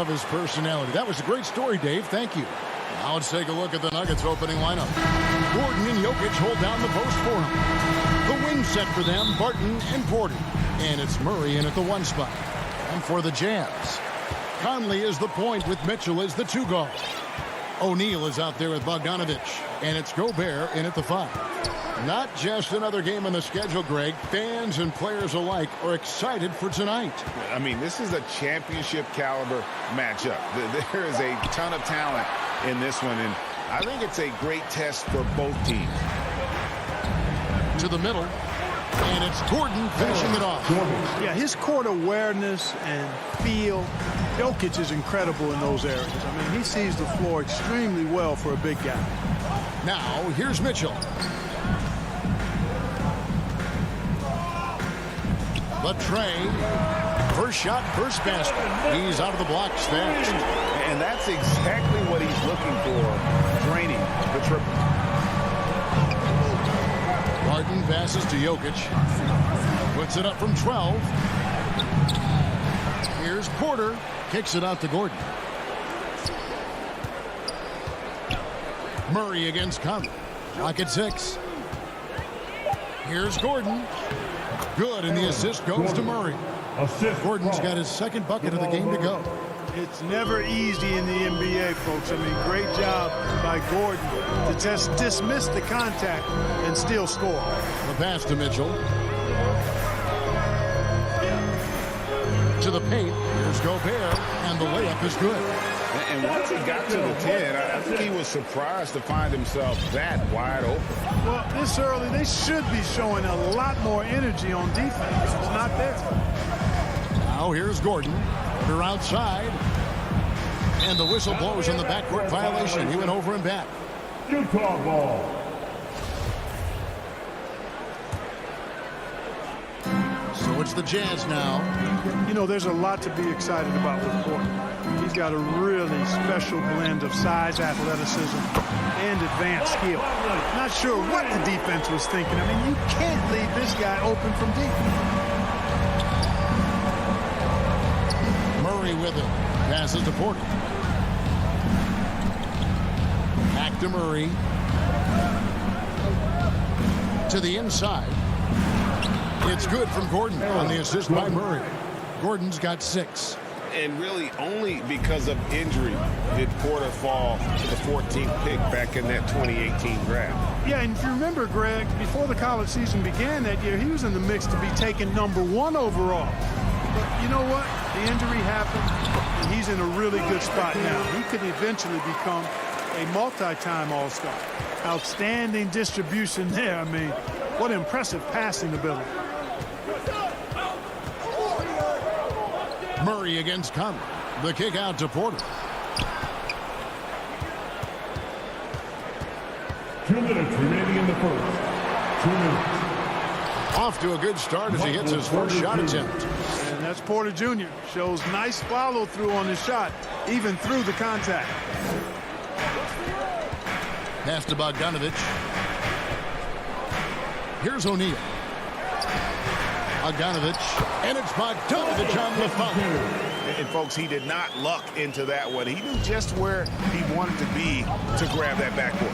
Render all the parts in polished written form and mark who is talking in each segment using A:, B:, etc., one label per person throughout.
A: love his personality. That was a great story, Dave. Thank you. Now let's take a look at the Nuggets opening lineup. Gordon and Jokic hold down the post for him. The wing set for them, Barton and Porter. And it's Murray in at the 1 spot. And for the Jazz, Conley is the point with Mitchell as the 2 guard. O'Neal is out there with Bogdanovic. And it's Gobert in at the 5. Not just another game on the schedule, Greg. Fans and players alike are excited for tonight.
B: I mean, this is a championship caliber matchup. There is a ton of talent in this one, and I think it's a great test for both teams.
A: To the middle, and it's Gordon finishing it off.
C: Yeah, his court awareness and feel, Jokic is incredible in those areas. I mean, he sees the floor extremely well for a big guy.
A: Now, here's Mitchell. The Trey, first shot, first basket. He's out of the blocks fast.
B: And that's exactly what he's looking for, draining the triple.
A: Harden passes to Jokic. Puts it up from 12. Here's Porter. Kicks it out to Gordon. Murray against Conley. Clock at 6. Here's Gordon. Good, and the assist goes to Murray. Gordon's got his second bucket of the game to go.
C: It's never easy in the NBA, folks. I mean, great job by Gordon to just dismiss the contact and still score.
A: The pass to Mitchell. To the paint. Here's Gobert, and the layup is good.
B: And once he got to the 10, I think he was surprised to find himself that wide open.
C: Well, this early, they should be showing a lot more energy on defense. It's not there.
A: Now here's Gordon. They're outside. And the whistle blows on the backcourt violation. He went over and back.
D: Utah ball.
A: So it's the Jazz now.
C: You know, there's a lot to be excited about with Gordon. He's got a really special blend of size, athleticism, and advanced skill. Not sure what the defense was thinking. I mean, you can't leave this guy open from deep.
A: Murray with it. Passes to Porter. Back to Murray. To the inside. It's good from Gordon on the assist by Murray. Gordon's got 6.
B: And really only because of injury did Porter fall to the 14th pick back in that 2018 draft.
C: Yeah, and if you remember, Greg, before the college season began that year, he was in the mix to be taken #1 overall. But you know what? The injury happened, and he's in a really good spot now. He could eventually become a multi-time All-Star. Outstanding distribution there. I mean, what impressive passing ability.
A: Murray against Conley. The kick out to Porter.
D: 2 minutes remaining in the first. 2 minutes.
A: Off to a good start as he hits his first shot attempt.
C: And that's Porter Jr. Shows nice follow-through on his shot, even through the contact.
A: Pass to Bogdanovic. Here's O'Neal. Bogdanovic, and it's Bogdanovic on the foul.
B: And folks, he did not luck into that one. He knew just where he wanted to be to grab that backcourt.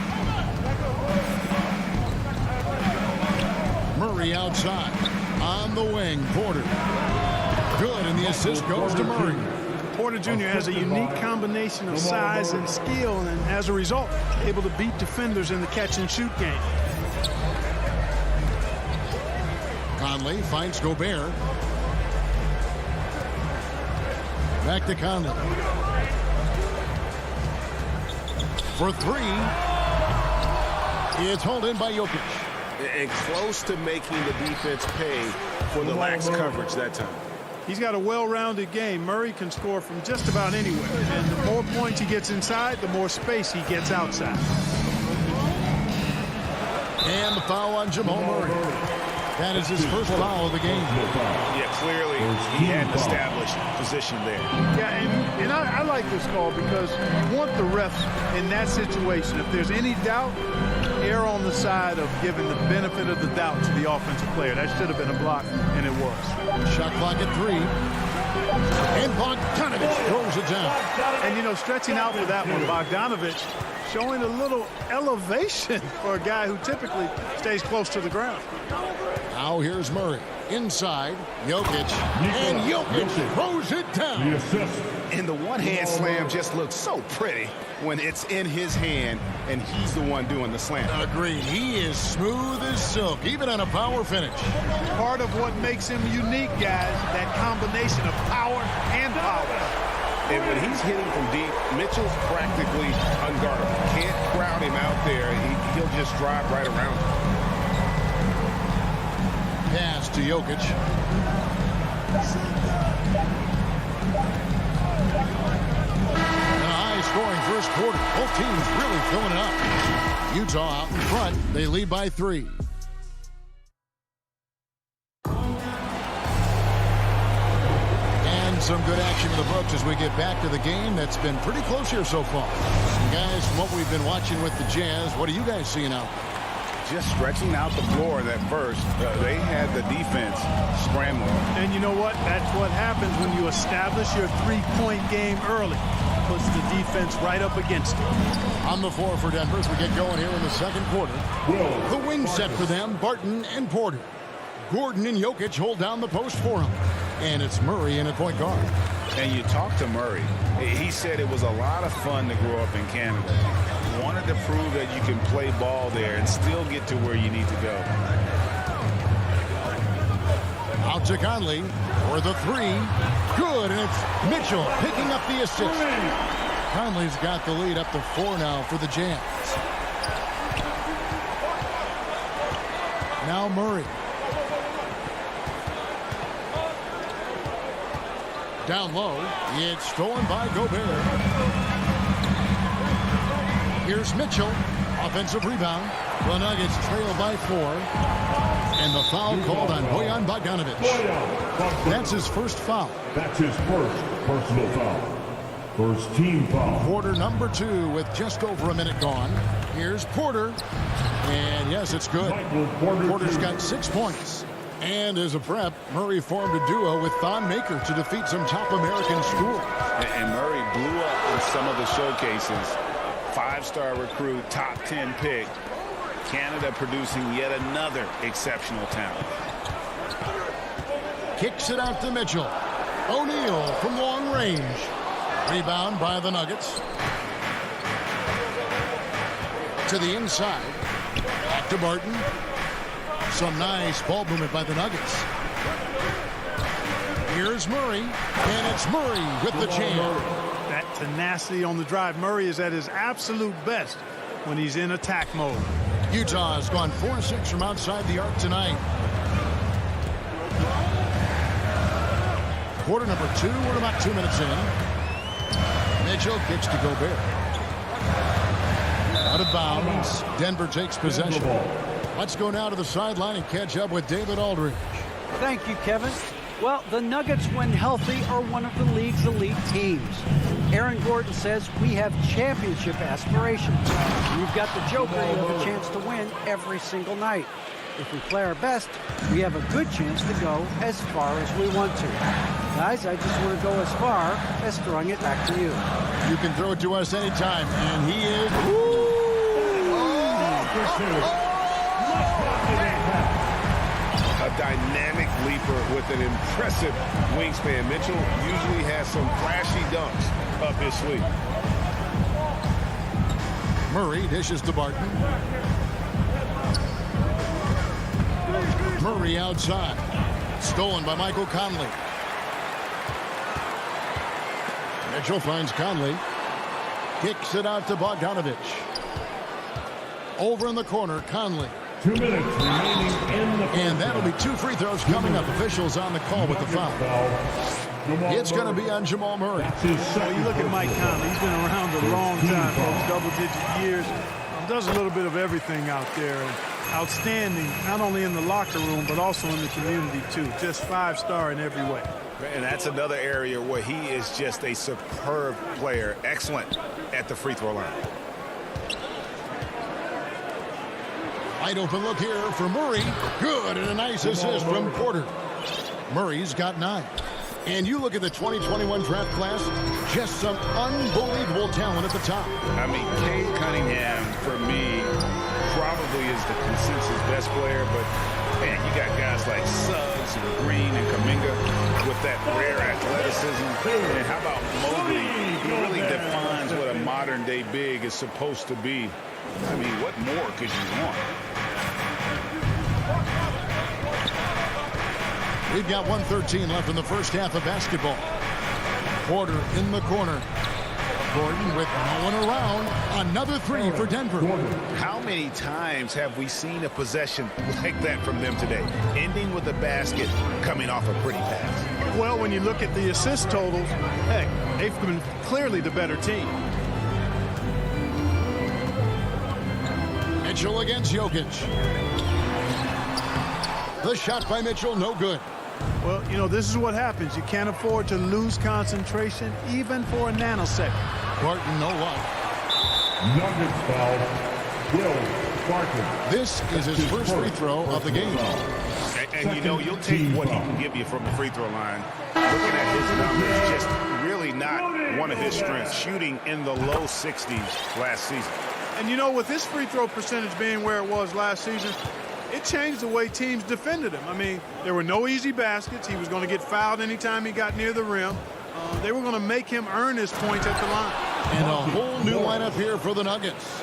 A: Murray outside. On the wing, Porter. Good, and the assist goes to Murray.
C: Porter Jr. has a unique combination of size and skill, and as a result, able to beat defenders in the catch-and-shoot game.
A: Conley finds Gobert. Back to Conley. For 3. It's hauled in by Jokic.
B: And close to making the defense pay for the lax coverage that time.
C: He's got a well-rounded game. Murray can score from just about anywhere. And the more points he gets inside, the more space he gets outside.
A: And the foul on Jamal Murray. That is his first foul of the game.
B: Yeah, clearly he had an established position there.
C: Yeah, and I like this call because you want the refs in that situation. If there's any doubt, err on the side of giving the benefit of the doubt to the offensive player. That should have been a block, and it was.
A: Shot clock at 3. And Bogdanovich throws it down.
C: And, you know, stretching out for that one, Bogdanovich showing a little elevation for a guy who typically stays close to the ground.
A: Now here's Murray. Inside, Jokic. And Jokic throws it down.
D: The assist.
B: And the one-hand slam just looks so pretty when it's in his hand and he's the one doing the slam.
A: Agreed. He is smooth as silk, even on a power finish.
C: Part of what makes him unique, guys, that combination of power and power.
B: And when he's hitting from deep, Mitchell's practically unguardable. Can't crowd him out there. He'll just drive right around him.
A: Pass to Jokic. And a high-scoring first quarter. Both teams really filling it up. Utah out in front. They lead by 3. Some good action in the books as we get back to the game that's been pretty close here so far. And guys, from what we've been watching with the Jazz, what are you guys seeing out there?
B: Just stretching out the floor in that first. They had the defense scrambling.
C: And you know what? That's what happens when you establish your three-point game early. Puts the defense right up against it.
A: On the floor for Denver as we get going here in the second quarter. The wing set for them, Barton and Porter. Gordon and Jokic hold down the post for him. And it's Murray in at point guard.
B: And you talk to Murray. He said it was a lot of fun to grow up in Canada. Wanted to prove that you can play ball there and still get to where you need to go.
A: Out to Conley for the 3. Good, and it's Mitchell picking up the assist. Conley's got the lead up to 4 now for the Jazz. Now Murray. Down low, it's stolen by Gobert. Here's Mitchell, offensive rebound. The Nuggets trail by 4. And the foul called on Bojan Bogdanovich. That's his first foul.
D: That's his first personal foul. First team foul.
A: Quarter number 2 with just over a minute gone. Here's Porter. And yes, it's good. Porter's got 6 points. And as a prep, Murray formed a duo with Thon Maker to defeat some top American schools.
B: And Murray blew up in some of the showcases. 5-star recruit, top 10 pick. Canada producing yet another exceptional talent.
A: Kicks it out to Mitchell. O'Neal from long range. Rebound by the Nuggets. To the inside. Back to Barton. Some nice ball movement by the Nuggets. Here's Murray, and it's Murray with the jam.
C: That tenacity on the drive. Murray is at his absolute best when he's in attack mode.
A: Utah has gone 4-6 from outside the arc tonight. Quarter number 2, we're about 2 minutes in. Mitchell kicks to Gobert. Out of bounds, Denver takes possession. Let's go now to the sideline and catch up with David Aldridge.
E: Thank you, Kevin. Well, the Nuggets, when healthy, are one of the league's elite teams. Aaron Gordon says we have championship aspirations. We've got the Joker, we have a chance to win every single night. If we play our best, we have a good chance to go as far as we want to. Guys, I just want to go as far as throwing it back to you.
A: You can throw it to us anytime, and he is...
B: A dynamic leaper with an impressive wingspan. Mitchell usually has some flashy dunks up his sleeve.
A: Murray dishes to Barton. Murray outside. Stolen by Michael Conley. Mitchell finds Conley. Kicks it out to Bogdanovich. Over in the corner, Conley.
D: 2 minutes remaining in the
A: And that'll be 2 free throws coming up. Officials on the call with the foul. It's going to be on Jamal Murray.
C: Well, you look at Mike Conley. He's been around a long time, folks, double-digit years. Does a little bit of everything out there. And outstanding, not only in the locker room, but also in the community, too. Just 5-star in every way.
B: And that's another area where he is just a superb player. Excellent at the free throw line.
A: Wide open look here for Murray. Good, and a nice assist from Porter. Murray's got 9. And you look at the 2021 draft class, just some unbelievable talent at the top.
B: I mean, Cade Cunningham, for me, probably is the consensus best player, but man, you got guys like Suggs and Green and Kuminga with that rare athleticism. And how about Mobley? He really defines what a modern-day big is supposed to be. I mean, what more could you want?
A: We've got 1:13 left in the first half of basketball. Porter in the corner. Gordon with no one around. Another three for Denver.
B: How many times have we seen a possession like that from them today? Ending with a basket, coming off a pretty pass.
C: Well, when you look at the assist totals, heck, they've been clearly the better team.
A: Mitchell against Jokic. The shot by Mitchell, no good.
C: Well, you know, this is what happens. You can't afford to lose concentration even for a nanosecond.
A: Barton, no luck.
D: Nuggets foul. Will Barton.
A: This is his first free throw of the game.
B: And you know, you'll take what he can give you from the free throw line. Looking at his numbers, just really not one of his strengths. Shooting in the low 60s last season.
C: And you know, with his free throw percentage being where it was last season, it changed the way teams defended him. I mean, there were no easy baskets. He was going to get fouled anytime he got near the rim. They were going to make him earn his points at the line.
A: And a whole new lineup here for the Nuggets.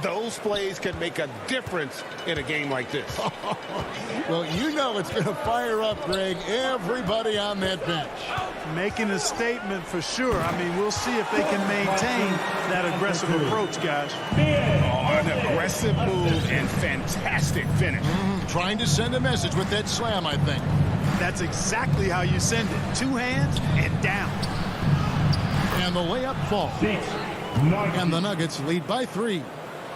F: Those plays can make a difference in a game like this.
A: Well, you know it's going to fire up, Greg, everybody on that bench.
C: Making a statement for sure. I mean, we'll see if they can maintain that aggressive approach, guys.
B: An aggressive move and fantastic finish.
A: Trying to send a message with that slam, I think.
C: That's exactly how you send it. Two hands and down.
A: And the layup falls. And the Nuggets lead by 3.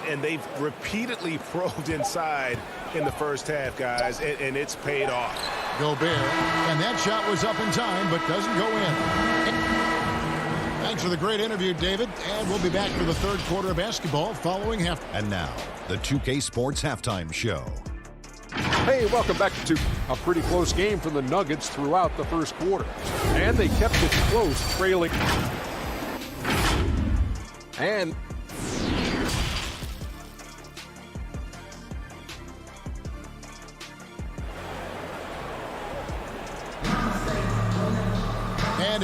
B: And they've repeatedly probed inside in the first half, guys, and it's paid off.
A: Gobert, and that shot was up in time, but doesn't go in. Thanks for the great interview, David, and we'll be back for the third quarter of basketball following half.
G: And now, the 2K Sports Halftime Show.
H: Hey, welcome back to a pretty close game for the Nuggets throughout the first quarter. And they kept it close, trailing. And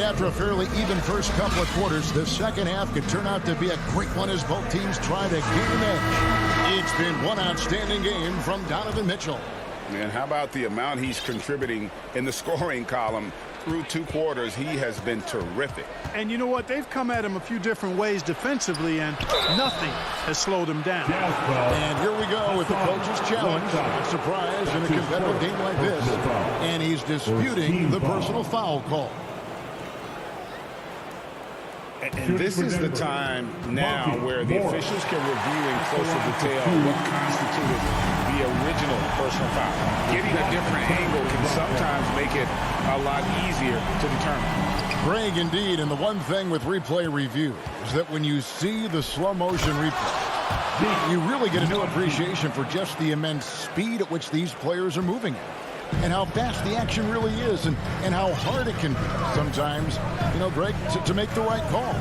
A: after a fairly even first couple of quarters, the second half could turn out to be a great one as both teams try to gain an edge. It's been one outstanding game from Donovan Mitchell.
B: And how about the amount he's contributing in the scoring column through 2 quarters? He has been terrific.
C: And you know what? They've come at him a few different ways defensively, and nothing has slowed him down.
A: And here we go with the coach's challenge. Not surprise in a competitive game like this. And he's disputing the personal foul call.
B: And this is the time now where the officials can review in closer detail what constituted the original personal foul. Getting a different angle can sometimes make it a lot easier to determine.
A: Greg, indeed, and the one thing with replay review is that when you see the slow motion replay, you really get a new appreciation for just the immense speed at which these players are moving at. And how fast the action really is, and how hard it can be sometimes, you know, Greg, to make the right call.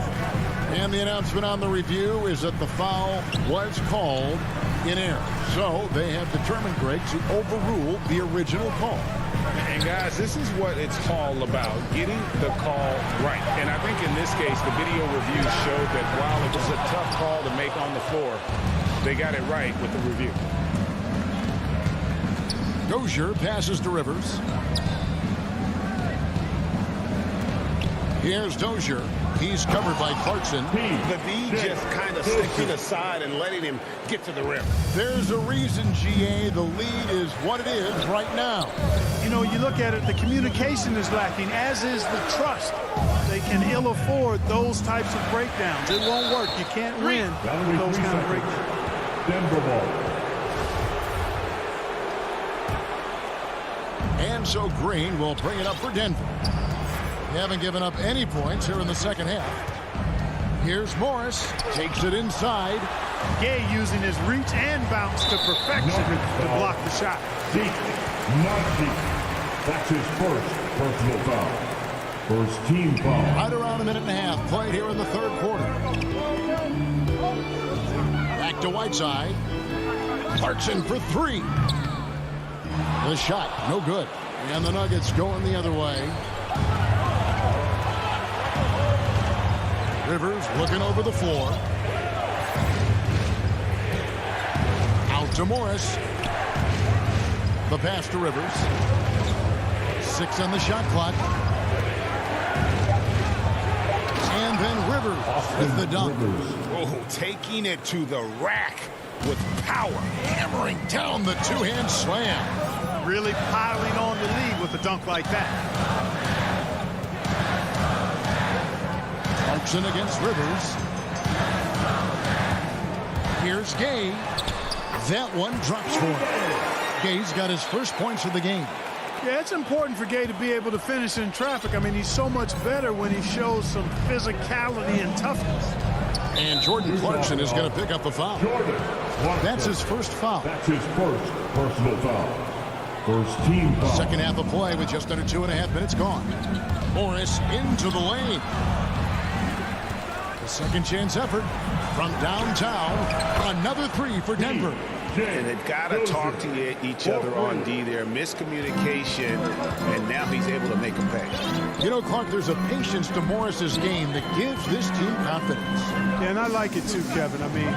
A: And the announcement on the review is that the foul was called in error. So they have determined, Greg, to overrule the original call.
B: And guys, this is what it's all about, getting the call right. And I think in this case, the video review showed that while it was a tough call to make on the floor, they got it right with the review.
A: Dozier passes to Rivers. Here's Dozier. He's covered by Clarkson.
F: The D just kind of sticking aside and letting him get to the rim.
A: There's a reason, GA, the lead is what it is right now.
C: You know, you look at it, the communication is lacking, as is the trust. They can ill afford those types of breakdowns. It won't work. You can't win with those kind of breakdowns.
D: Denver ball.
A: And so Green will bring it up for Denver. They haven't given up any points here in the second half. Here's Morris. Takes it inside.
C: Gay using his reach and bounce to perfection to block the shot.
D: Deep, not deep. That's his first personal foul. First team foul.
A: Right around a minute and a half played here in the third quarter. Back to Whiteside. Clarkson for three. The shot, no good. And the Nuggets going the other way. Rivers looking over the floor. Out to Morris. The pass to Rivers. 6 on the shot clock. And then Rivers with the dunk.
B: Oh, taking it to the rack with power.
A: Hammering down the two-hand slam.
C: Really piling on the lead with a dunk like that.
A: Clarkson against Rivers. Here's Gay. That one drops for him. Gay's got his first points of the game.
C: Yeah, it's important for Gay to be able to finish in traffic. I mean, he's so much better when he shows some physicality and toughness.
A: And Jordan Clarkson is going to pick up the foul. That's his first foul.
D: That's his first personal foul. First team foul.
A: Second half of play with just under 2.5 minutes gone. Morris into the lane. The second chance effort from downtown. Another three for Denver.
B: And they've got to talk to each other on D there. Miscommunication, and now he's able to make them pay.
A: You know, Clark, there's a patience to Morris's game that gives this team confidence.
C: Yeah, and I like it too, Kevin. I mean,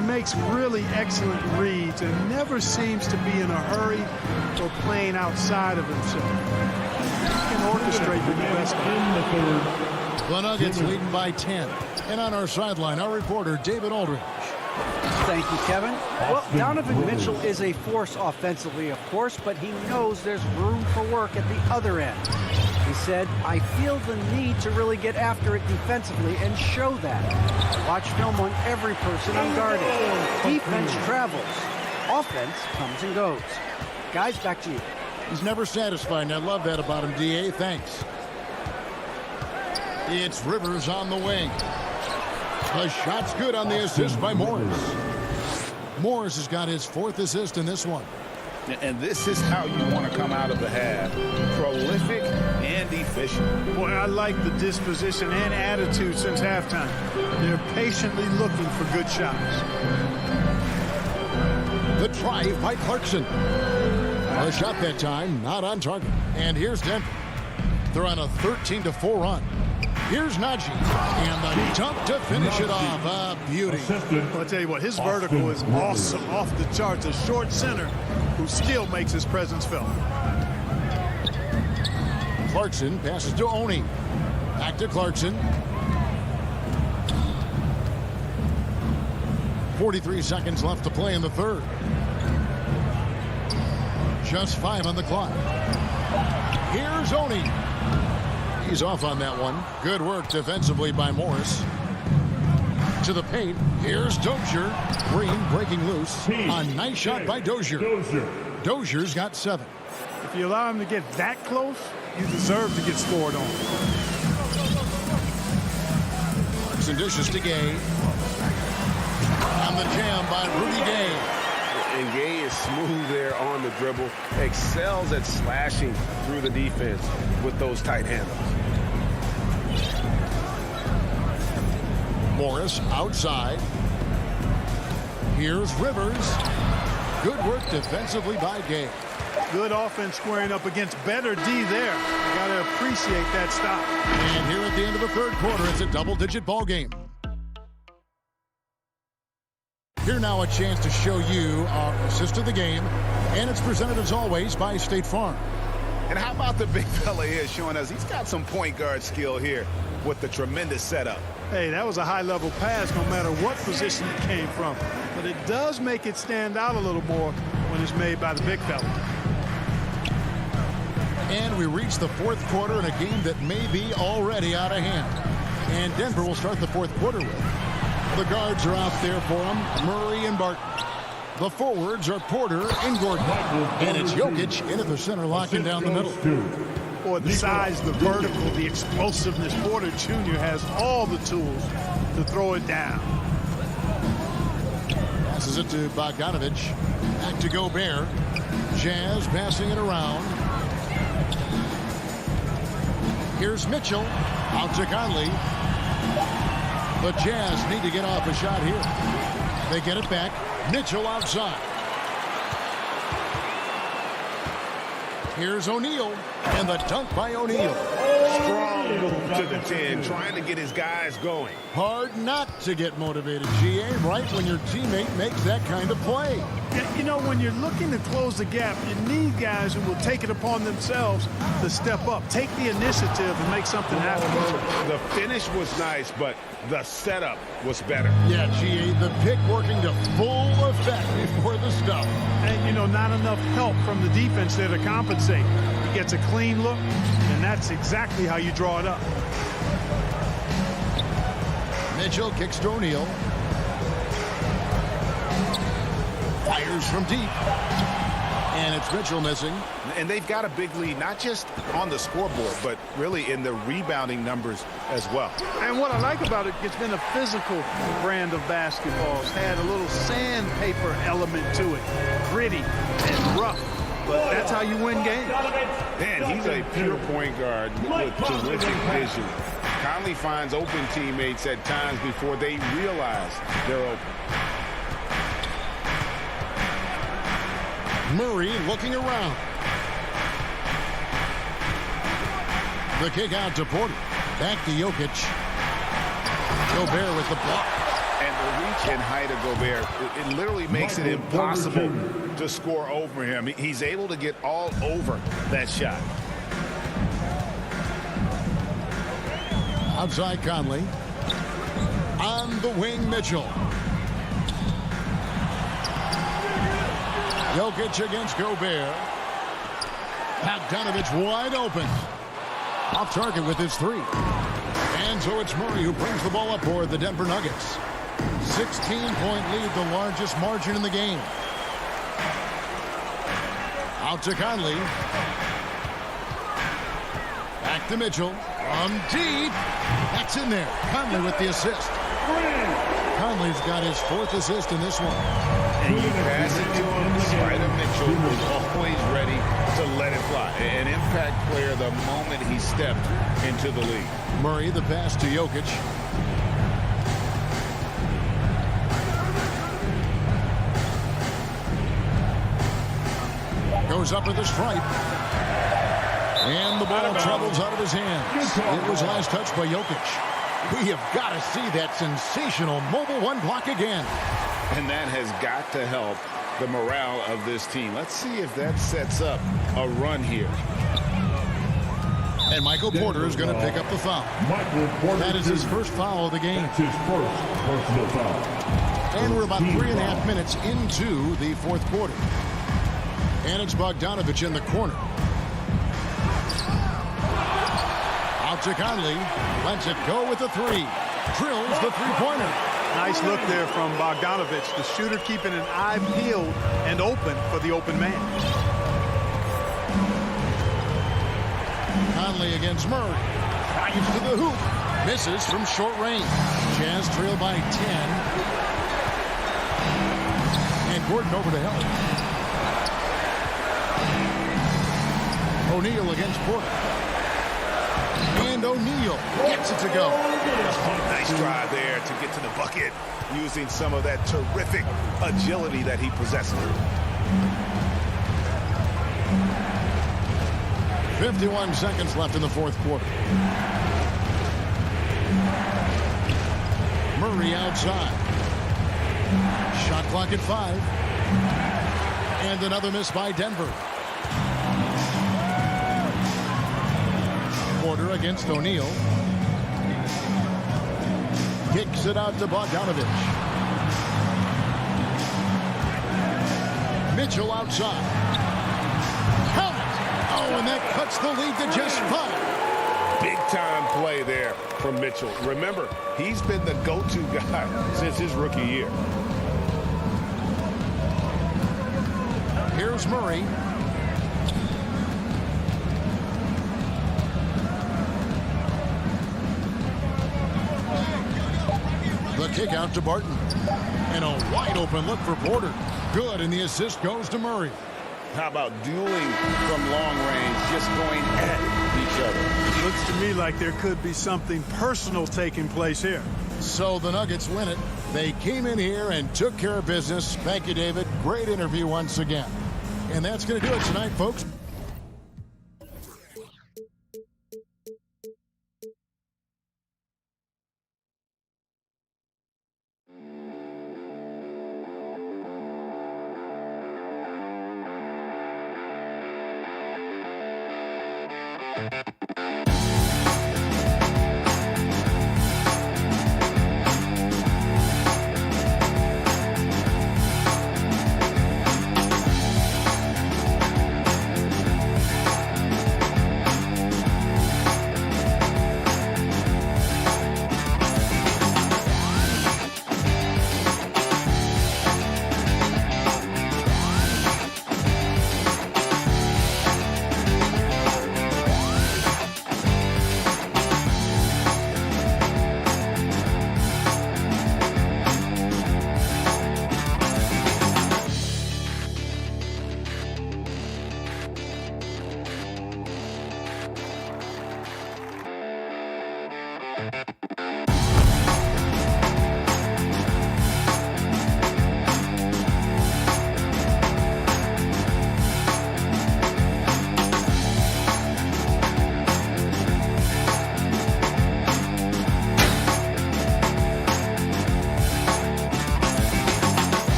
C: he makes really excellent reads and never seems to be in a hurry or playing outside of himself. He can orchestrate the best
D: in the third.
A: The Nuggets leading by 10. And on our sideline, our reporter, David Aldridge.
E: Thank you, Kevin. Well, Donovan Mitchell is a force offensively, of course, but he knows there's room for work at the other end. He said, I feel the need to really get after it defensively and show that. Watch film on every person I'm guarding. Defense travels. Offense comes and goes. Guys, back to you.
A: He's never satisfied, and I love that about him, D.A. Thanks. It's Rivers on the wing. The shot's good on the assist by Morris. Morris has got his fourth assist in this one.
B: And this is how you want to come out of the half. Prolific and efficient.
C: Boy, I like the disposition and attitude since halftime. They're patiently looking for good shots.
A: The drive by Clarkson. The shot that time, not on target. And here's Denver. They're on a 13-4 run. Here's Najee, and the dunk to finish it off. A beauty.
C: Well, I'll tell you what, his vertical is awesome, off the charts. A short center who still makes his presence felt.
A: Clarkson passes to Oni. Back to Clarkson. 43 seconds left to play in the third. Just 5 on the clock. Here's Oni. He's off on that one. Good work defensively by Morris. To the paint. Here's Dozier. Green breaking loose. A nice shot by Dozier. Dozier's got 7.
C: If you allow him to get that close, you deserve to get scored on.
A: Clarkson dishes to Gay. On the jam by Rudy Gay.
F: And Gay is smooth there on the dribble. Excels at slashing through the defense with those tight handles.
A: Morris outside. Here's Rivers. Good work defensively by Gay.
C: Good offense squaring up against better D there. Got to appreciate that stop.
A: And here at the end of the third quarter, it's a double-digit ball game. Here now a chance to show you our assist of the game, and it's presented as always by State Farm.
B: And how about the big fella here showing us he's got some point guard skill here with the tremendous setup.
C: Hey, that was a high-level pass no matter what position it came from. But it does make it stand out a little more when it's made by the big fella.
A: And we reach the fourth quarter in a game that may be already out of hand. And Denver will start the fourth quarter with. The guards are out there for him, Murray and Barton. The forwards are Porter and Gordon. And it's Jokic in at the center, locking down the middle.
C: Boy, the size, the vertical, the explosiveness. Porter Jr. has all the tools to throw it down.
A: Passes it to Bogdanovich. Back to Gobert. Jazz passing it around. Here's Mitchell. Out to Conley. The Jazz need to get off a shot here. They get it back. Mitchell outside. Here's O'Neal. And the dunk by O'Neal.
B: Strong move to the 10, trying to get his guys going.
A: Hard not to get motivated, GA, right when your teammate makes that kind of play.
C: You know, when you're looking to close the gap, you need guys who will take it upon themselves to step up, take the initiative and make something happen.
B: The finish was nice, but the setup was better.
A: Yeah, GA, the pick working to full effect before the stuff.
C: And, you know, not enough help from the defense there to compensate. He gets a clean look, and that's exactly how you draw it up.
A: Mitchell kicks to O'Neal. Fires from deep. And it's Mitchell missing.
B: And they've got a big lead, not just on the scoreboard, but really in the rebounding numbers as well.
C: And what I like about it, it's been a physical brand of basketball. It's had a little sandpaper element to it. Gritty and rough. But that's how you win games.
B: Man, he's a pure point guard with terrific vision. Conley finds open teammates at times before they realize they're open.
A: Murray looking around. The kick out to Porter. Back to Jokic. Gobert with the block.
B: And the reach and height of Gobert, it literally makes it impossible to score over him. He's able to get all over that shot.
A: Outside Conley. On the wing, Mitchell. Jokic against Gobert. Bogdanovich wide open. Off target with his three. And so it's Murray who brings the ball up for the Denver Nuggets. 16-point lead, the largest margin in the game. Out to Conley. Back to Mitchell. From deep. That's in there. Conley with the assist. Conley's got his fourth assist in this one.
B: And you pass it to him. Spider Mitchell was always ready to let it fly. An impact player the moment he stepped into the league.
A: Murray, the pass to Jokic. Goes up with the stripe. And the ball travels out of his hands. It was last touched by Jokic. We have got to see that sensational mobile one block again.
B: And that has got to help the morale of this team. Let's see if that sets up a run here.
A: And Michael Porter is going to pick up the foul. That is his first foul of the game.
D: That's his first personal foul.
A: And we're about 3.5 minutes into the fourth quarter. And it's Bogdanovich in the corner. Out to Conley. Lets it go with the three. Drills the three-pointer.
C: Nice look there from Bogdanovich. The shooter keeping an eye peeled and open for the open man.
A: Conley against Murray. Drives to the hoop. Misses from short range. Jazz trail by 10. And Gordon over to help. O'Neal against Porter. And O'Neal gets it to go.
B: Nice drive there to get to the bucket, using some of that terrific agility that he possesses.
A: 51 seconds left in the fourth quarter. Murray outside. Shot clock at 5. And another miss by Denver. Porter against O'Neal. Kicks it out to Bogdanovich. Mitchell outside. Count it! Oh, and that cuts the lead to just 5.
B: Big time play there from Mitchell. Remember, he's been the go-to guy since his rookie year.
A: Here's Murray. The kick out to Barton. And a wide open look for Porter. Good, and the assist goes to Murray.
B: How about dueling from long range, just going at each other?
C: Looks to me like there could be something personal taking place here.
A: So the Nuggets win it. They came in here and took care of business. Thank you, David. Great interview once again. And that's going to do it tonight, folks.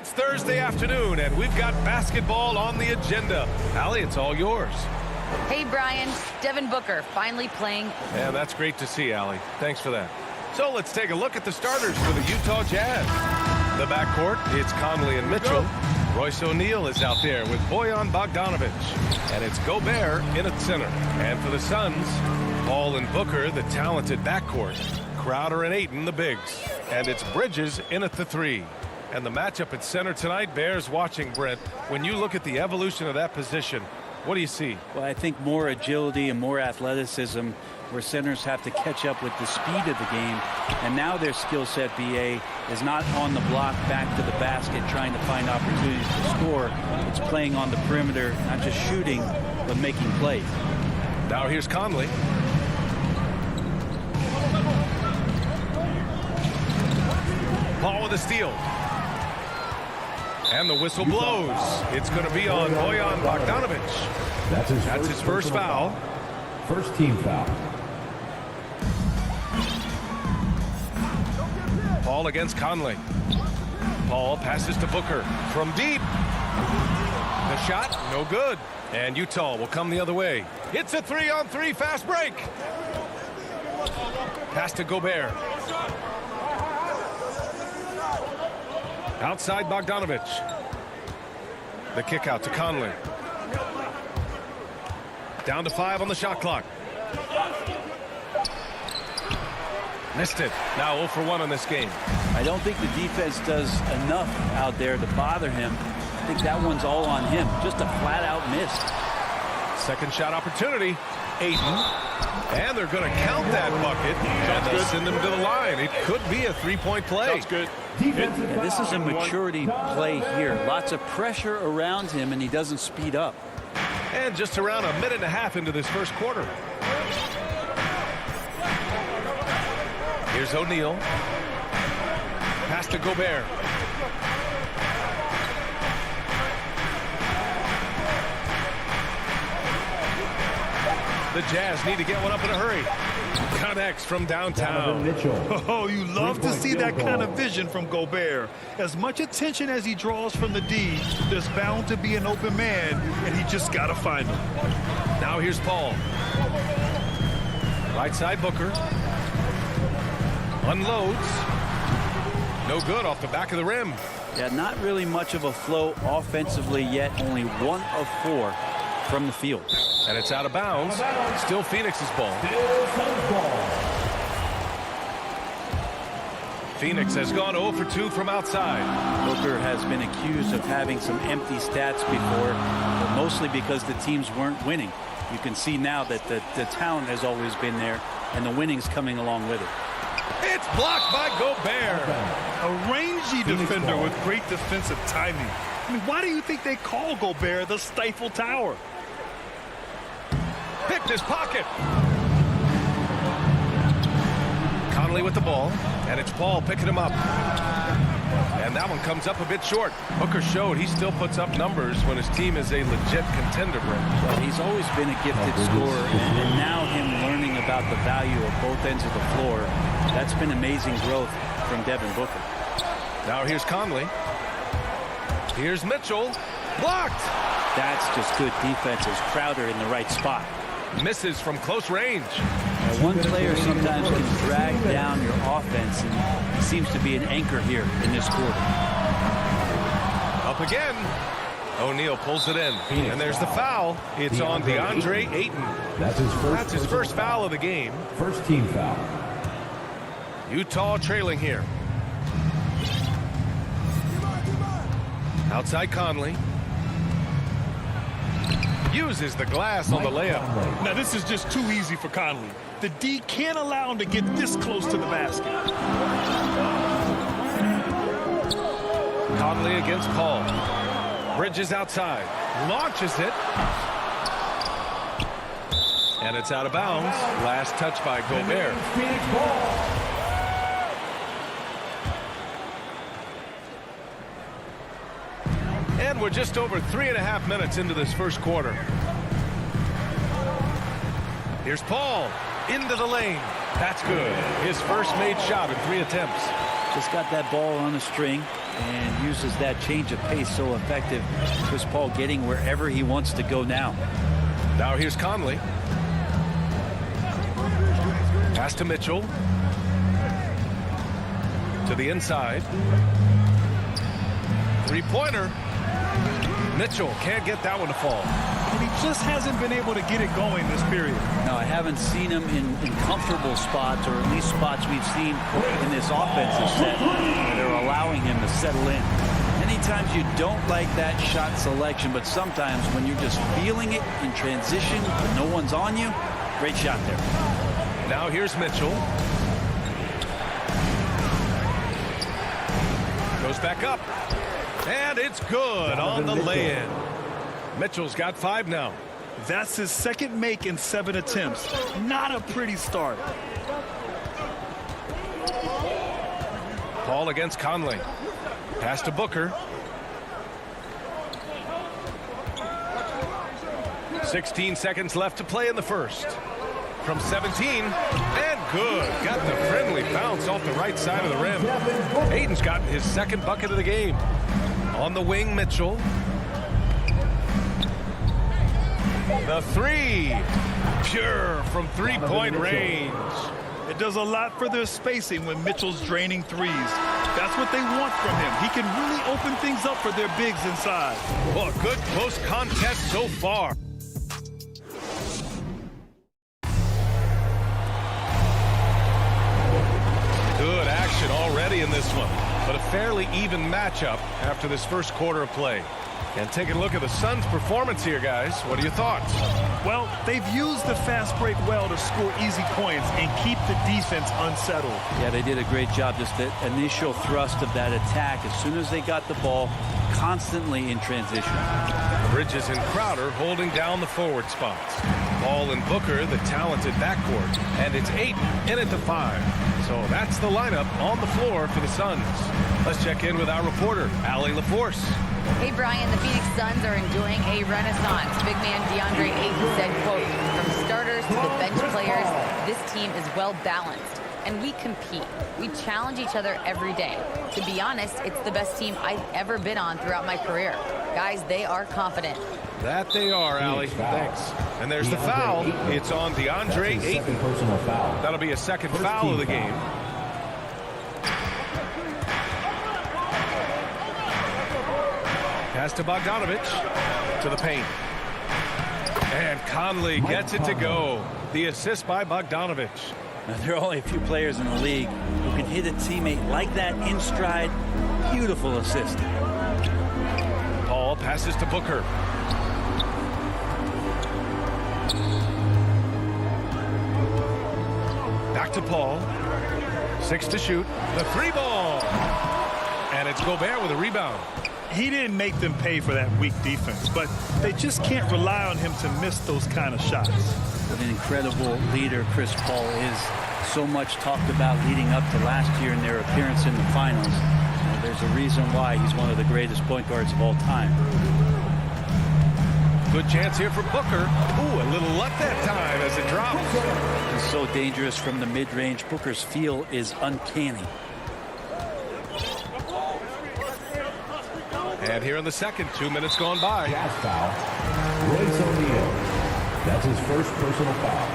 I: It's Thursday afternoon, and we've got basketball on the agenda. Allie, it's all yours.
J: Hey, Brian. Devin Booker finally playing.
I: Yeah, that's great to see, Allie. Thanks for that. So let's take a look at the starters for the Utah Jazz. The backcourt, it's Conley and Mitchell. Royce O'Neal is out there with Bojan Bogdanovic. And it's Gobert in at center. And for the Suns, Paul and Booker, the talented backcourt. Crowder and Ayton, the bigs. And it's Bridges in at the 3. And the matchup at center tonight bears watching, Brent. When you look at the evolution of that position, what do you see?
K: Well, I think more agility and more athleticism, where centers have to catch up with the speed of the game. And now their skill set, BA, is not on the block back to the basket trying to find opportunities to score. It's playing on the perimeter, not just shooting, but making plays.
I: Now here's Conley. Paul with a steal. And the whistle blows. It's going to be on Bojan Bogdanovic. That's his first foul.
D: First team foul.
I: Paul against Conley. Paul passes to Booker from deep. The shot, no good. And Utah will come the other way. It's a 3-on-3 fast break. Pass to Gobert. Outside Bogdanovic. The kick out to Conley. Down to 5 on the shot clock. Missed it. Now 0 for 1 on this game.
K: I don't think the defense does enough out there to bother him. I think that one's all on him. Just a flat-out miss.
I: Second shot opportunity. Ayton. And they're going to count that bucket. And they'll send him to the line. It could be a three-point play.
H: Sounds good.
K: Yeah, this is a maturity play here. Lots of pressure around him, and he doesn't speed up.
I: And just around a minute and a half into this first quarter. Here's O'Neal. Pass to Gobert. The Jazz need to get one up in a hurry. Connects from downtown.
L: Oh, you love to see that kind of vision from Gobert. As much attention as he draws from the D, there's bound to be an open man, and he just got to find him.
I: Now here's Paul. Right side Booker. Unloads. No good off the back of the rim.
K: Yeah, not really much of a flow offensively yet. Only 1 of 4 from the field.
I: And it's out of bounds. Still Phoenix's ball. Phoenix has gone 0 for 2 from outside.
K: Booker has been accused of having some empty stats before, but mostly because the teams weren't winning. You can see now that the talent has always been there, and the winning's coming along with it.
I: It's blocked by Gobert.
L: A rangy defender with great defensive timing. I mean, why do you think they call Gobert the Stifle Tower?
I: Picked his pocket. Conley with the ball, and it's Paul picking him up. And that one comes up a bit short. Booker showed he still puts up numbers when his team is a legit contender, Brent.
K: Well, he's always been a gifted scorer, and now him learning about the value of both ends of the floor, that's been amazing growth from Devin Booker.
I: Now here's Conley. Here's Mitchell. Blocked.
K: That's just good defense as Crowder in the right spot.
I: Misses from close range.
K: Now, one player sometimes can drag down your offense, and he seems to be an anchor here in this quarter.
I: Up again. O'Neal pulls it in. And there's the foul. It's on DeAndre Ayton. That's his first foul of the game.
D: First team foul.
I: Utah trailing here. Outside Conley. Uses the glass on the layup.
L: Now, this is just too easy for Conley. The D can't allow him to get this close to the basket.
I: Conley against Paul. Bridges outside. Launches it. And it's out of bounds. Last touch by Gobert. And we're just over 3.5 minutes into this first quarter. Here's Paul into the lane. That's good. His first made shot in 3 attempts.
K: Just got that ball on a string and uses that change of pace so effective. Chris Paul getting wherever he wants to go now.
I: Now here's Conley. Pass to Mitchell. To the inside. Three-pointer. Mitchell can't get that one to fall.
L: And he just hasn't been able to get it going this period.
K: No, I haven't seen him in comfortable spots, or at least spots we've seen in this offensive set that are allowing him to settle in. Many times you don't like that shot selection, but sometimes when you're just feeling it in transition when no one's on you, great shot there.
I: Now here's Mitchell. Goes back up. And it's good on the lay-in. Mitchell's got 5 now.
L: That's his second make in 7 attempts. Not a pretty start.
I: Paul against Conley. Pass to Booker. 16 seconds left to play in the first. From 17, and good. Got the friendly bounce off the right side of the rim. Ayton's gotten his second bucket of the game. On the wing, Mitchell. The 3. Pure from three-point range.
L: It does a lot for their spacing when Mitchell's draining threes. That's what they want from him. He can really open things up for their bigs inside.
I: Well, a good close contest so far. this one, but a fairly even matchup after this first quarter of play. And taking a look at the Suns' performance here, guys. What are your thoughts?
L: Well, they've used the fast break well to score easy points and keep the defense unsettled.
K: Yeah, they did a great job. Just the initial thrust of that attack, as soon as they got the ball, constantly in transition.
I: Bridges and Crowder holding down the forward spots. Ball and Booker, the talented backcourt. And it's Ayton in at the 5. So that's the lineup on the floor for the Suns. Let's check in with our reporter, Allie LaForce.
J: Hey, Brian, the Phoenix Suns are enjoying a renaissance. Big man DeAndre Ayton said, quote, from starters to the bench players, this team is well balanced. And we compete. We challenge each other every day. To be honest, it's the best team I've ever been on throughout my career. Guys, they are confident.
I: That they are, Allie. Thanks. And there's the foul. It's on DeAndre Ayton. That'll be a second foul of the game. Pass to Bogdanovich to the paint. And Conley gets it to go. The assist by Bogdanovich.
K: Now, there are only a few players in the league who can hit a teammate like that in stride. Beautiful assist.
I: Paul passes to Booker. Back to Paul. 6 to shoot. The 3 ball. And it's Gobert with a rebound.
L: He didn't make them pay for that weak defense, but they just can't rely on him to miss those kind of shots.
K: What an incredible leader Chris Paul is. So much talked about leading up to last year in their appearance in the finals. There's a reason why he's one of the greatest point guards of all time.
I: Good chance here for Booker. Ooh, a little luck that time as it drops.
K: He's so dangerous from the mid-range. Booker's feel is uncanny.
I: And here in the second, 2 minutes gone by.
D: Jazz foul. Royce O'Neal. That's his first personal foul.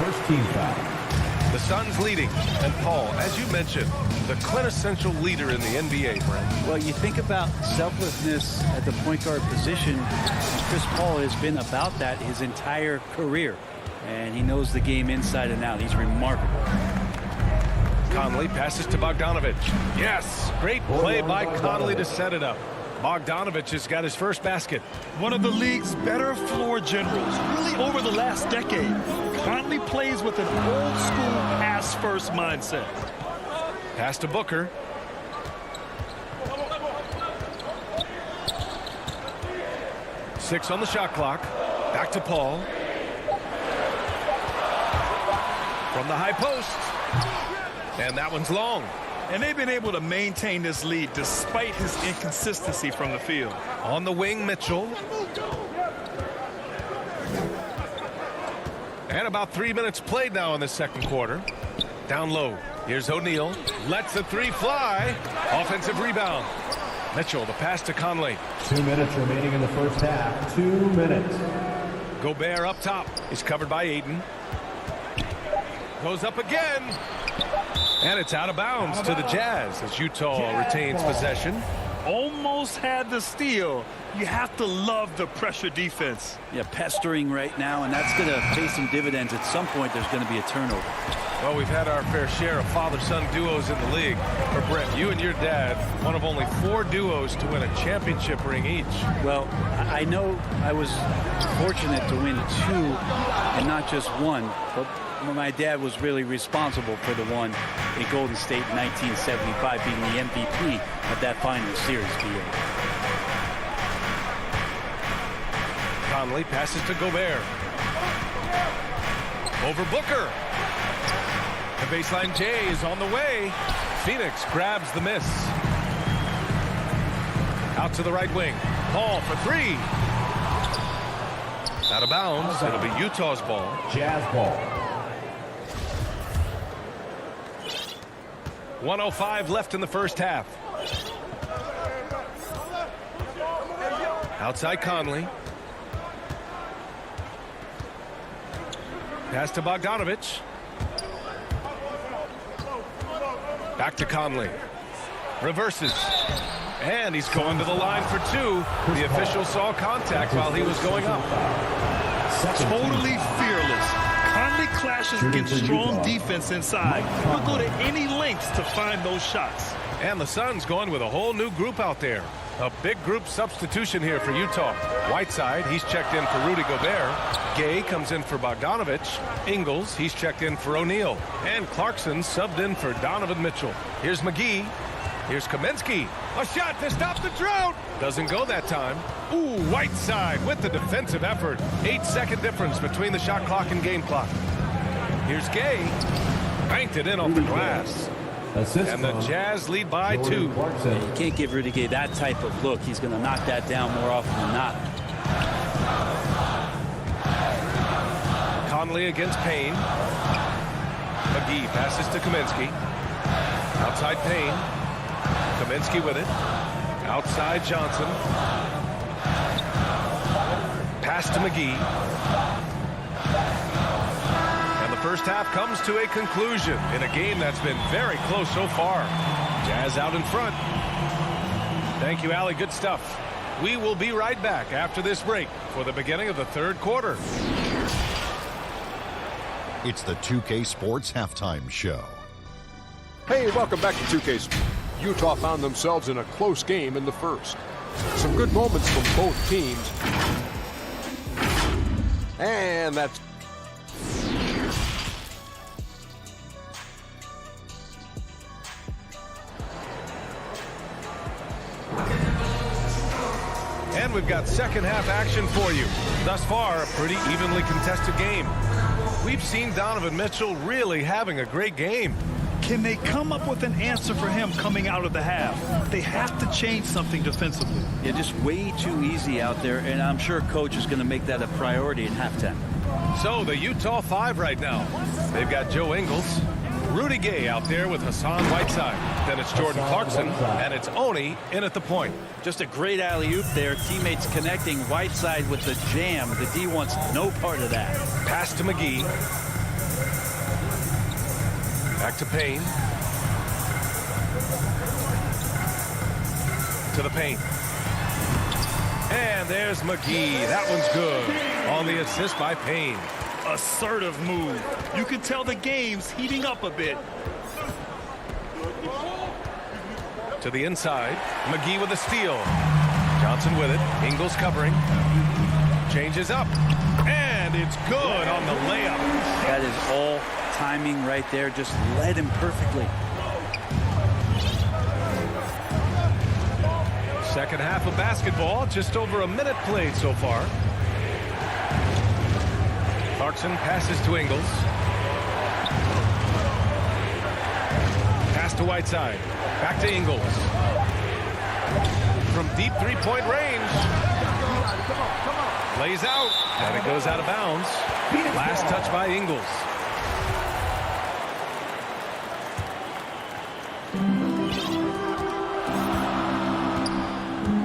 D: First team foul.
I: The Suns leading. And Paul, as you mentioned, the quintessential leader in the NBA, Brent.
K: Well, you think about selflessness at the point guard position. And Chris Paul has been about that his entire career. And he knows the game inside and out. He's remarkable.
I: Conley passes to Bogdanovich. Yes, great play by Conley to set it up. Bogdanovich has got his first basket.
L: One of the league's better floor generals, really over the last decade. Conley plays with an old-school pass-first mindset.
I: Pass to Booker. Six on the shot clock. Back to Paul. From the high post. And that one's long.
L: And they've been able to maintain this lead despite his inconsistency from the field.
I: On the wing, Mitchell. And about 3 minutes played now in the second quarter. Down low. Here's O'Neal. Lets the 3 fly. Offensive rebound. Mitchell, the pass to Conley.
D: 2 minutes remaining in the first half. 2 minutes.
I: Gobert up top. He's covered by Ayton. Goes up again. And it's out of bounds to the Jazz as Utah retains possession.
L: Almost had the steal. You have to love the pressure defense.
K: Yeah, pestering right now, and that's going to pay some dividends. At some point, there's going to be a turnover.
I: Well, we've had our fair share of father-son duos in the league. For Brent, you and your dad, one of only 4 duos to win a championship ring each.
K: Well, I know I was fortunate to win 2 and not just 1, but my dad was really responsible for the one in Golden State in 1975, being the MVP of that final series.
I: Conley passes to Gobert. Over Booker. The baseline J is on the way. Phoenix grabs the miss. Out to the right wing. Paul for 3. Out of bounds. It'll be Utah's ball.
D: Jazz ball.
I: 1:05 left in the first half. Outside Conley. Pass to Bogdanovich. Back to Conley. Reverses. And he's going to the line for 2. The official saw contact while he was going up.
L: Totally fearless. Conley clashes against strong defense inside. He'll go to any lengths to find those shots.
I: And the Suns going with a whole new group out there. A big group substitution here for Utah. Whiteside, he's checked in for Rudy Gobert. Gay comes in for Bogdanovich. Ingles, he's checked in for O'Neal. And Clarkson subbed in for Donovan Mitchell. Here's McGee. Here's Kaminsky. A shot to stop the drought. Doesn't go that time. Ooh, Whiteside with the defensive effort. 8-second difference between the shot clock and game clock. Here's Gay. Banked it in off the glass. And the Jazz lead by 2.
K: You can't give Rudy Gay that type of look. He's going to knock that down more often than not.
I: Conley against Payne. McGee passes to Kaminsky. Outside Payne. Kaminsky with it. Outside Johnson. Pass to McGee. And the first half comes to a conclusion in a game that's been very close so far. Jazz out in front. Thank you, Allie. Good stuff. We will be right back after this break for the beginning of the third quarter.
G: It's the 2K Sports Halftime Show.
H: Hey, welcome back to 2K Sports. Utah found themselves in a close game in the first. Some good moments from both teams. And that's...
I: And we've got second half action for you. Thus far, a pretty evenly contested game. We've seen Donovan Mitchell really having a great game.
L: Can they come up with an answer for him coming out of the half? They have to change something defensively.
K: Yeah, just way too easy out there, and I'm sure coach is going to make that a priority at halftime.
I: So the Utah 5 right now. They've got Joe Ingles, Rudy Gay out there with Hassan Whiteside. Then it's Jordan Clarkson, and it's Oni in at the point.
K: Just a great alley-oop there. Teammates connecting. Whiteside with the jam. The D wants no part of that.
I: Pass to McGee. Back to Payne. To the paint. And there's McGee. That one's good. On the assist by Payne.
L: Assertive move. You can tell the game's heating up a bit.
I: To the inside. McGee with a steal. Johnson with it. Ingles covering. Changes up. And it's good on the layup.
K: That is all timing right there. Just led him perfectly.
I: Second half of basketball. Just over a minute played so far. Clarkson passes to Ingles. Pass to Whiteside. Back to Ingles. From deep three-point range. Lays out. And it goes out of bounds. Last touch by Ingles.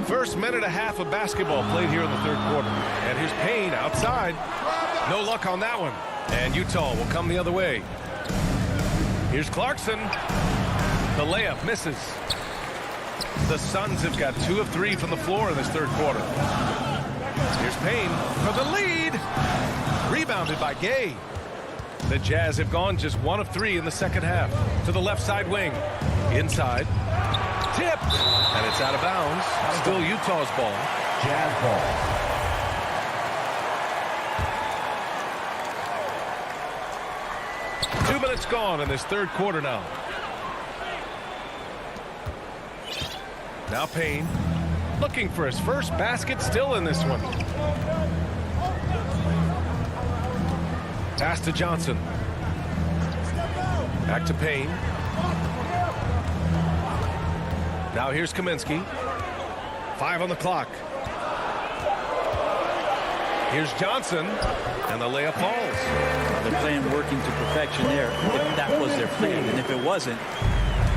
I: First minute and a half of basketball played here in the third quarter. And here's Payne outside. No luck on that one. And Utah will come the other way. Here's Clarkson. The layup misses. The Suns have got 2 of 3 from the floor in this third quarter. Here's Payne for the lead. Rebounded by Gay. The Jazz have gone just 1 of 3 in the second half. To the left side wing. Inside. Tipped. And it's out of bounds. Still Utah's ball.
D: Jazz ball.
I: Minutes gone in this third quarter now. Now Payne looking for his first basket still in this one. Pass to Johnson. Back to Payne. Now here's Kaminsky. 5 on the clock. Here's Johnson. And the layup falls.
K: They're playing working to perfection there. If that was their plan. And if it wasn't,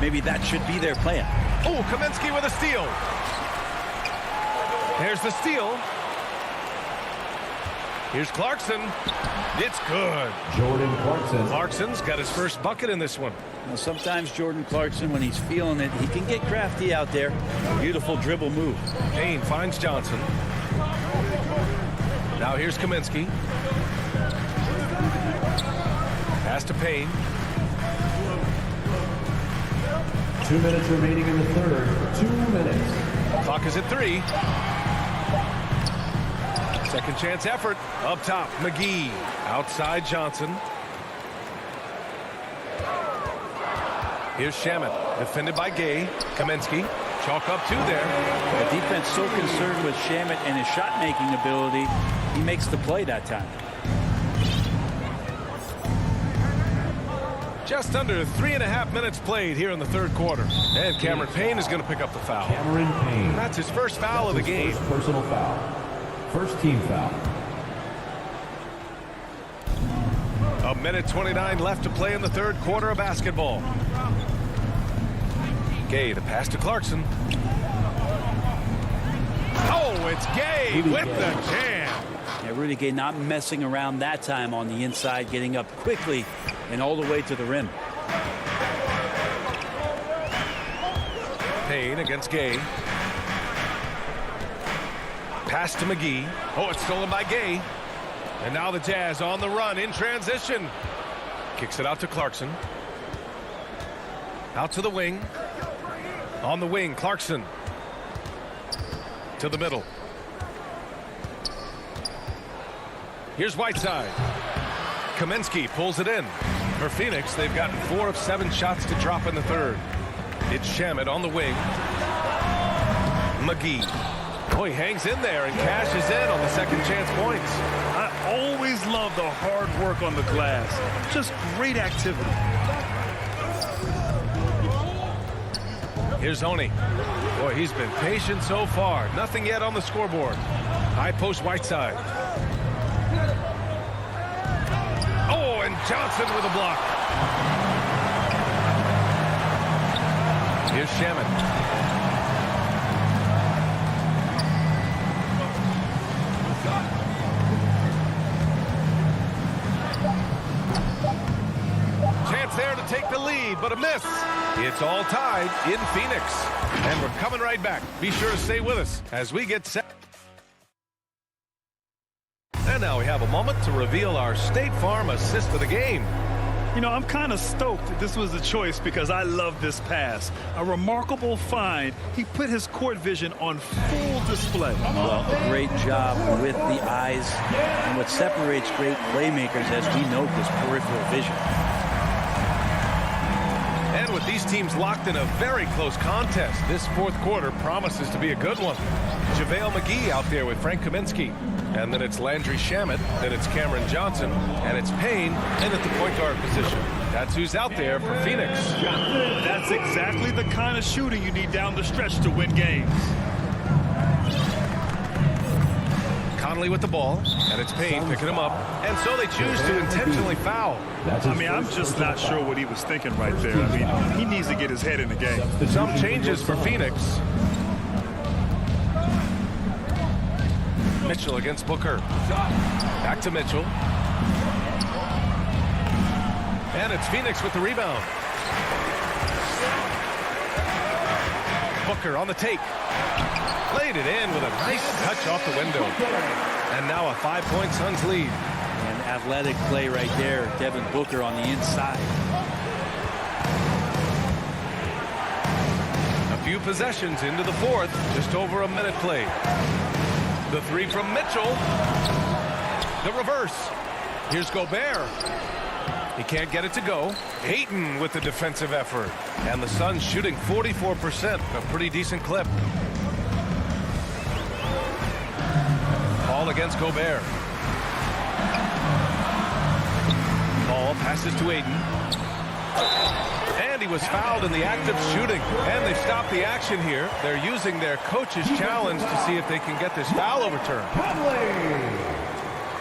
K: maybe that should be their plan.
I: Oh, Kaminsky with a steal. There's the steal. Here's Clarkson. It's good.
D: Jordan Clarkson.
I: Clarkson's got his first bucket in this one.
K: Well, sometimes Jordan Clarkson, when he's feeling it, he can get crafty out there. Beautiful dribble move.
I: Payne finds Johnson. Now here's Kaminsky. Pass to Payne.
D: 2 minutes remaining in the third. 2 minutes.
I: Clock is at 3. Second chance effort. Up top, McGee. Outside, Johnson. Here's Shamet. Defended by Gay. Kaminsky. Chalk up 2 there.
K: The defense so concerned with Shamet and his shot-making ability, he makes the play that time.
I: Just under 3.5 minutes played here in the third quarter. And Cameron Payne is going to pick up the foul.
D: Cameron Payne.
I: That's his first foul of the game.
D: First personal foul. First team foul.
I: 1:29 left to play in the third quarter of basketball. Gay, the pass to Clarkson. Oh, it's Gay with the jam.
K: Yeah, Rudy Gay not messing around that time on the inside, getting up quickly and all the way to the rim.
I: Payne against Gay. Pass to McGee. Oh, it's stolen by Gay. And now the Jazz on the run in transition. Kicks it out to Clarkson. Out to the wing. On the wing, Clarkson. To the middle. Here's Whiteside. Kaminsky pulls it in. For Phoenix, they've gotten 4 of 7 shots to drop in the third. It's Shamet on the wing. McGee. Oh, he hangs in there and cashes in on the second chance points.
L: I always love the hard work on the glass. Just great activity.
I: Here's Oni. Boy, he's been patient so far. Nothing yet on the scoreboard. High post Whiteside. Oh, and Johnson with a block. Here's Shamet. There to take the lead, but a miss. It's all tied in Phoenix. And we're coming right back. Be sure to stay with us as we get set. And now we have a moment to reveal our State Farm assist of the game.
L: You know, I'm kind of stoked that this was the choice because I love this pass. A remarkable find. He put his court vision on full display.
K: Well, a great job with the eyes. And what separates great playmakers, as we note, is peripheral vision.
I: And with these teams locked in a very close contest, this fourth quarter promises to be a good one. JaVale McGee out there with Frank Kaminsky. And then it's Landry Shamet, then it's Cameron Johnson, and it's Payne, and at the point guard position. That's who's out there for Phoenix.
L: That's exactly the kind of shooting you need down the stretch to win games.
I: Conley with the ball, and it's Payne picking him up, and so they choose to intentionally foul.
L: I mean, I'm just not sure what he was thinking right there. I mean, he needs to get his head in the game.
I: Some changes for Phoenix. Mitchell against Booker. Back to Mitchell. And it's Phoenix with the rebound. Booker on the take. Laid it in with a nice touch off the window. And now a 5-point Suns lead.
K: An athletic play right there. Devin Booker on the inside.
I: A few possessions into the fourth. Just over a minute played. The three from Mitchell. The reverse. Here's Gobert. He can't get it to go. Ayton with the defensive effort. And the Suns shooting 44%. A pretty decent clip. Ball against Gobert. Ball passes to Ayton. And he was fouled in the act of shooting. And they stopped the action here. They're using their coach's challenge to see if they can get this foul overturned.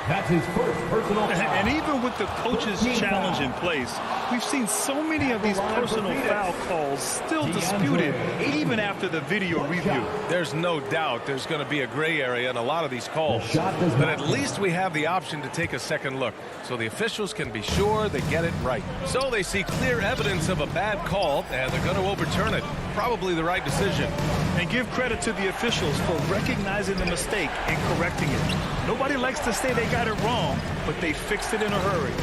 D: That's his first personal foul.
L: And even with the coach's challenge in place, we've seen so many of these personal foul calls still disputed even after the video review.
I: There's no doubt there's going to be a gray area in a lot of these calls. But at least we have the option to take a second look so the officials can be sure they get it right. So they see clear evidence of a bad call and they're going to overturn it. Probably the right decision.
L: And give credit to the officials for recognizing the mistake and correcting it. Nobody likes to say they got it wrong, but they fixed it in a hurry.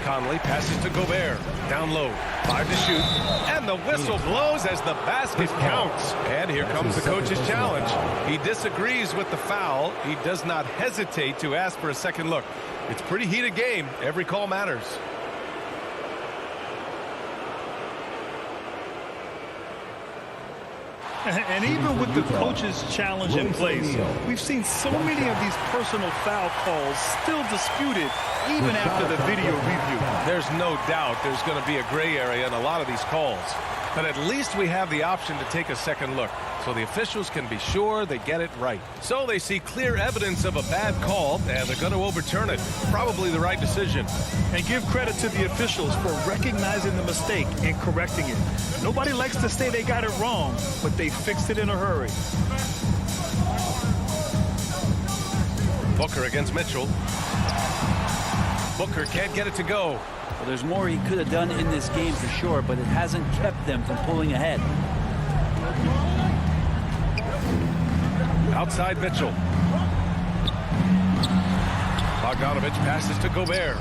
I: Conley passes to Gobert. Down low. 5 to shoot. And the whistle blows as the basket counts. And here comes the coach's challenge. He disagrees with the foul. He does not hesitate to ask for a second look. It's a pretty heated game. Every call matters.
L: And even with the coach's challenge in place, we've seen so many of these personal foul calls still disputed even after the video review.
I: There's no doubt there's going to be a gray area in a lot of these calls. But at least we have the option to take a second look, so the officials can be sure they get it right. So they see clear evidence of a bad call, and they're going to overturn it. Probably the right decision.
L: And give credit to the officials for recognizing the mistake and correcting it. Nobody likes to say they got it wrong, but they fixed it in a hurry.
I: Booker against Mitchell. Booker can't get it to go.
K: Well, there's more he could have done in this game for sure, but it hasn't kept them from pulling ahead.
I: Outside Mitchell. Bogdanovich passes to Gobert.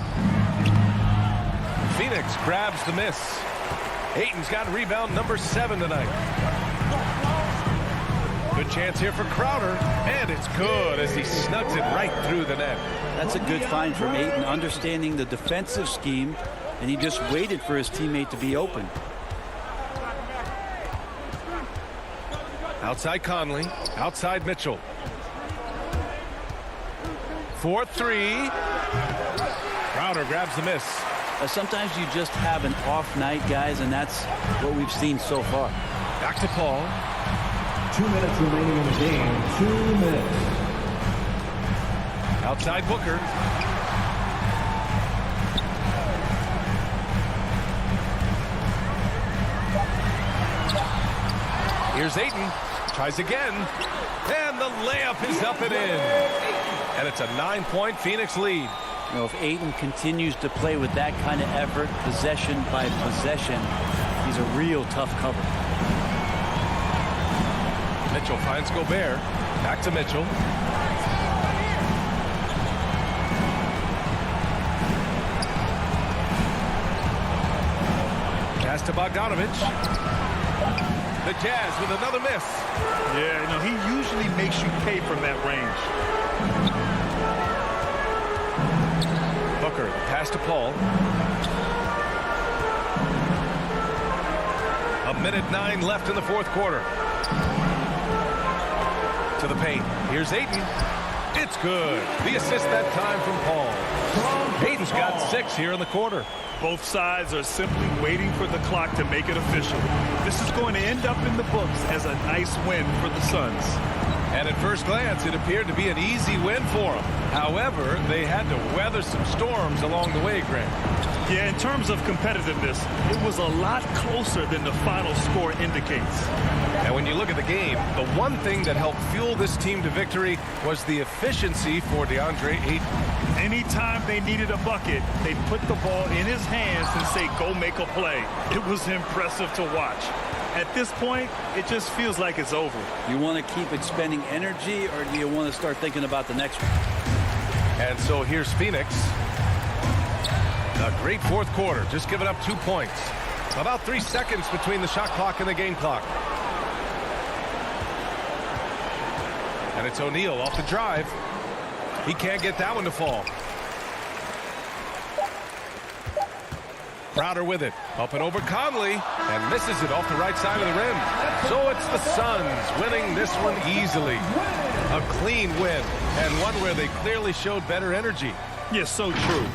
I: Phoenix grabs the miss. Ayton's got rebound number 7 tonight. Good chance here for Crowder, and it's good as he snugs it right through the net.
K: That's a good find from Ayton, understanding the defensive scheme, and he just waited for his teammate to be open.
I: Outside Conley, outside Mitchell. 4-3. Crowder grabs the miss.
K: Sometimes you just have an off night, guys, and that's what we've seen so far.
I: Back to Paul.
D: 2 minutes remaining in the game. 2 minutes.
I: Outside Booker. Here's Ayton. Tries again. And the layup is up and in. And it's a 9-point Phoenix lead.
K: You know, if Ayton continues to play with that kind of effort, possession by possession, he's a real tough cover.
I: Mitchell finds Gobert. Back to Mitchell. Pass to Bogdanovich. The Jazz with another miss.
L: Yeah, no, he usually makes you pay from that range.
I: Booker, pass to Paul. 1:09 left in the fourth quarter. To the paint. Here's Ayton. It's good. The assist that time from Paul. Ayton's got 6 here in the quarter.
L: Both sides are simply waiting for the clock to make it official. This is going to end up in the books as a nice win for the Suns.
I: And at first glance, it appeared to be an easy win for them. However, they had to weather some storms along the way, Grant.
L: Yeah, in terms of competitiveness, it was a lot closer than the final score indicates.
I: And when you look at the game, the one thing that helped fuel this team to victory was the efficiency for DeAndre Ayton.
L: Anytime they needed a bucket, they'd put the ball in his hands and say, go make a play. It was impressive to watch. At this point, it just feels like it's over.
K: You want to keep expending energy, or do you want to start thinking about the next one?
I: And so here's Phoenix. A great fourth quarter, just giving up 2 points. About 3 seconds between the shot clock and the game clock. And it's O'Neal off the drive. He can't get that one to fall. Crowder with it. Up and over Conley. And misses it off the right side of the rim. So it's the Suns winning this one easily. A clean win. And one where they clearly showed better energy.
L: Yes, so true.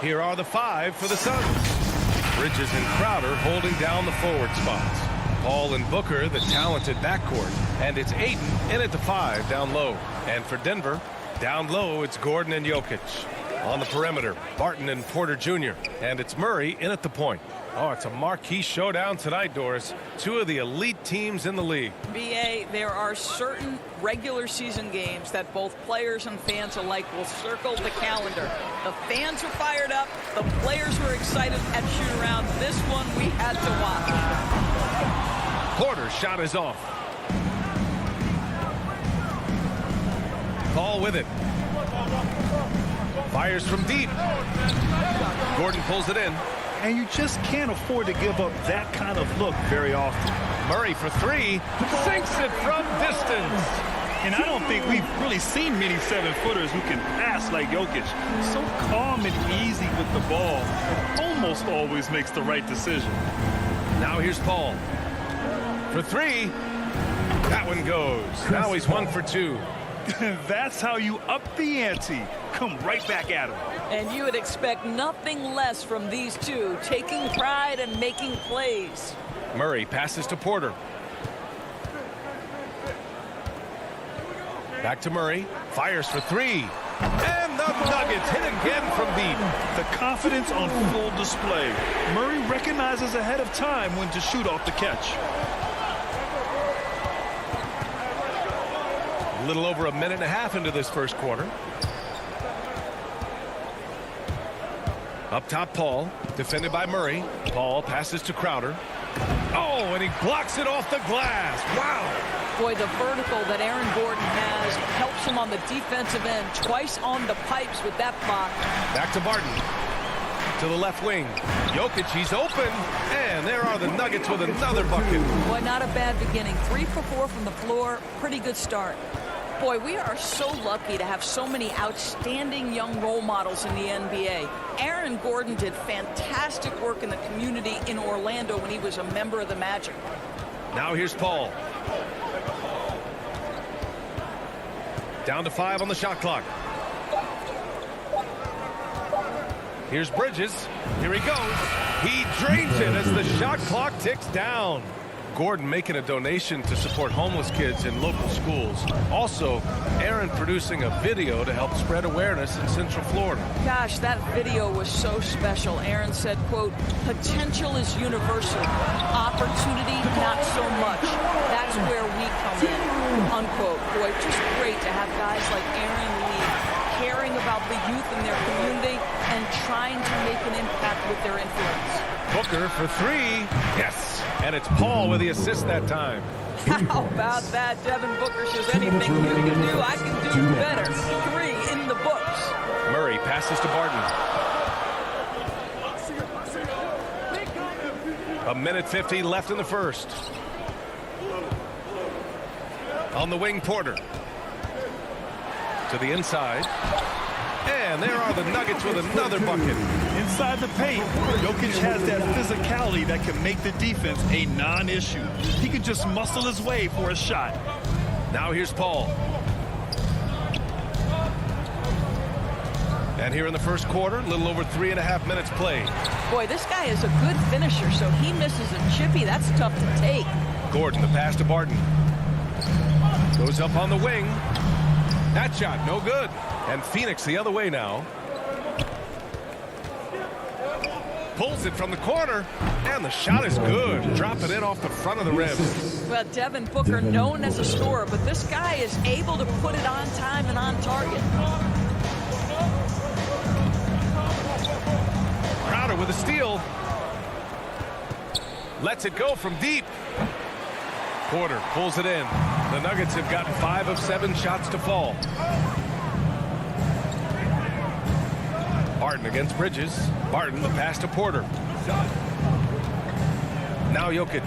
I: Here are the 5 for the Suns. Bridges and Crowder holding down the forward spots. Paul and Booker, the talented backcourt. And it's Ayton in at the 5 down low. And for Denver, down low, it's Gordon and Jokic. On the perimeter, Barton and Porter Jr. And it's Murray in at the point. Oh, it's a marquee showdown tonight, Doris. 2 of the elite teams in the league.
M: BA, there are certain regular season games that both players and fans alike will circle the calendar. The fans are fired up. The players were excited at shoot-around. This one we had to watch.
I: Porter's shot is off. Paul with it. Fires from deep. Gordon pulls it in.
L: And you just can't afford to give up that kind of look very often.
I: Murray for 3. Sinks it from distance.
L: And I don't think we've really seen many 7-footers who can pass like Jokic. So calm and easy with the ball. Almost always makes the right decision.
I: Now here's Paul. For 3. That one goes. Now he's 1 for 2.
L: That's how you up the ante. Come right back at him.
M: And you would expect nothing less from these two, taking pride and making plays.
I: Murray passes to Porter. Back to Murray. Fires for 3. And the Nuggets hit again from deep.
L: The confidence on full display. Murray recognizes ahead of time when to shoot off the catch.
I: A little over a minute and a half into this first quarter. Up top, Paul, defended by Murray. Paul passes to Crowder. Oh, and he blocks it off the glass. Wow.
M: Boy, the vertical that Aaron Gordon has helps him on the defensive end. Twice on the pipes with that block.
I: Back to Barton. To the left wing. Jokic, he's open. And there are the Nuggets with another bucket.
M: Boy, not a bad beginning. 3 for 4 from the floor. Pretty good start. Boy, we are so lucky to have so many outstanding young role models in the NBA. Aaron Gordon did fantastic work in the community in Orlando when he was a member of the Magic.
I: Now here's Paul. Down to 5 on the shot clock. Here's Bridges. Here he goes. He drains it as the shot clock ticks down. Gordon making a donation to support homeless kids in local schools. Also, Aaron producing a video to help spread awareness in Central Florida.
M: Gosh, that video was so special. Aaron said, quote, "Potential is universal. Opportunity, not so much. That's where we come in," unquote. Boy, just great to have guys like Aaron Lee caring about the youth in their community and trying to make an impact with their influence.
I: Booker for 3. Yes. And it's Paul with the assist that time.
M: How about that? Devin Booker says anything you can do, I can do better. 3 in the books.
I: Murray passes to Barton. A minute 50 left in the first. On the wing, Porter. To the inside. And there are the Nuggets with another bucket.
L: Inside the paint, Jokic has that physicality physicality that can make the defense a non-issue. He can just muscle his way for a shot.
I: Now here's Paul. And here in the first quarter, a little over 3.5 minutes played.
M: Boy, this guy is a good finisher, so he misses a chippy. That's tough to take.
I: Gordon, the pass to Barton. Goes up on the wing. That shot, no good. And Phoenix the other way now. Pulls it from the corner, and the shot is good. Drop it in off the front of the rim.
M: Well, Devin Booker, known as a scorer, but this guy is able to put it on time and on target.
I: Crowder with a steal. Lets it go from deep. Porter pulls it in. The Nuggets have gotten 5 of 7 shots to fall. Barton against Bridges. Barton, the pass to Porter. Now Jokic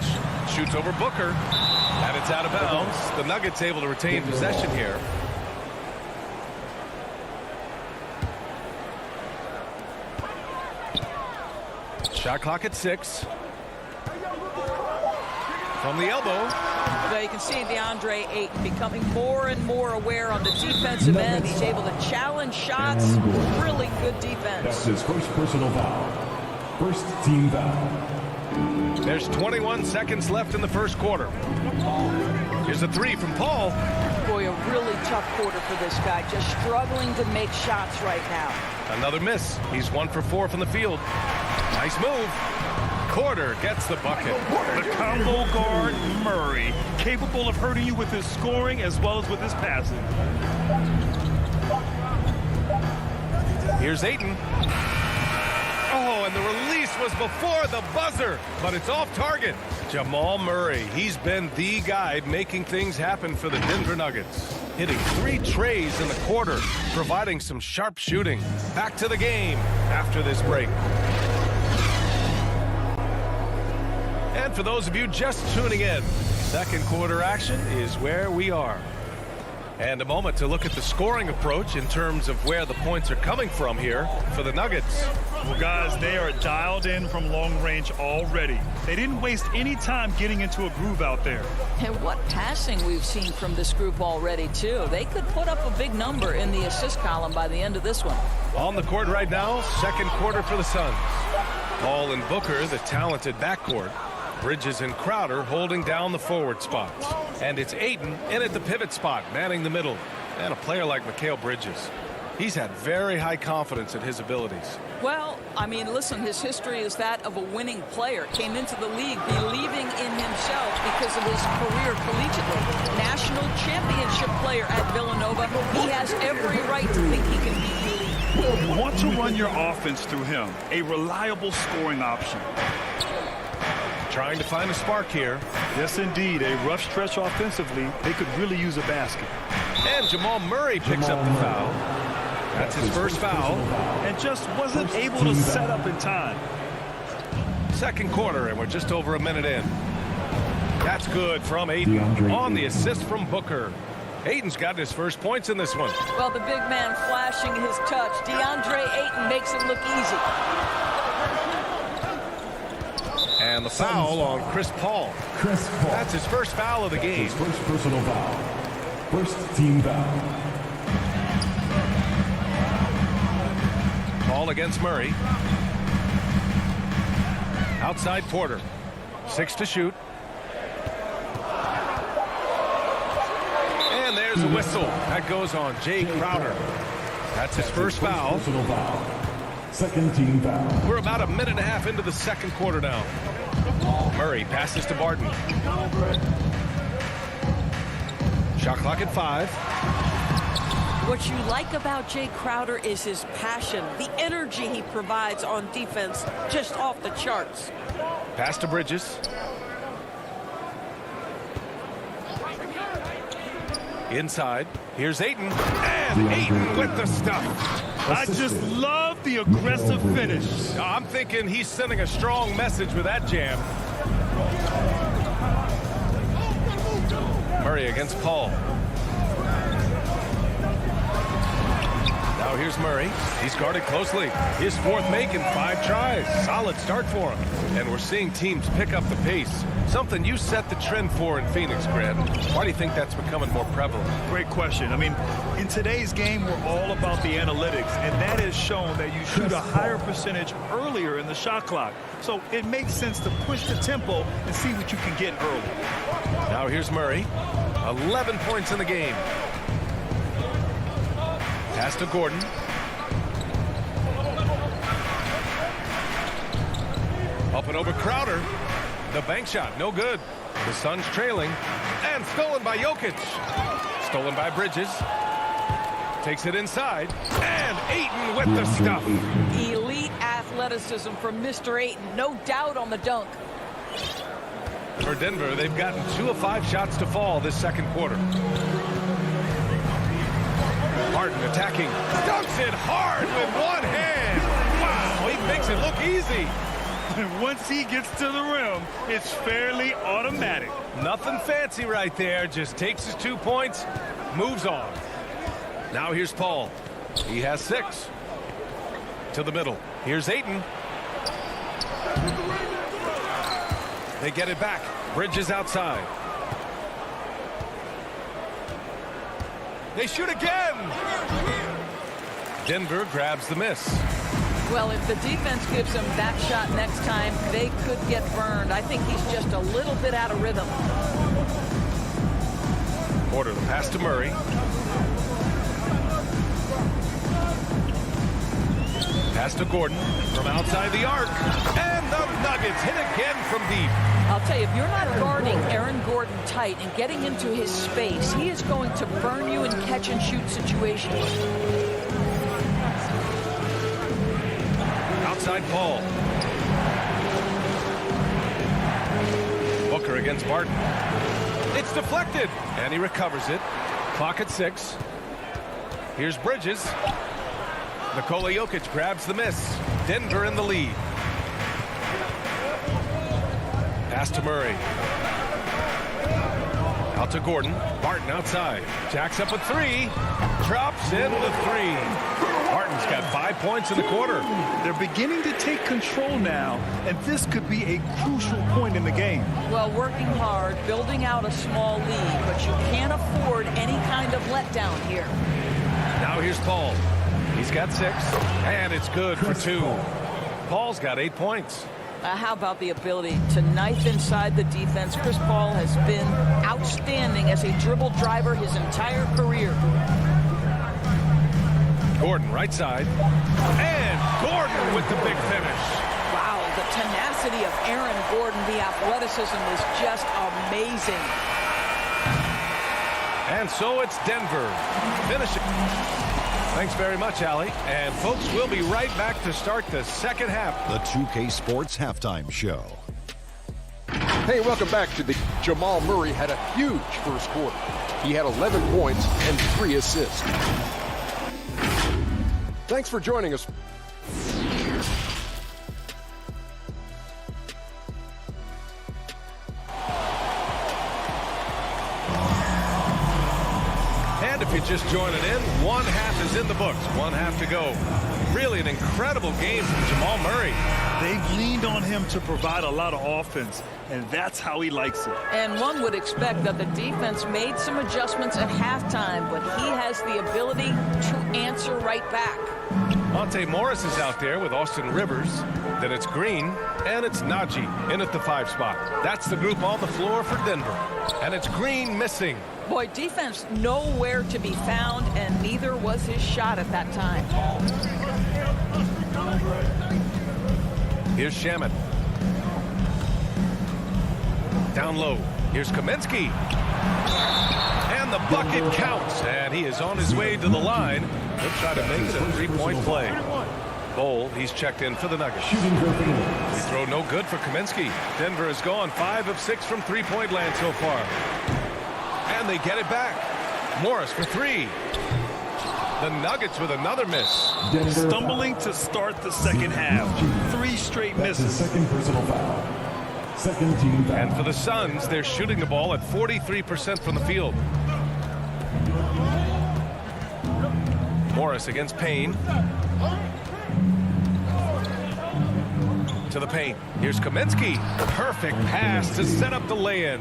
I: shoots over Booker. And it's out of bounds. The Nuggets able to retain possession here. Shot clock at 6. From the elbow.
M: Well, you can see DeAndre Ayton becoming more and more aware on the defensive end. He's able to challenge shots. Really good defense.
D: That's his first personal foul. First team foul.
I: There's 21 seconds left in the first quarter. Here's a 3 from Paul.
M: Boy, a really tough quarter for this guy. Just struggling to make shots right now.
I: Another miss. He's 1 for 4 from the field. Nice move. Porter gets the bucket.
L: The combo guard, Murray, capable of hurting you with his scoring as well as with his passing.
I: Here's Ayton. Oh, and the release was before the buzzer, but it's off target. Jamal Murray, he's been the guy making things happen for the Denver Nuggets. Hitting 3 trays in the quarter, providing some sharp shooting. Back to the game after this break. And for those of you just tuning in, second quarter action is where we are. And a moment to look at the scoring approach in terms of where the points are coming from here for the Nuggets.
L: Well, guys, they are dialed in from long range already. They didn't waste any time getting into a groove out there.
M: And what passing we've seen from this group already, too. They could put up a big number in the assist column by the end of this one.
I: On the court right now, second quarter for the Suns. Paul and Booker, the talented backcourt. Bridges and Crowder holding down the forward spots. And it's Ayton in at the pivot spot, manning the middle. And a player like Mikal Bridges. He's had very high confidence in his abilities.
M: Well, I mean, listen, his history is that of a winning player. Came into the league believing in himself because of his career collegiately. National championship player at Villanova. He has every right to think he can be elite.
L: You want to run your offense through him. A reliable scoring option.
I: Trying to find a spark here.
L: Yes, indeed. A rough stretch offensively. They could really use a basket.
I: And Jamal Murray picks up the foul. That's his first foul.
L: And just wasn't able to set up in time.
I: Second quarter, and we're just over a minute in. That's good from Ayton on the assist from Booker. Ayton's got his first points in this one.
M: Well, the big man flashing his touch. DeAndre Ayton makes it look easy.
I: And the foul on Chris Paul. That's his first foul of the game.
D: His first personal foul. First team foul.
I: Paul against Murray. Outside Porter. 6 to shoot. And there's a whistle. That goes on Jay Crowder. That's his first foul.
D: Personal foul. Second team foul.
I: We're about a minute and a half into the second quarter now. Murray passes to Barton. Shot clock at 5.
M: What you like about Jay Crowder is his passion, the energy he provides on defense, just off the charts.
I: Pass to Bridges. Inside. Here's Ayton. And Ayton with the stuff.
L: I just love the aggressive finish.
I: I'm thinking he's sending a strong message with that jam. Murray against Paul. Now here's Murray. He's guarded closely. His fourth make in 5 tries. Solid start for him. And we're seeing teams pick up the pace. Something you set the trend for in Phoenix, Grant. Why do you think that's becoming more prevalent?
L: Great question. I mean, in today's game, we're all about the analytics, and that has shown that you shoot a higher percentage earlier in the shot clock. So it makes sense to push the tempo and see what you can get early.
I: Now here's Murray. 11 points in the game. Pass to Gordon. Up and over Crowder. The bank shot, no good. The Suns trailing. And stolen by Jokic. Stolen by Bridges. Takes it inside. And Ayton with the stuff.
M: Elite athleticism from Mr. Ayton. No doubt on the dunk.
I: For Denver, they've gotten 2 of 5 shots to fall this second quarter. Harden attacking. Dumps it hard with one hand. Wow, he makes it look easy.
L: Once he gets to the rim, it's fairly automatic.
I: Nothing fancy right there. Just takes his 2 points, moves on. Now here's Paul. He has 6. To the middle. Here's Ayton. They get it back. Bridges outside. They shoot again. Denver grabs the miss.
M: Well, if the defense gives him that shot next time, they could get burned. I think he's just a little bit out of rhythm.
I: Porter, the pass to Murray. Pass to Gordon from outside the arc. And the Nuggets hit again from deep.
M: I'll tell you, if you're not guarding Aaron Gordon tight and getting into his space, he is going to burn you in catch-and-shoot situations.
I: Outside Paul. Booker against Barton. It's deflected. And he recovers it. Clock at 6. Here's Bridges. Nikola Jokic grabs the miss. Denver in the lead. Pass to Murray. Out to Gordon. Barton outside. Jacks up a 3. Drops in the 3. Barton's got 5 points in the quarter.
L: They're beginning to take control now, and this could be a crucial point in the game.
M: Well, working hard, building out a small lead, but you can't afford any kind of letdown here.
I: Now here's Paul. He's got 6, and it's good for 2. Paul's got 8 points.
M: How about the ability to knife inside the defense? Chris Paul has been outstanding as a dribble driver his entire career.
I: Gordon right side. And Gordon with the big finish.
M: Wow, the tenacity of Aaron Gordon, the athleticism is just amazing.
I: And so it's Denver finishing. Thanks very much, Allie. And folks, we'll be right back to start the second half.
G: The 2K Sports Halftime Show.
H: Hey, welcome back to the Jamal Murray had a huge first quarter. He had 11 points and 3 assists. Thanks for joining us.
I: And if you're just joining in, one half is in the books. One half to go. Really an incredible game from Jamal Murray.
L: They've leaned on him to provide a lot of offense, and that's how he likes it.
M: And one would expect that the defense made some adjustments at halftime, but he has the ability to answer right back.
I: Monte Morris is out there with Austin Rivers. Then it's Green, and it's Najee in at the 5 spot. That's the group on the floor for Denver. And it's Green missing.
M: Boy, defense nowhere to be found, and neither was his shot at that time.
I: Here's Shamet. Down low. Here's Kaminsky. And the bucket counts. And he is on his way to the line. He'll try to make it a 3-point play. Bol, he's checked in for the Nuggets. He throw no good for Kaminsky. Denver has gone 5 of 6 from 3-point land so far. And they get it back. Morris for 3. The Nuggets with another miss.
L: Stumbling to start the second half. 3 straight misses.
D: Second personal foul. Second team foul.
I: And for the Suns, they're shooting the ball at 43% from the field. Morris against Payne. To the paint. Here's Kaminsky. Perfect pass to set up the lay-in.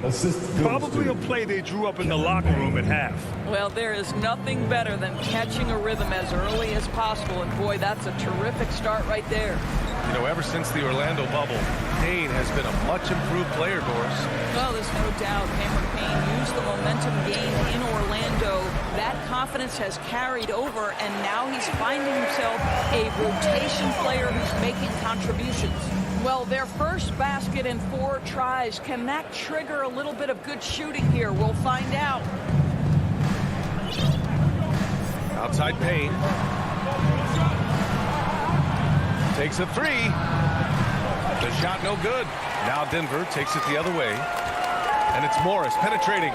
L: Probably a play they drew up in the locker room at half.
M: Well, there is nothing better than catching a rhythm as early as possible. And boy, that's a terrific start right there.
I: You know, ever since the Orlando bubble, Payne has been a much improved player, Doris.
M: Well, there's no doubt Cameron Payne used the momentum gain in Orlando. That confidence has carried over, and now he's finding himself a rotation player who's making contributions. Well, their first basket in 4 tries. Can that trigger a little bit of good shooting here? We'll find out.
I: Outside Payne. Takes a 3. The shot no good. Now Denver takes it the other way. And it's Morris penetrating.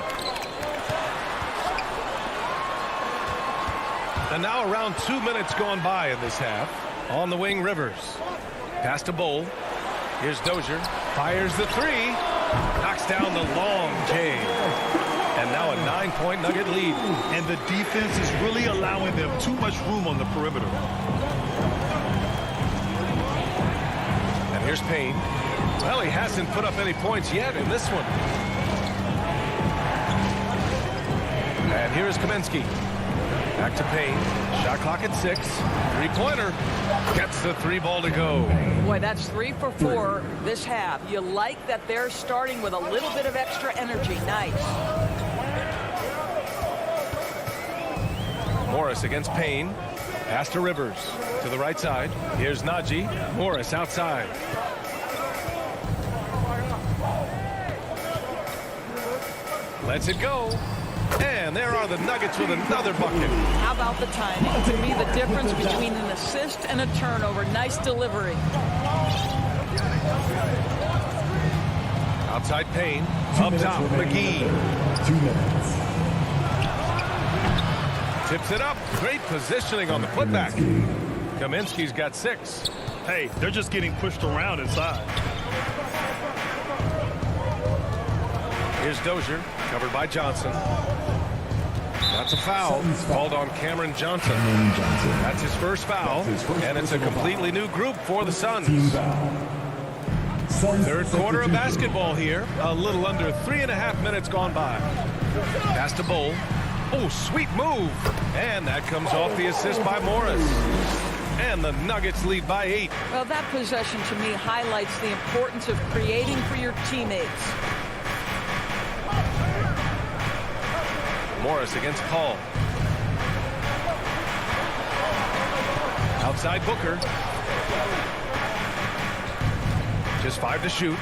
I: And now around 2 minutes gone by in this half. On the wing, Rivers. Pass to Bowl. Here's Dozier. Fires the 3. Knocks down the long J. And now a 9-point Nugget lead.
L: And the defense is really allowing them too much room on the perimeter.
I: And here's Payne. Well, he hasn't put up any points yet in this one. And here's Kaminsky. Back to Payne. Shot clock at 6. 3-pointer. Gets the 3 ball to go.
M: Boy, that's 3 for 4 this half. You like that they're starting with a little bit of extra energy. Nice.
I: Morris against Payne. Pass to Rivers. To the right side. Here's Najee. Morris outside. Lets it go. And there are the Nuggets with another bucket.
M: How about the timing? It could be the difference between an assist and a turnover. Nice delivery.
I: Outside Payne. Up top, McGee.
D: 2 minutes.
I: Tips it up. Great positioning on the putback. Kaminsky's got 6.
L: Hey, they're just getting pushed around inside.
I: Here's Dozier, covered by Johnson. That's a foul called on Cameron Johnson. That's his first foul, and it's a completely new group for the Suns. Third quarter of basketball here. A little under 3.5 minutes gone by. Pass to Bowl. Oh, sweet move. And that comes off the assist by Morris. And the Nuggets lead by 8.
M: Well, that possession to me highlights the importance of creating for your teammates.
I: Morris against Paul. Outside Booker. Just 5 to shoot.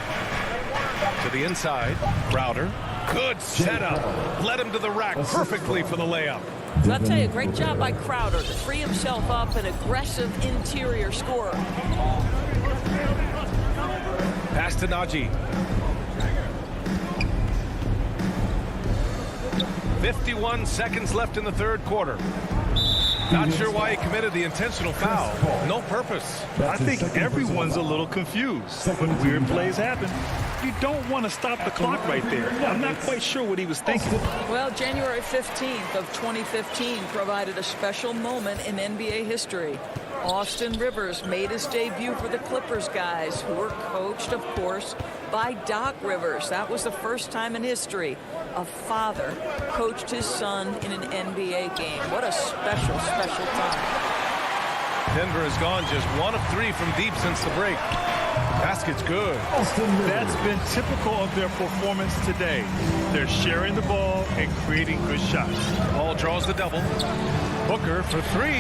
I: To the inside. Crowder. Good setup. Led him to the rack perfectly for the layup.
M: So I'll tell you, great job by Crowder to free himself up, an aggressive interior scorer.
I: Pass to Najee. 51 seconds left in the third quarter. Not sure why he committed the intentional foul. No purpose.
L: I think everyone's a little confused. When weird plays happen, you don't want to stop the clock right there. I'm not quite sure what he was thinking.
M: Well, January 15th of 2015 provided a special moment in NBA history. Austin Rivers made his debut for the Clippers guys, who were coached, of course, by Doc Rivers. That was the first time in history a father coached his son in an NBA game. What a special, special time.
I: Denver has gone just 1 of 3 from deep since the break. Basket's good.
L: That's been typical of their performance today. They're sharing the ball and creating good shots.
I: Paul draws the double. Booker for 3.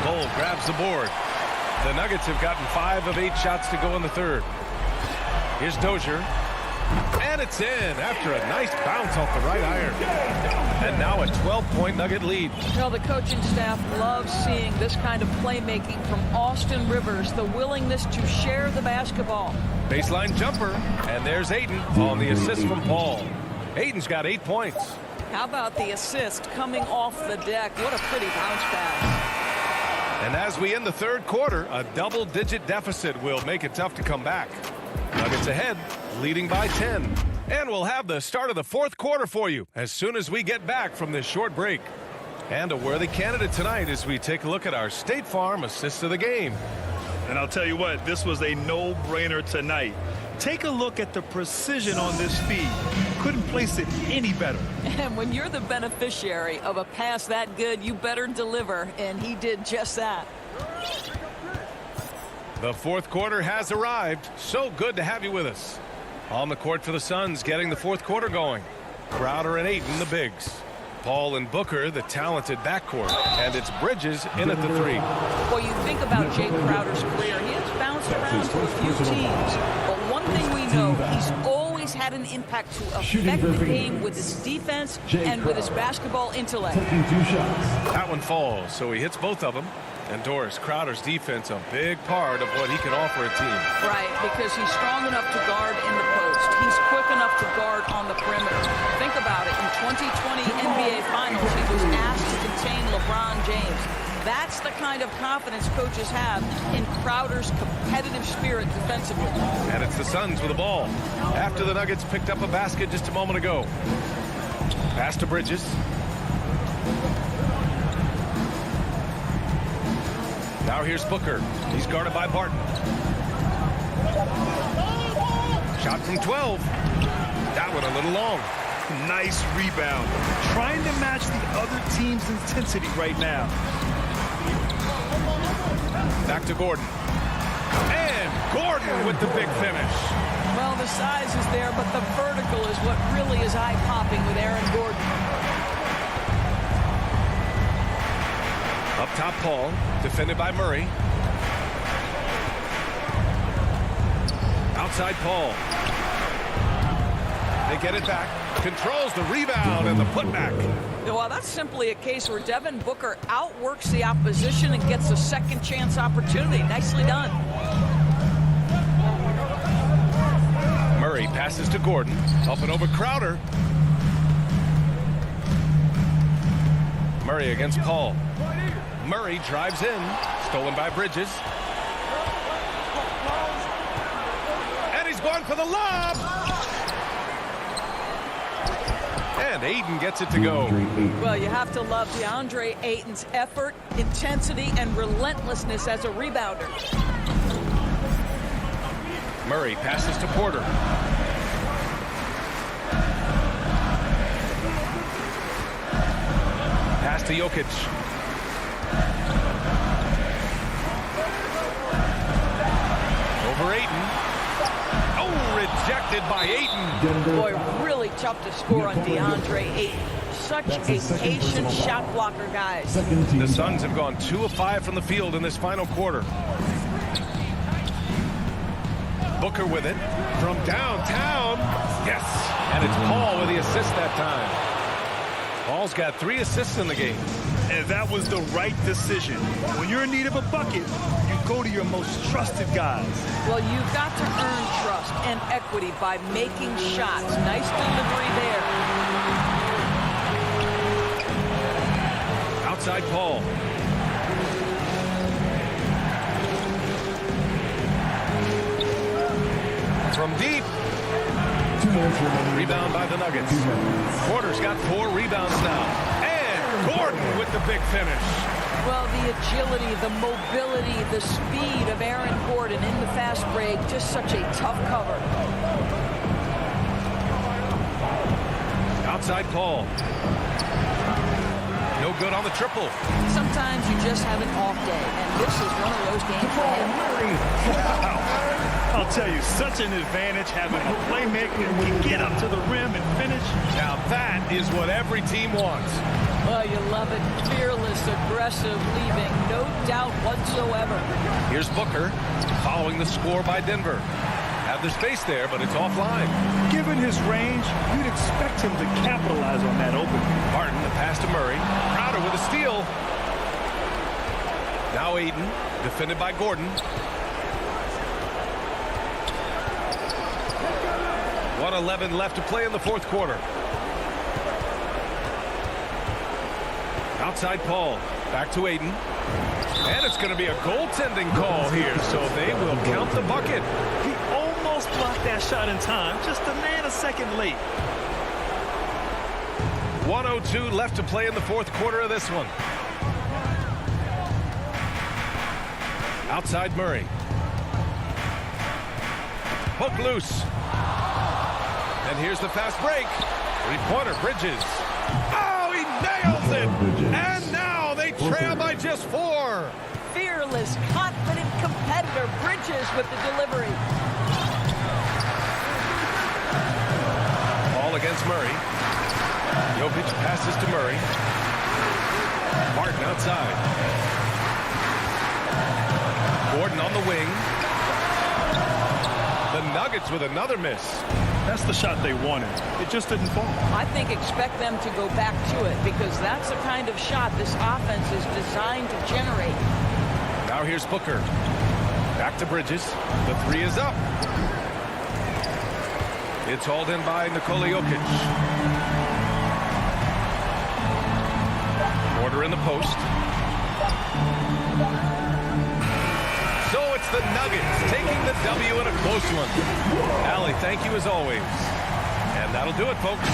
I: Cole grabs the board. The Nuggets have gotten 5 of 8 shots to go in the third. Here's Dozier. And it's in after a nice bounce off the right iron. And now a 12-point Nugget lead.
M: Well, the coaching staff loves seeing this kind of playmaking from Austin Rivers, the willingness to share the basketball.
I: Baseline jumper, and there's Ayton on the assist from Paul. Ayton's got 8 points.
M: How about the assist coming off the deck? What a pretty bounce pass.
I: And as we end the third quarter, a double-digit deficit will make it tough to come back. Nuggets ahead, leading by 10. And we'll have the start of the fourth quarter for you as soon as we get back from this short break. And a worthy candidate tonight as we take a look at our State Farm assist of the game.
L: And I'll tell you what, this was a no-brainer tonight. Take a look at the precision on this feed. Couldn't place it any better.
M: And when you're the beneficiary of a pass that good, you better deliver, and he did just that.
I: The fourth quarter has arrived. So good to have you with us. On the court for the Suns, getting the fourth quarter going. Crowder and Ayton, the bigs. Paul and Booker, the talented backcourt. And it's Bridges in at the three.
M: Well, you think about Jay Crowder's career. He has bounced around to a few teams. But one thing we know, he's always had an impact to affect the game with his defense and with his basketball intellect.
I: That one falls, so he hits both of them. And Doris, Crowder's defense, a big part of what he can offer a team.
M: Right, because he's strong enough to guard in the post. He's quick enough to guard on the perimeter. Think about it. In 2020 NBA Finals, he was asked to contain LeBron James. That's the kind of confidence coaches have in Crowder's competitive spirit defensively.
I: And it's the Suns with the ball. After the Nuggets picked up a basket just a moment ago. Pass to Bridges. Now here's Booker. He's guarded by Barton. Shot from 12. That one a little long.
L: Nice rebound. Trying to match the other team's intensity right now.
I: Back to Gordon. And Gordon with the big finish.
M: Well, the size is there, but the vertical is what really is eye-popping with Aaron Gordon.
I: Up top, Paul, defended by Murray. Outside, Paul. They get it back. Controls the rebound and the putback.
M: Well, that's simply a case where Devin Booker outworks the opposition and gets a second chance opportunity. Nicely done.
I: Murray passes to Gordon. Up and over Crowder. Murray against Paul. Murray drives in. Stolen by Bridges. And he's going for the lob. And Ayton gets it to go.
M: Well, you have to love DeAndre Ayton's effort, intensity, and relentlessness as a rebounder.
I: Murray passes to Porter. Pass to Jokic. Over Ayton. Oh, rejected by Ayton.
M: Boy, really tough to score on DeAndre Ayton. Such a patient shot blocker, guys.
I: The Suns have gone 2 of 5 from the field in this final quarter. Booker with it from downtown. Yes, and it's Paul with the assist that time. Paul's got 3 assists in the game.
L: And that was the right decision. When you're in need of a bucket, you go to your most trusted guys.
M: Well, you've got to earn trust and equity by making shots. Nice delivery there.
I: Outside Paul. From deep. Rebound by the Nuggets. Porter's got 4 rebounds now. And Gordon with the big finish.
M: Well, the agility, the mobility, the speed of Aaron Gordon in the fast break, just such a tough cover.
I: Outside Paul. No good on the triple.
M: Sometimes you just have an off day, and this is one of those games for him.
L: Wow. I'll tell you, such an advantage having a playmaker who can get up to the rim and finish.
I: Now that is what every team wants.
M: Well, you love it. Fearless, aggressive, leaving. No doubt whatsoever.
I: Here's Booker following the score by Denver. Have the space there, but it's offline.
L: Given his range, you'd expect him to capitalize on that opening.
I: Barton, the pass to Murray. Crowder with a steal. Now Ayton, defended by Gordon. 1:11 left to play in the fourth quarter. Outside Paul. Back to Ayton. And it's going to be a goaltending call here, so they will count the bucket.
L: He almost blocked that shot in time, just a man a second late.
I: 1:02 left to play in the fourth quarter of this one. Outside Murray. Hook loose. And here's the fast break. Three-pointer, Bridges. Oh, he nails it! And now they trail by just 4.
M: Fearless, confident competitor. Bridges with the delivery.
I: Ball against Murray. Jokic passes to Murray. Martin outside. Gordon on the wing. The Nuggets with another miss.
L: That's the shot they wanted. It just didn't fall.
M: I think expect them to go back to it because that's the kind of shot this offense is designed to generate.
I: Now here's Booker. Back to Bridges. The 3 is up. It's hauled in by Nikola Jokic. Order in the post. So it's the Nuggets taking the W in a close one. Allie, thank you as always. And that'll do it, folks.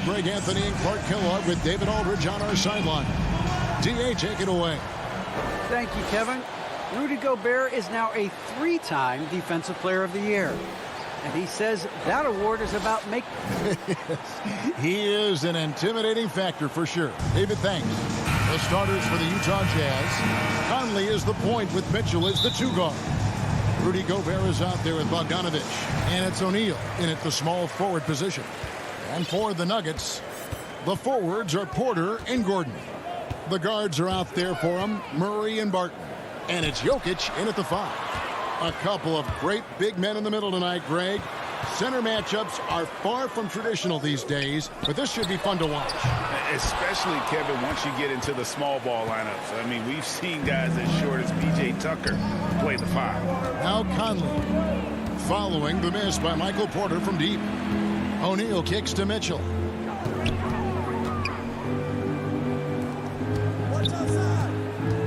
A: Greg Anthony and Clark Kellogg with David Aldridge on our sideline. D.A., take it away.
E: Thank you, Kevin. Rudy Gobert is now a 3-time Defensive Player of the Year. And he says that award is about making...
A: He is an intimidating factor for sure. David, thanks. The starters for the Utah Jazz. Conley is the point with Mitchell as the 2-guard. Rudy Gobert is out there with Bogdanovich. And it's O'Neal in at the small forward position. And for the Nuggets, the forwards are Porter and Gordon. The guards are out there for them, Murray and Barton. And it's Jokic in at the 5. A couple of great big men in the middle tonight, Greg. Center matchups are far from traditional these days, but this should be fun to watch.
B: Especially, Kevin, once you get into the small ball lineups. I mean, we've seen guys as short as P.J. Tucker play the 5.
A: Now Conley, following the miss by Michael Porter from deep. O'Neal kicks to Mitchell.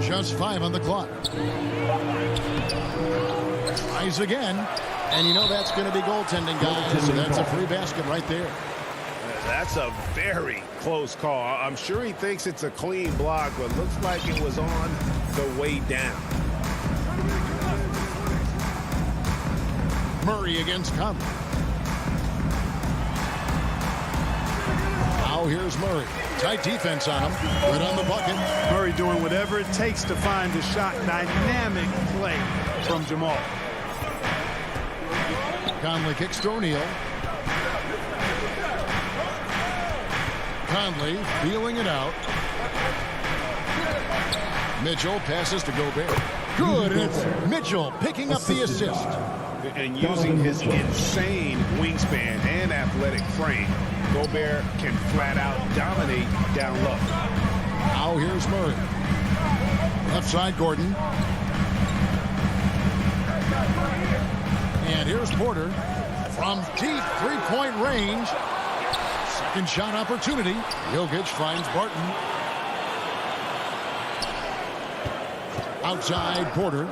A: Just 5 on the clock. Tries again. And you know that's going to be goaltending, guys. So that's a free basket right there.
B: That's a very close call. I'm sure he thinks it's a clean block, but looks like it was on the way down.
A: Murray against Conley. Now here's Murray. Tight defense on him. Right on the bucket.
C: Murray doing whatever it takes to find the shot. Dynamic play from Jamal.
A: Conley kicks to O'Neal. Conley feeling it out. Mitchell passes to Gobert. Good, and it's Mitchell picking up the assist.
B: And using his insane wingspan and athletic frame, Gobert can flat out dominate down low.
A: Now here's Murray. Left side, Gordon. And here's Porter from deep three-point range. Second shot opportunity. Jokic finds Barton. Outside, Porter.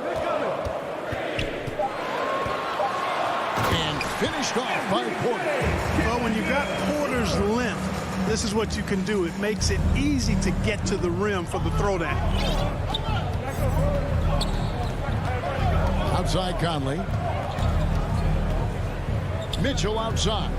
A: And finished off by Porter.
C: Well, when you got Porter's length, this is what you can do. It makes it easy to get to the rim for the throwdown.
A: Outside, Conley. Mitchell outside.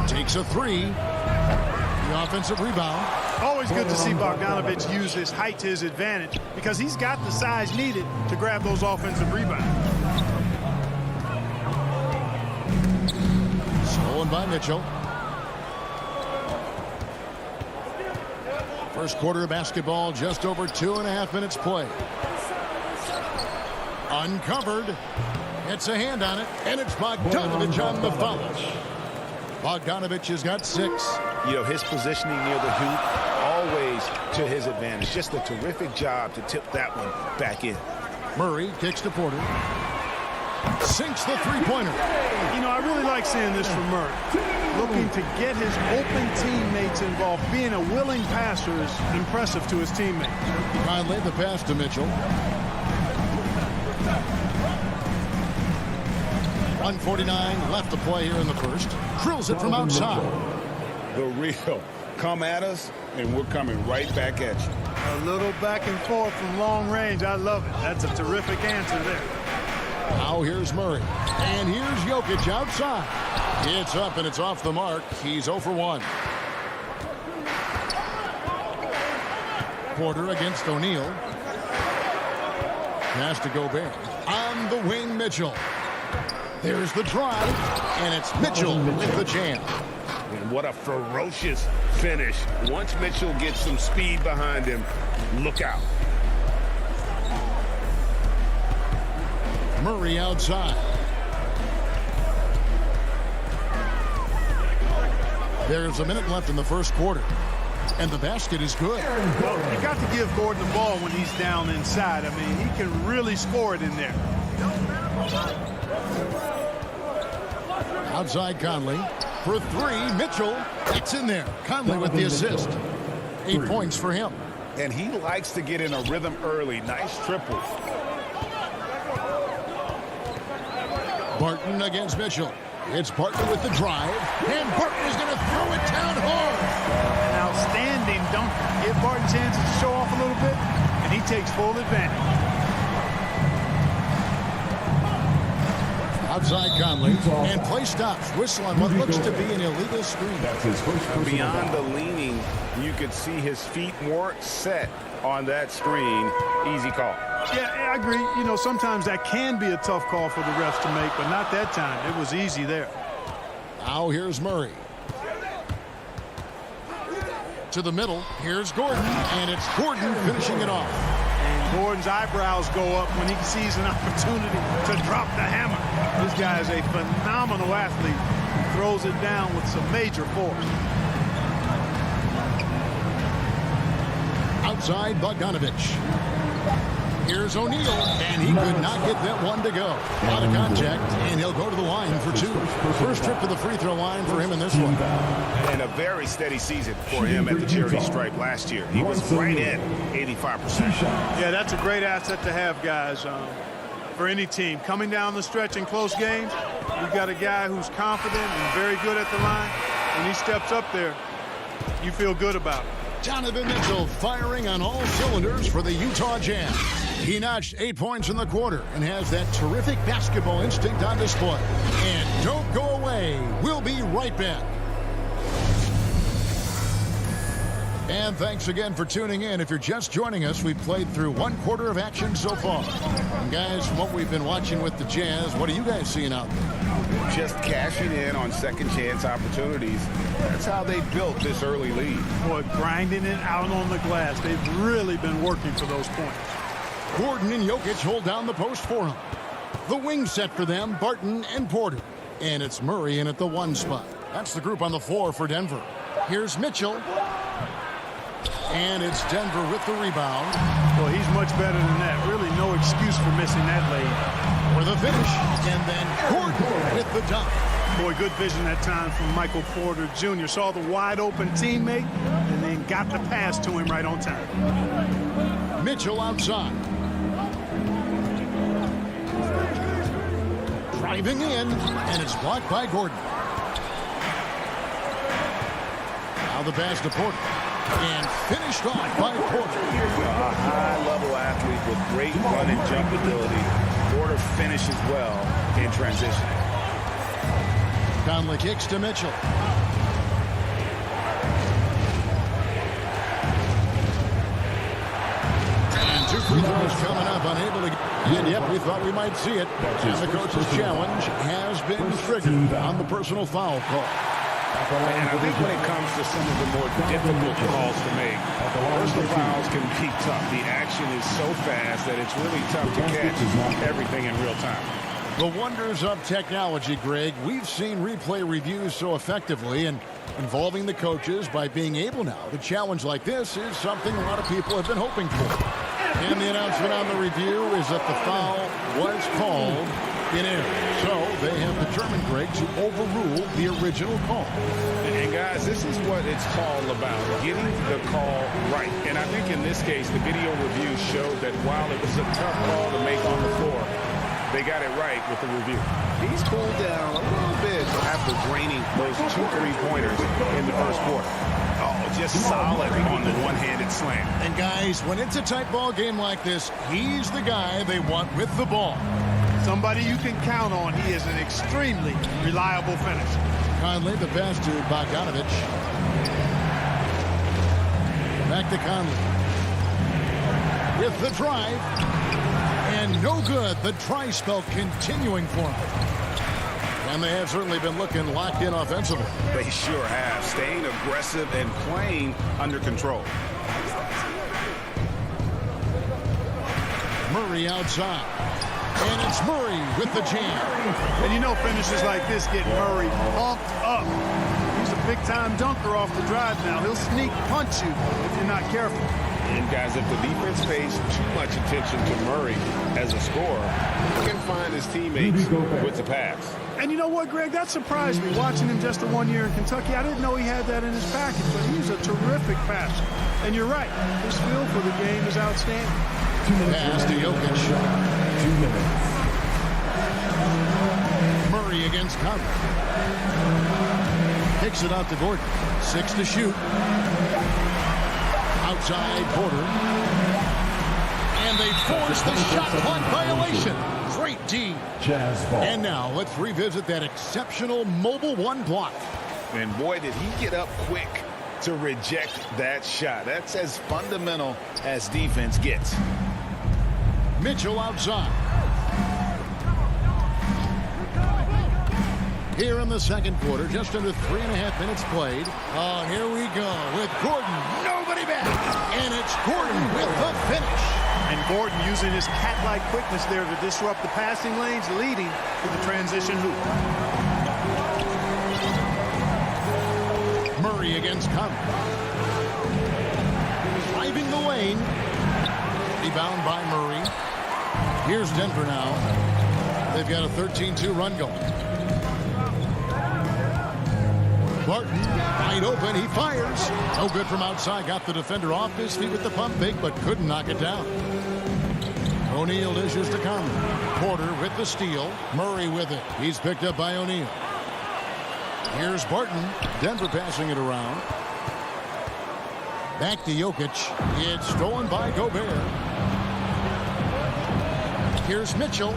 A: Takes a 3. The offensive rebound.
C: Always good to see Bogdanovich use his height to his advantage because he's got the size needed to grab those offensive rebounds.
A: Stolen by Mitchell. First quarter of basketball, just over 2.5 minutes played. Uncovered. Gets a hand on it, and it's Bogdanovich on the foul. Bogdanovich has got 6.
B: You know, his positioning near the hoop, always to his advantage. Just a terrific job to tip that one back in.
A: Murray kicks to Porter. Sinks the three-pointer.
C: You know, I really like seeing this from Murray. Looking to get his open teammates involved. Being a willing passer is impressive to his teammates.
A: Conley, the pass to Mitchell. 1:49 left to play here in the first. Drills it from outside.
B: The real come at us, and we're coming right back at you.
C: A little back and forth from long range. I love it. That's a terrific answer there.
A: Now here's Murray. And here's Jokic outside. It's up and it's off the mark. He's 0 for 1. Porter against O'Neal. Pass to Gobert. On the wing, Mitchell. There's the drive, and it's Mitchell with the jam.
B: And what a ferocious finish. Once Mitchell gets some speed behind him, look out.
A: Murray outside. There's a minute left in the first quarter. And the basket is good.
C: Well, you got to give Gordon the ball when he's down inside. I mean, he can really score it in there.
A: Outside Conley. For 3, Mitchell. It's in there. Conley with the assist. 8 points for him.
B: And he likes to get in a rhythm early. Nice triple.
A: Barton against Mitchell. It's Barton with the drive. And Barton is going to throw it down hard.
C: An outstanding dunker. Give Barton chances to show off a little bit, and he takes full advantage.
A: Outside Conley, and play stops. Whistle on what looks to be an illegal screen.
D: That's his first
B: Beyond the leaning, you could see his feet weren't set on that screen. Easy call.
C: Yeah, I agree. You know, sometimes that can be a tough call for the refs to make, but not that time. It was easy there.
A: Now here's Murray. To the middle. Here's Gordon, and it's Gordon finishing it off.
C: And Gordon's eyebrows go up when he sees an opportunity to drop the hammer. This guy is a phenomenal athlete. He throws it down with some major force.
A: Outside Bogdanovich. Here's O'Neal, and he could not get that one to go. Out of contact, and he'll go to the line for 2. First trip to the free throw line for him in this one.
B: And a very steady season for him at the charity stripe last year. He was right at 85%.
C: Yeah, that's a great asset to have, guys, for any team. Coming down the stretch in close games, you've got a guy who's confident and very good at the line. When he steps up there, you feel good about it.
A: Donovan Mitchell firing on all cylinders for the Utah Jazz. He notched 8 points in the quarter and has that terrific basketball instinct on display. And don't go away. We'll be right back. And thanks again for tuning in. If you're just joining us, we've played through 1 quarter of action so far. And guys, from what we've been watching with the Jazz, what are you guys seeing out there?
B: Just cashing in on second chance opportunities. That's how they built this early lead.
C: Boy, grinding it out on the glass. They've really been working for those points.
A: Gordon and Jokic hold down the post for him. The wing set for them, Barton and Porter. And it's Murray in at the 1 spot. That's the group on the floor for Denver. Here's Mitchell. And it's Denver with the rebound.
C: Well, he's much better than that. Really no excuse for missing that lane.
A: For the finish. And then Gordon with the dunk.
C: Boy, good vision that time from Michael Porter Jr. Saw the wide open teammate and then got the pass to him right on time.
A: Mitchell outside. Driving in, and it's blocked by Gordon. Now the pass to Porter. And finished off by Porter.
B: A high-level athlete with great run and jump ability. Porter finishes well in transition.
A: Conley kicks to Mitchell. And 2 free throws coming up, unable to get. And yep, we thought we might see it. And the coach's challenge has been triggered on the personal foul call.
B: And I think when it comes to some of the more difficult calls to make, personal fouls can be tough. The action is so fast that it's really tough to catch everything in real time.
A: The wonders of technology, Greg. We've seen replay reviews so effectively, and involving the coaches by being able now to challenge like this is something a lot of people have been hoping for. And the announcement on the review is that the foul was called in error. So they have determined, Greg, to overrule the original call.
B: And guys, this is what it's all about, getting the call right. And I think in this case, the video review showed that while it was a tough call to make on the floor, they got it right with the review.
F: He's cooled down a little bit after draining
B: Those 2 3-pointers in the first quarter. Oh, just solid on the one-handed slam.
A: And guys, when it's a tight ball game like this, he's the guy they want with the ball.
C: Somebody you can count on. He is an extremely reliable finisher.
A: Conley, the pass to Bogdanovich. Back to Conley. With the drive. And no good. The try spell continuing for him. And they have certainly been looking locked in offensively.
B: They sure have. Staying aggressive and playing under control.
A: Murray outside. And it's Murray with the jam.
C: And you know finishes like this get Murray pumped up. He's a big-time dunker off the drive now. He'll sneak punch you if you're not careful.
B: And guys, if the defense pays too much attention to Murray as a scorer, he can find his teammates with the pass.
C: And you know what, Greg? That surprised me. Watching him just 1 year in Kentucky, I didn't know he had that in his package, but he's a terrific passer. And you're right, his feel for the game is outstanding.
A: Pass to Jokic.
D: 2 minutes.
A: Murray against Conley. Kicks it out to Gordon. 6 to shoot. Outside Porter. And they force the shot clock violation. Great D.
D: Jazz ball.
A: And now let's revisit that exceptional mobile 1 block.
B: And boy, did he get up quick to reject that shot. That's as fundamental as defense gets.
A: Mitchell outside. Here in the second quarter, just under 3.5 minutes played. Oh, here we go with Gordon. Nobody back. And it's Gordon with the finish.
C: And Gordon using his cat-like quickness there to disrupt the passing lanes, leading to the transition hoop.
A: Murray against Conley. Driving the lane. Rebound by Murray. Here's Denver now. They've got a 13-2 run going. Barton, wide open, he fires. No good from outside. Got the defender off his feet with the pump fake, but couldn't knock it down. O'Neal dishes to Conley. Porter with the steal. Murray with it. He's picked up by O'Neal. Here's Barton. Denver passing it around. Back to Jokic. It's stolen by Gobert. Here's Mitchell.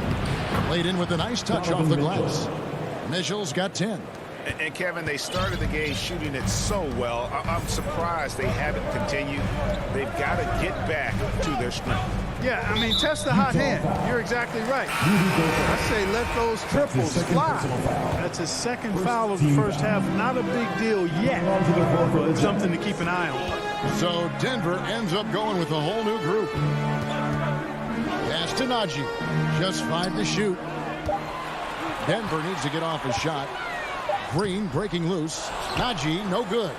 A: Laid in with a nice touch off the glass. Mitchell's got 10.
B: And Kevin, they started the game shooting it so well. I'm surprised they haven't continued. They've got to get back to their strength.
C: Yeah, I mean, test the hot hand. You're exactly right. I say let those triples fly. That's his second foul of the first half. Not a big deal yet, but something to keep an eye on.
A: So Denver ends up going with a whole new group. Pass to Najee. Just 5 to shoot. Denver needs to get off his shot. Green breaking loose. Najee, no good.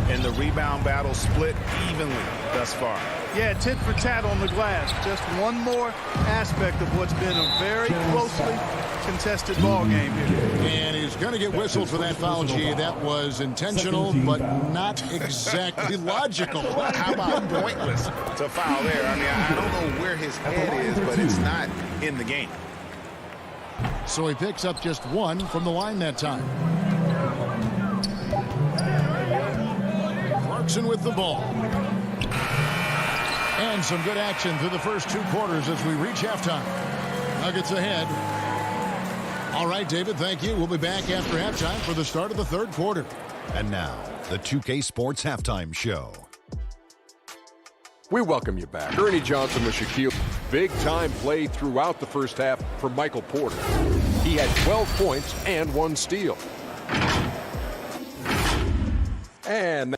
B: And the rebound battle split evenly thus far.
C: Yeah, tit for tat on the glass. Just one more aspect of what's been a very closely contested ball game here.
A: And he's going to get whistled for that foul, G. That was intentional, but not exactly logical.
B: How about pointless to foul there? I mean, I don't know where his head is, but it's not in the game.
A: So he picks up just 1 from the line that time. Clarkson with the ball. And some good action through the first 2 quarters as we reach halftime. Nuggets ahead. All right, David, thank you. We'll be back after halftime for the start of the third quarter.
G: And now, the 2K Sports Halftime Show.
H: We welcome you back. Ernie Johnson with Shaquille. Big-time play throughout the first half from Michael Porter. He had 12 points and 1 steal. And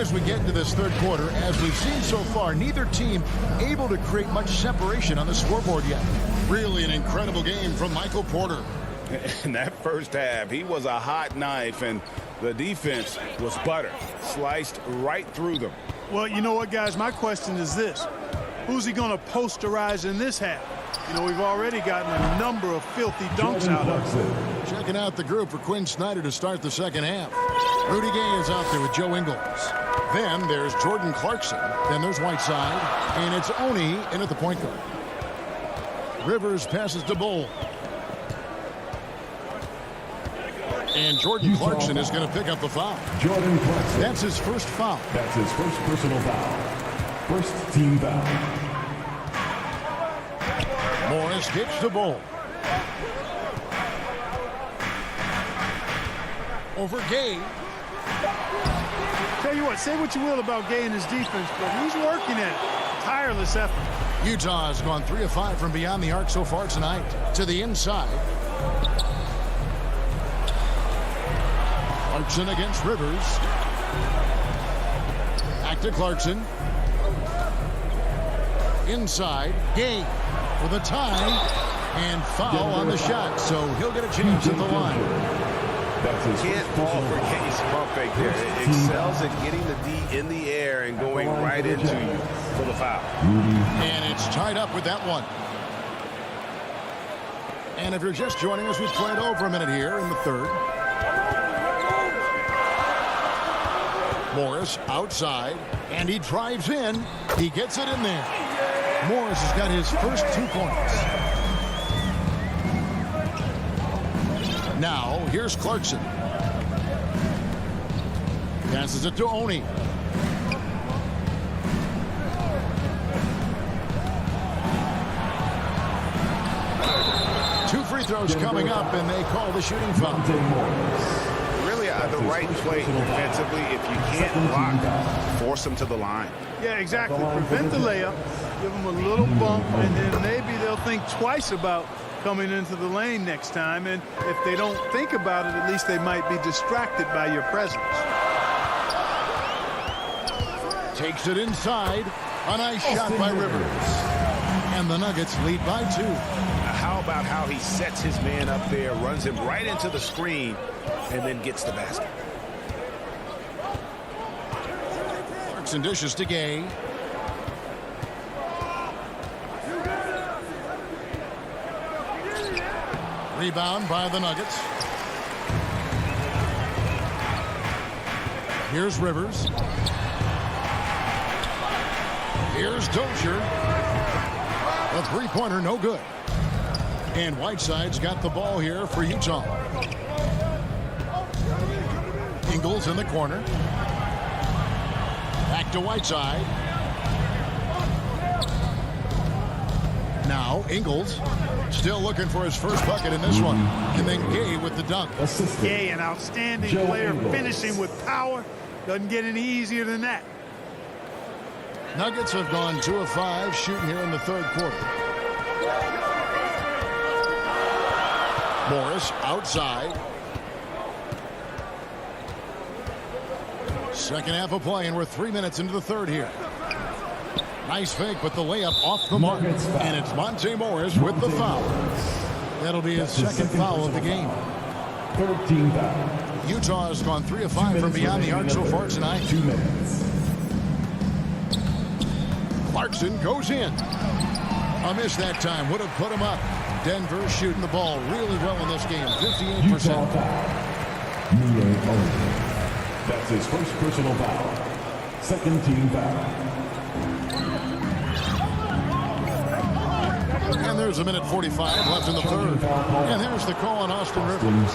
A: as we get into this third quarter, as we've seen so far, neither team able to create much separation on the scoreboard yet. Really an incredible game from Michael Porter.
B: In that first half, he was a hot knife, and the defense was butter, sliced right through them.
C: Well, you know what, guys? My question is this. Who's he going to posterize in this half? You know, we've already gotten a number of filthy dunks out of him.
A: Checking out the group for Quinn Snyder to start the second half. Rudy Gay is out there with Joe Ingles. Then there's Jordan Clarkson. Then there's Whiteside. And it's Oni in at the point guard. Rivers passes to Bull. And Jordan Clarkson is going to pick up the foul.
D: Jordan Clarkson.
A: That's his first foul.
D: That's his first personal foul. First team foul.
A: Morris gets the Bull. Over Gay.
C: Tell you what, say what you will about Gay and his defense, but he's working at it. Tireless effort.
A: Utah has gone 3 of 5 from beyond the arc so far tonight. To the inside. Clarkson against Rivers. Back to Clarkson. Inside. Gay for the tie. And foul on the shot, so he'll get a chance at the line.
F: Can't fall for Gay's pump fake there. It excels at getting the D in the air and going right into you for the foul.
A: And it's tied up with that one. And if you're just joining us, we've played over a minute here in the third. Morris outside, and he drives in. He gets it in there. Morris has got his first 2 points. Now, here's Clarkson. Passes it to Oni. Two free throws coming up, and they call the shooting foul.
B: Really the right play defensively. If you can't block, force them to the line.
C: Yeah, exactly. Prevent the layup, give them a little bump, and then maybe they'll think twice about coming into the lane next time. And if they don't think about it, at least they might be distracted by your presence.
A: Takes it inside. A nice shot by Rivers. And the Nuggets lead by 2.
B: How about how he sets his man up there, runs him right into the screen, and then gets the basket.
A: Clarkson dishes to Gay. Rebound by the Nuggets. Here's Rivers. Here's Dozier. A three-pointer, no good. And Whiteside's got the ball here for Utah. Ingles in the corner. Back to Whiteside. Now Ingles still looking for his first bucket in this one. And then Gay with the dunk.
C: Gay, an outstanding player, finishing with power. Doesn't get any easier than that.
A: Nuggets have gone 2 of 5 shooting here in the third quarter. Morris outside. Second half of play, and we're 3 minutes into the third here. Nice fake, but the layup off the mark. And it's Monte Morris with the foul. That'll be his second foul of the game.
D: 13 foul.
A: Utah has gone 3 of 5 from beyond the arc so far tonight.
D: 2 minutes.
A: Clarkson goes in. A miss that time. Would have put him up. Denver shooting the ball really well in this game. 58%.
D: That's his first personal foul. Second team foul.
A: And there's a minute 45 left in the third. And there's the call on Austin Rivers.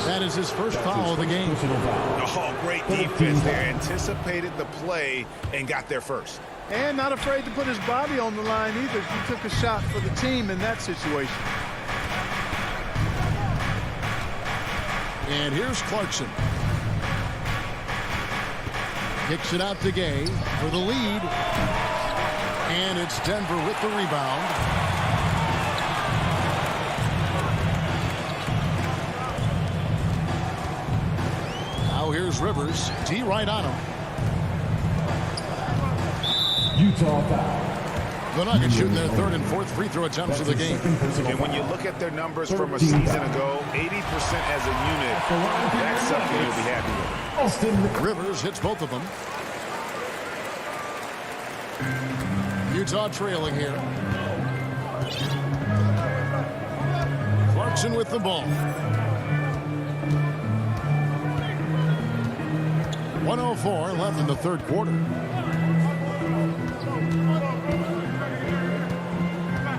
A: That is his first foul of the game.
B: Oh, great defense there. Anticipated the play and got there first.
C: And not afraid to put his body on the line either. He took a shot for the team in that situation.
A: And here's Clarkson. Kicks it out to Gay for the lead. And it's Denver with the rebound. Now here's Rivers. D right on him.
D: Utah foul.
A: The Nuggets shooting their third and fourth free throw attempts of the game.
B: And when you look at their numbers from a season ago, 80% as a unit, that's something you'll be happy with.
A: Rivers hits both of them. Utah trailing here. Clarkson with the ball. 1:04 left in the third quarter.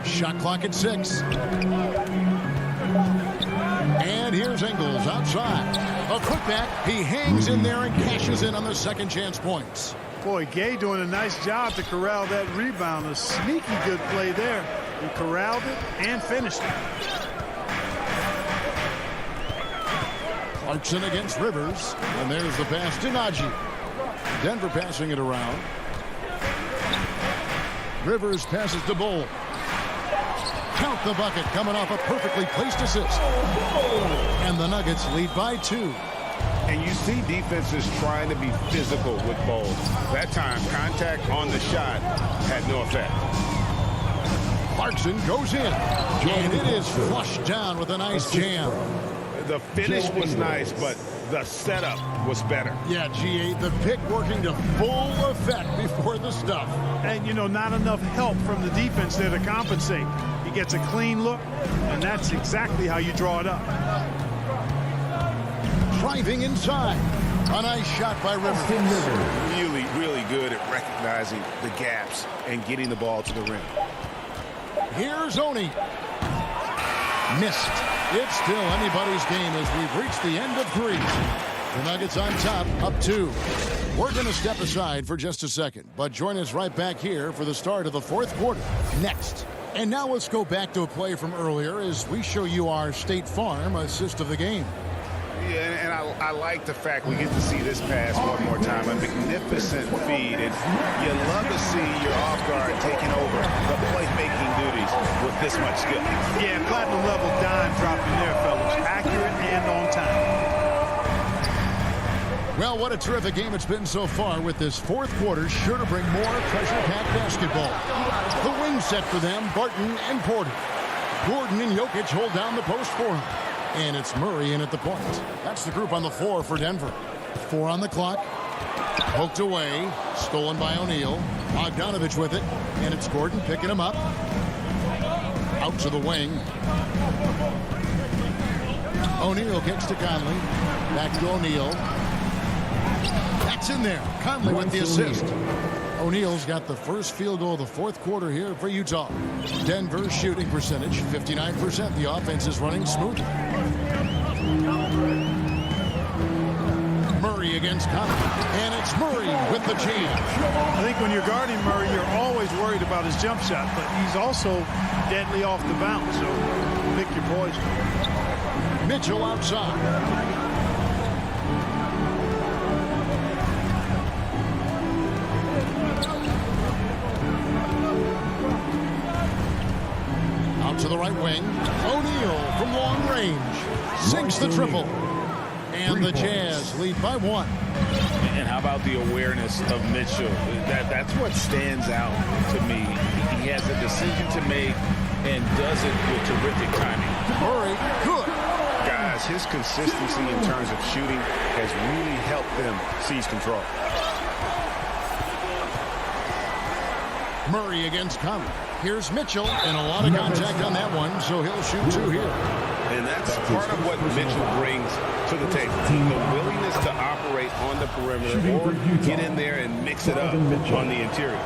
A: Shot clock at 6. And here's Ingles outside. A putback. He hangs in there and cashes in on the second chance points.
C: Boy, Gay doing a nice job to corral that rebound. A sneaky good play there. He corralled it and finished it.
A: Clarkson against Rivers. And there's the pass to Najee. Denver passing it around. Rivers passes to Bull. Count the bucket coming off a perfectly placed assist. And the Nuggets lead by 2.
B: And you see defenses trying to be physical with Bol. That time, contact on the shot had no effect.
A: Clarkson goes in. And it is flushed down with a nice jam.
B: The finish was nice, but the setup was better.
A: Yeah, G8, the pick working to full effect before the stuff.
C: And, you know, not enough help from the defense there to compensate. He gets a clean look, and that's exactly how you draw it up.
A: Driving inside. A nice shot by Rivers.
B: Really, really good at recognizing the gaps and getting the ball to the rim.
A: Here's Oni. Missed. It's still anybody's game as we've reached the end of 3. The Nuggets on top, up 2. We're going to step aside for just a second, but join us right back here for the start of the fourth quarter next. And now let's go back to a play from earlier as we show you our State Farm assist of the game.
B: Yeah, and I like the fact we get to see this pass one more time. A magnificent feed. And you love to see your off guard taking over the playmaking duties with this much skill.
C: Yeah, platinum level dime dropping there, fellas. Accurate and on time.
A: Well, what a terrific game it's been so far with this fourth quarter. Sure to bring more pressure-packed basketball. The wing set for them, Barton and Porter. Gordon and Jokic hold down the post for him. And it's Murray in at the point. That's the group on the floor for Denver. 4 on the clock. Poked away. Stolen by O'Neal. Bogdanovich with it. And it's Gordon picking him up. Out to the wing. O'Neal kicks to Conley. Back to O'Neal. That's in there. Conley with the assist. O'Neal's got the first field goal of the fourth quarter here for Utah. Denver's shooting percentage, 59%. The offense is running smoothly. Murray against Conley. And it's Murray with the jam.
C: I think when you're guarding Murray, you're always worried about his jump shot, but he's also deadly off the bounce, so pick your poison.
A: Mitchell outside. To the right wing. O'Neal from long range. Sinks the triple. And the Jazz lead by 1.
B: And how about the awareness of Mitchell? That's what stands out to me. He has a decision to make and does it with terrific timing.
A: Murray, good.
B: Guys, his consistency in terms of shooting has really helped them seize control.
A: Murray against Conley. Here's Mitchell, and a lot of contact on that one, so he'll shoot 2 here.
B: And that's part of what Mitchell brings to the table. The willingness to operate on the perimeter or get in there and mix it up on the interior.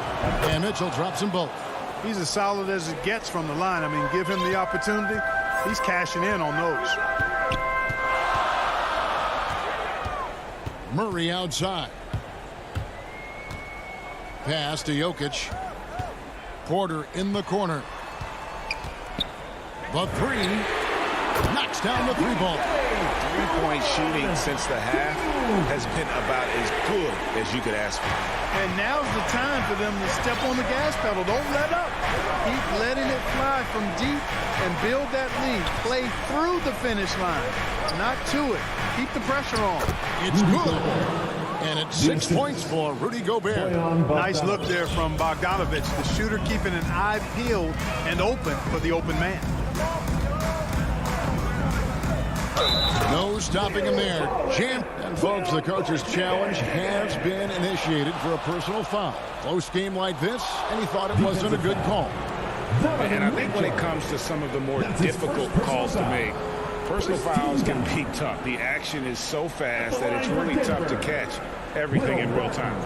A: And Mitchell drops them both.
C: He's as solid as it gets from the line. I mean, give him the opportunity. He's cashing in on those.
A: Murray outside. Pass to Jokic. Porter in the corner. The 3. Knocks down the 3 ball.
B: three-point shooting since the half has been about as good as you could ask for.
C: And now's the time for them to step on the gas pedal. Don't let up. Keep letting it fly from deep and build that lead. Play through the finish line, not to it. Keep the pressure on.
A: It's good. And it's 6 points for Rudy Gobert.
C: Nice look there from Bogdanovic, the shooter keeping an eye peeled and open for the open man.
A: No stopping him there. Champ. And folks, the coach's challenge has been initiated for a personal foul. Close game like this, and he thought it wasn't a good call.
B: And I think when it comes to some of the more difficult calls to make, personal fouls can be tough. The action is so fast that it's really tough to catch everything in real time.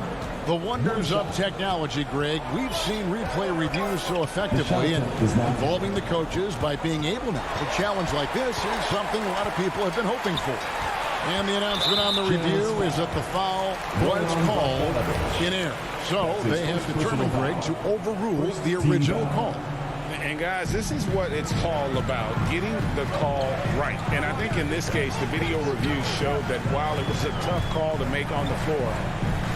A: The wonders of technology, Greg. We've seen replay reviews so effectively and involving the coaches by being able now. A challenge like this is something a lot of people have been hoping for. And the announcement on the review is that the foul was called in error. So they have determined, Greg, to overrule the original call.
B: And guys, this is what it's all about, getting the call right. And I think in this case, the video review showed that while it was a tough call to make on the floor,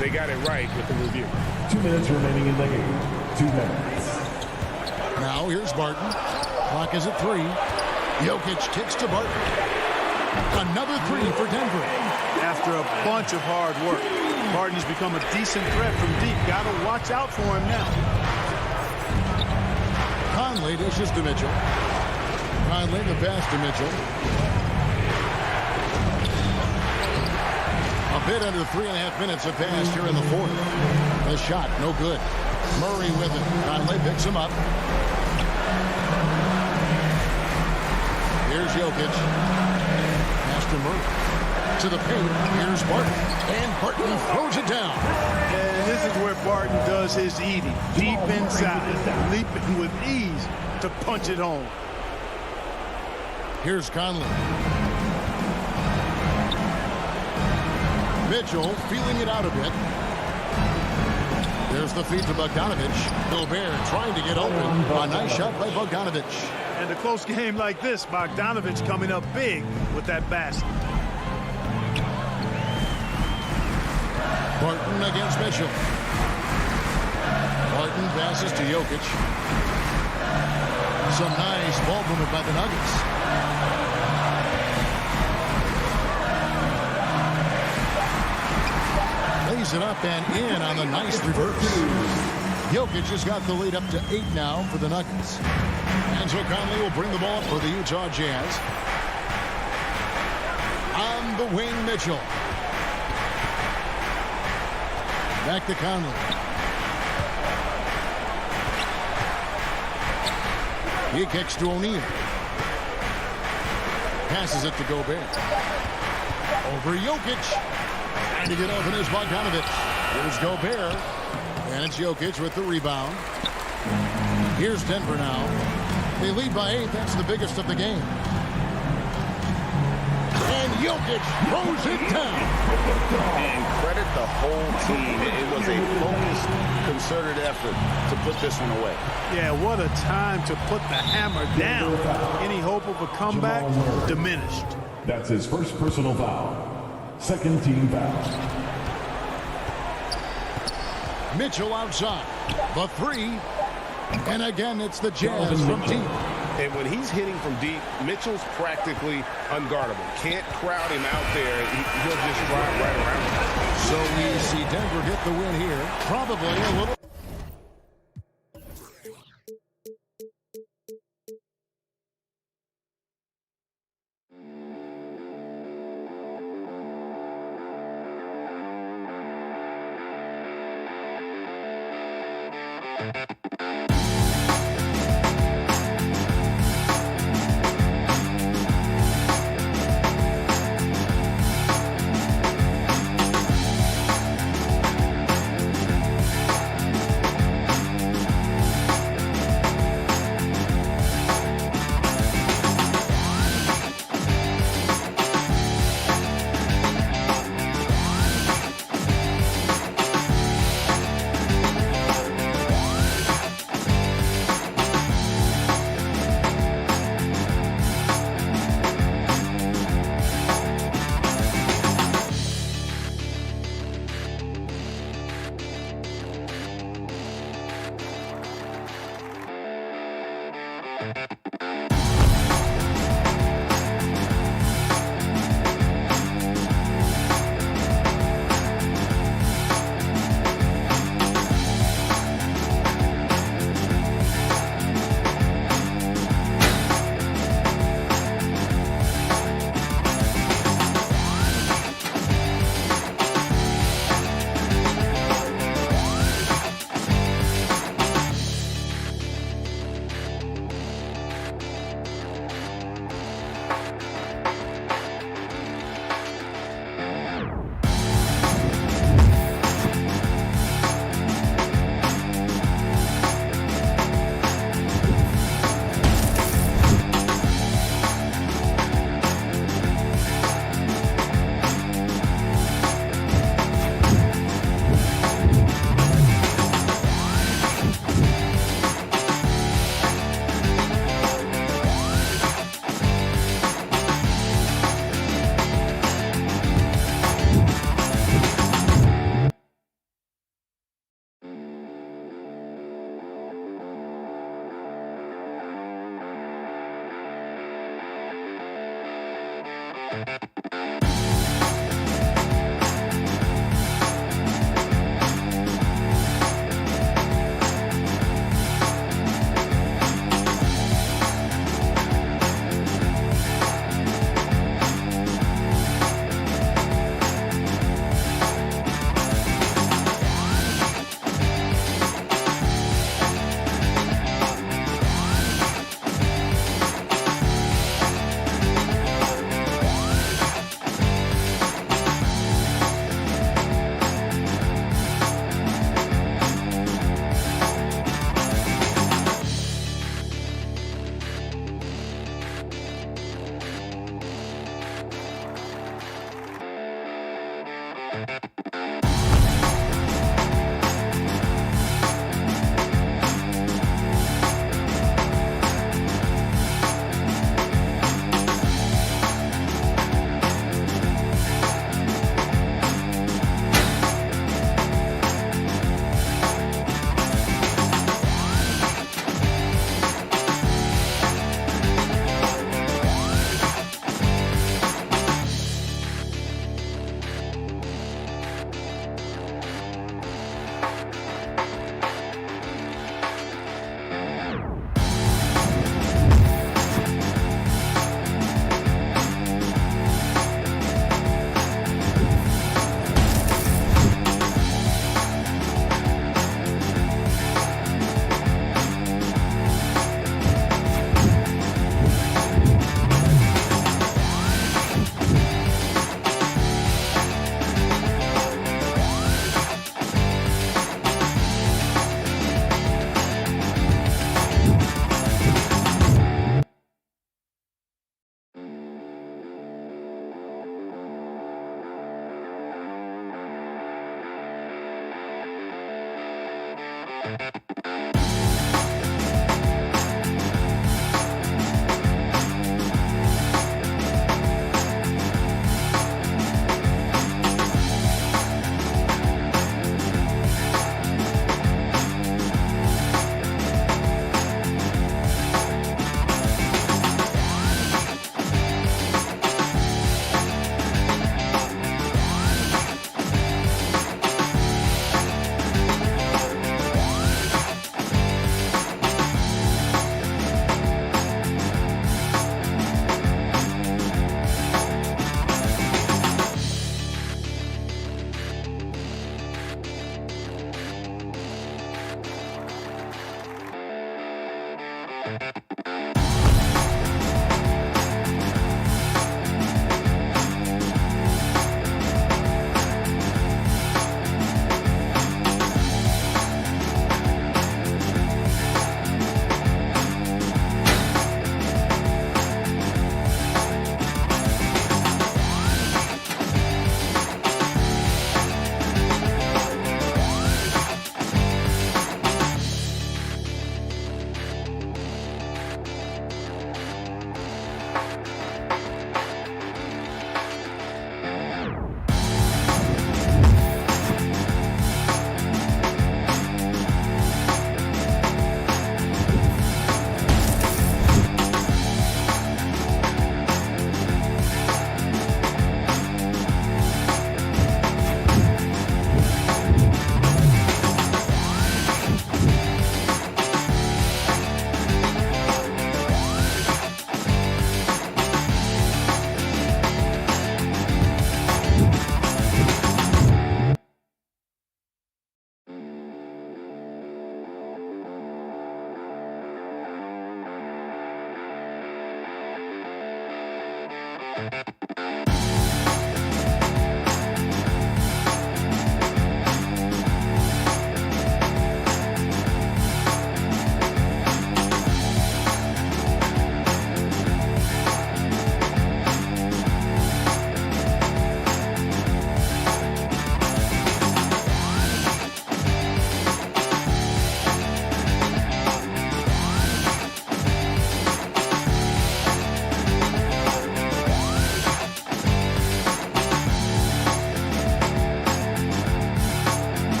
B: they got it right with the review.
D: 2 minutes remaining in the game. 2 minutes.
A: Now here's Barton. Clock is at 3. Jokic kicks to Barton. Another 3 for Denver.
C: After a bunch of hard work, Barton's become a decent threat from deep. Got to watch out for him now.
A: Conley dishes to Mitchell. Conley the pass to Mitchell. A bit under 3.5 minutes have passed here in the fourth. The shot, no good. Murray with it. Conley picks him up. Here's Jokic. Pass to Murray. To the paint. Here's Barton. And Barton throws it down.
C: And this is where Barton does his eating. Deep inside. Leaping with ease to punch it home.
A: Here's Conley. Mitchell feeling it out a bit. There's the feed to Bogdanovic. Gobert trying to get open. A nice shot by Bogdanovic.
C: And a close game like this, Bogdanovic coming up big with that basket.
A: Barton against Mitchell. Barton passes to Jokic. Some nice ball movement by the Nuggets. Lays it up and in on the nice reverse. Jokic has got the lead up to 8 now for the Nuggets. And so Conley will bring the ball up for the Utah Jazz. On the wing, Mitchell. Back to Conley. He kicks to O'Neal. Passes it to Gobert. Over Jokic. Trying to get open is Bogdanovic. Here's Gobert. And it's Jokic with the rebound. Here's Denver now. They lead by 8. That's the biggest of the game. And Jokic throws it down.
F: And credit the whole team. It was a focused, concerted effort to put this one away.
C: Yeah, what a time to put the hammer down. Any hope of a comeback diminished.
D: That's his first personal foul. Second team foul.
A: Mitchell outside. The 3. And again, it's the Jazz from deep.
F: And when he's hitting from deep, Mitchell's practically unguardable. Can't crowd him out there. He'll just drive right around him.
A: So we see Denver get the win here. Probably a little.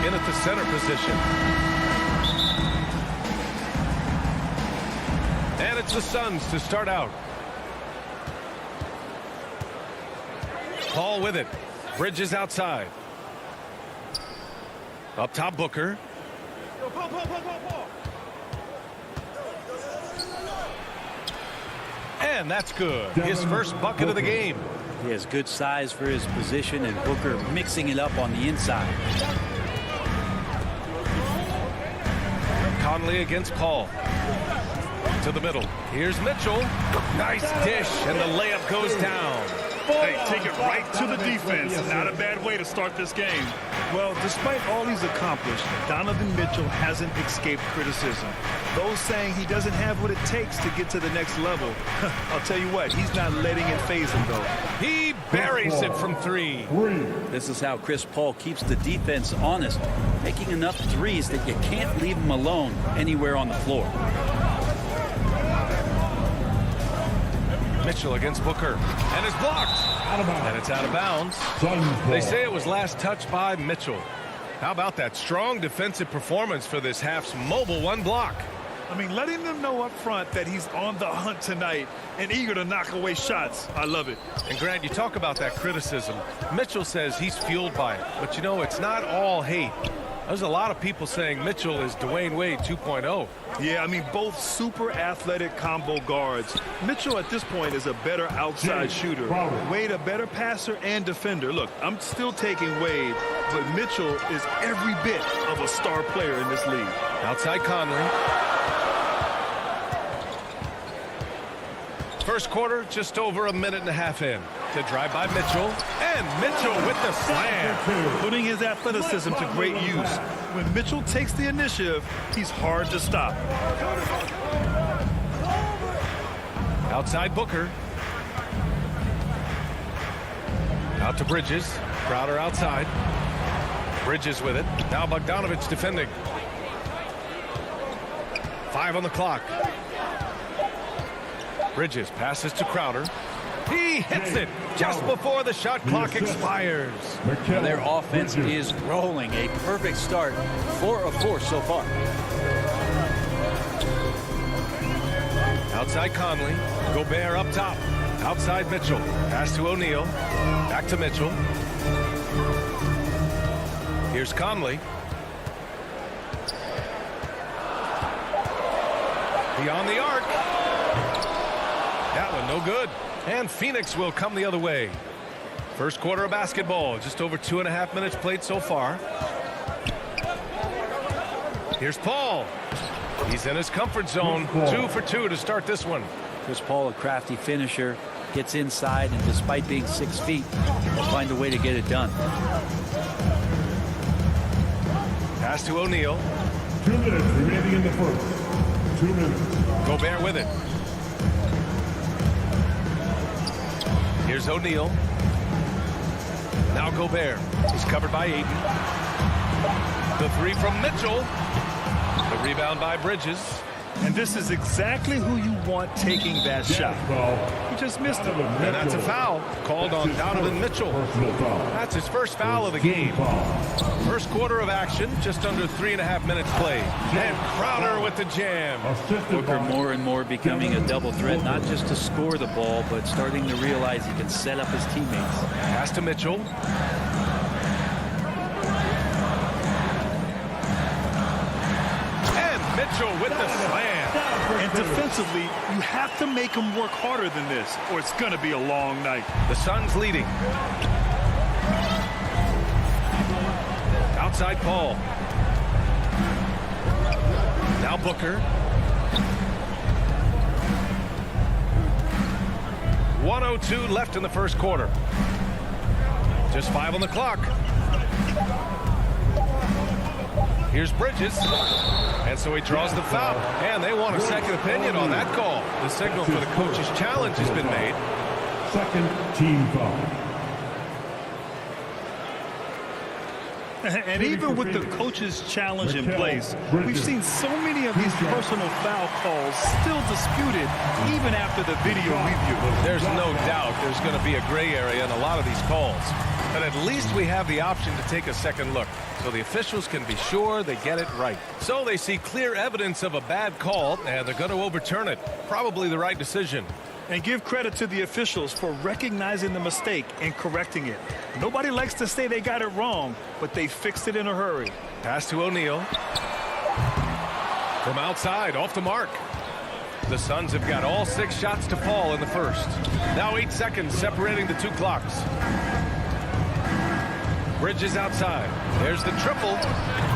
I: In at the center position. And it's the Suns to start out. Paul with it. Bridges outside. Up top, Booker. And that's good. His first bucket of the game.
K: He has good size for his position, and Booker mixing it up on the inside.
I: Conley against Paul. To the middle. Here's Mitchell. Nice dish, and the layup goes down.
L: Hey, take it right to the defense. Not a bad way to start this game. Well, despite all he's accomplished, Donovan Mitchell hasn't escaped criticism. Those saying he doesn't have what it takes to get to the next level. I'll tell you what, he's not letting it faze him, though.
I: He buries it from three.
K: This is how Chris Paul keeps the defense honest, making enough threes that you can't leave him alone anywhere on the floor.
I: Mitchell against Booker, and is blocked. And it's out of bounds. They say it was last touched by Mitchell. How about that strong defensive performance for this half's mobile one block?
L: I mean, letting them know up front that he's on the hunt tonight and eager to knock away shots. I love it.
I: And Grant, you talk about that criticism. Mitchell says he's fueled by it, but you know, it's not all hate. There's a lot of people saying Mitchell is Dwayne Wade 2.0.
L: Yeah, I mean, both super athletic combo guards. Mitchell at this point is a better outside shooter. Wade a better passer and defender. Look, I'm still taking Wade, but Mitchell is every bit of a star player in this league.
I: Outside Conley. First quarter, just over a minute and a half in. The drive by Mitchell, and Mitchell with the slam.
L: Putting his athleticism to great use. When Mitchell takes the initiative, he's hard to stop.
I: Outside Booker. Out to Bridges. Crowder outside. Bridges with it. Now Bogdanovich defending. 5 on the clock. Bridges passes to Crowder. He hits it just before the shot clock expires.
K: Their offense is rolling. A perfect start. 4 of 4 so far.
I: Outside Conley. Gobert up top. Outside Mitchell. Pass to O'Neal. Back to Mitchell. Here's Conley. Beyond the arc. That one no good. And Phoenix will come the other way. First quarter of basketball. Just over 2.5 minutes played so far. Here's Paul. He's in his comfort zone. 2 for 2 to start this one.
K: Chris Paul, a crafty finisher, gets inside, and despite being 6 feet, will find a way to get it done.
I: Pass to O'Neal.
D: 2 minutes remaining in the first. 2 minutes.
I: Gobert with it. Here's O'Neal. Now Gobert. He's covered by Ayton. The three from Mitchell. The rebound by Bridges.
L: And this is exactly who you want taking that shot. He just missed it.
I: And that's a foul called on Donovan Mitchell. That's his first foul of the game. First quarter of action, just under 3.5 minutes played. And Crowder with the jam.
K: Booker more and more becoming a double threat, not just to score the ball, but starting to realize he can set up his teammates.
I: Pass to Mitchell. Mitchell with the slam.
L: And defensively, you have to make him work harder than this, or it's going to be a long night.
I: The Suns leading. Outside Paul. Now Booker. 1:02 left in the first quarter. Just 5 on the clock. Here's Bridges. And so he draws the foul. And they want a second opinion on that call. The signal for the coach's challenge has been made.
D: Second team foul.
L: And even with the coach's challenge in place, we've seen so many of these personal foul calls still disputed even after the video review.
I: There's no doubt there's going to be a gray area in a lot of these calls. But at least we have the option to take a second look, so the officials can be sure they get it right. So they see clear evidence of a bad call, and they're going to overturn it. Probably the right decision.
L: And give credit to the officials for recognizing the mistake and correcting it. Nobody likes to say they got it wrong, but they fixed it in a hurry.
I: Pass to O'Neal. From outside, off the mark. The Suns have got all 6 shots to fall in the first. Now 8 seconds separating the 2 clocks. Bridges outside. There's the triple.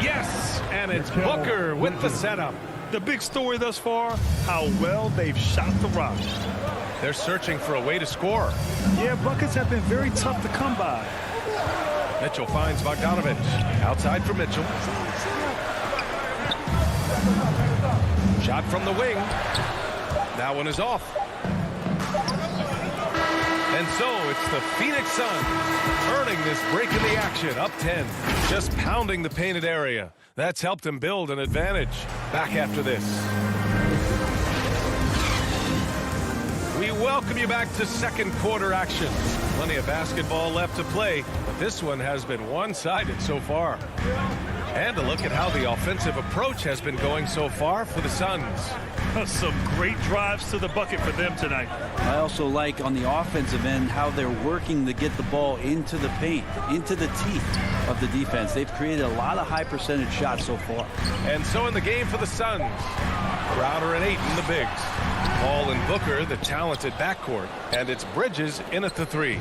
I: Yes! And it's Booker with the setup.
L: The big story thus far, how well they've shot the rock.
I: They're searching for a way to score.
L: Yeah, buckets have been very tough to come by.
I: Mitchell finds Bogdanovich. Outside for Mitchell. Shot from the wing. That one is off. And so it's the Phoenix Suns earning this break in the action, up 10. Just pounding the painted area. That's helped them build an advantage. Back after this. We welcome you back to second quarter action. Plenty of basketball left to play, but this one has been one-sided so far. And a look at how the offensive approach has been going so far for the Suns.
L: Some great drives to the bucket for them tonight.
K: I also like on the offensive end how they're working to get the ball into the paint, into the teeth of the defense. They've created a lot of high percentage shots so far.
I: And so in the game for the Suns, Crowder and Ayton, the bigs. Paul and Booker, the talented backcourt. And it's Bridges in at the 3.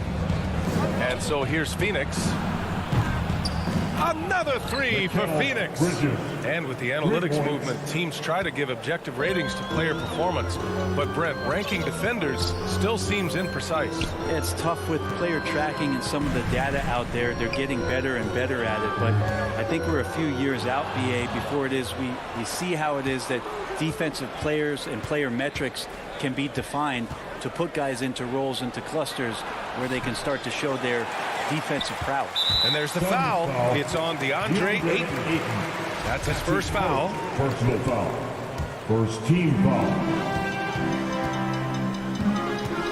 I: And so here's Phoenix. Another 3 for Phoenix. And with the analytics movement, teams try to give objective ratings to player performance. But Brent, ranking defenders still seems imprecise.
K: Yeah, it's tough with player tracking and some of the data out there. They're getting better and better at it. But I think we're a few years out, BA, before it is we see how it is that defensive players and player metrics can be defined to put guys into roles, into clusters where they can start to show their defensive prowess.
I: And there's the foul. It's on DeAndre Ayton. That's his first foul.
D: Personal foul. First team foul.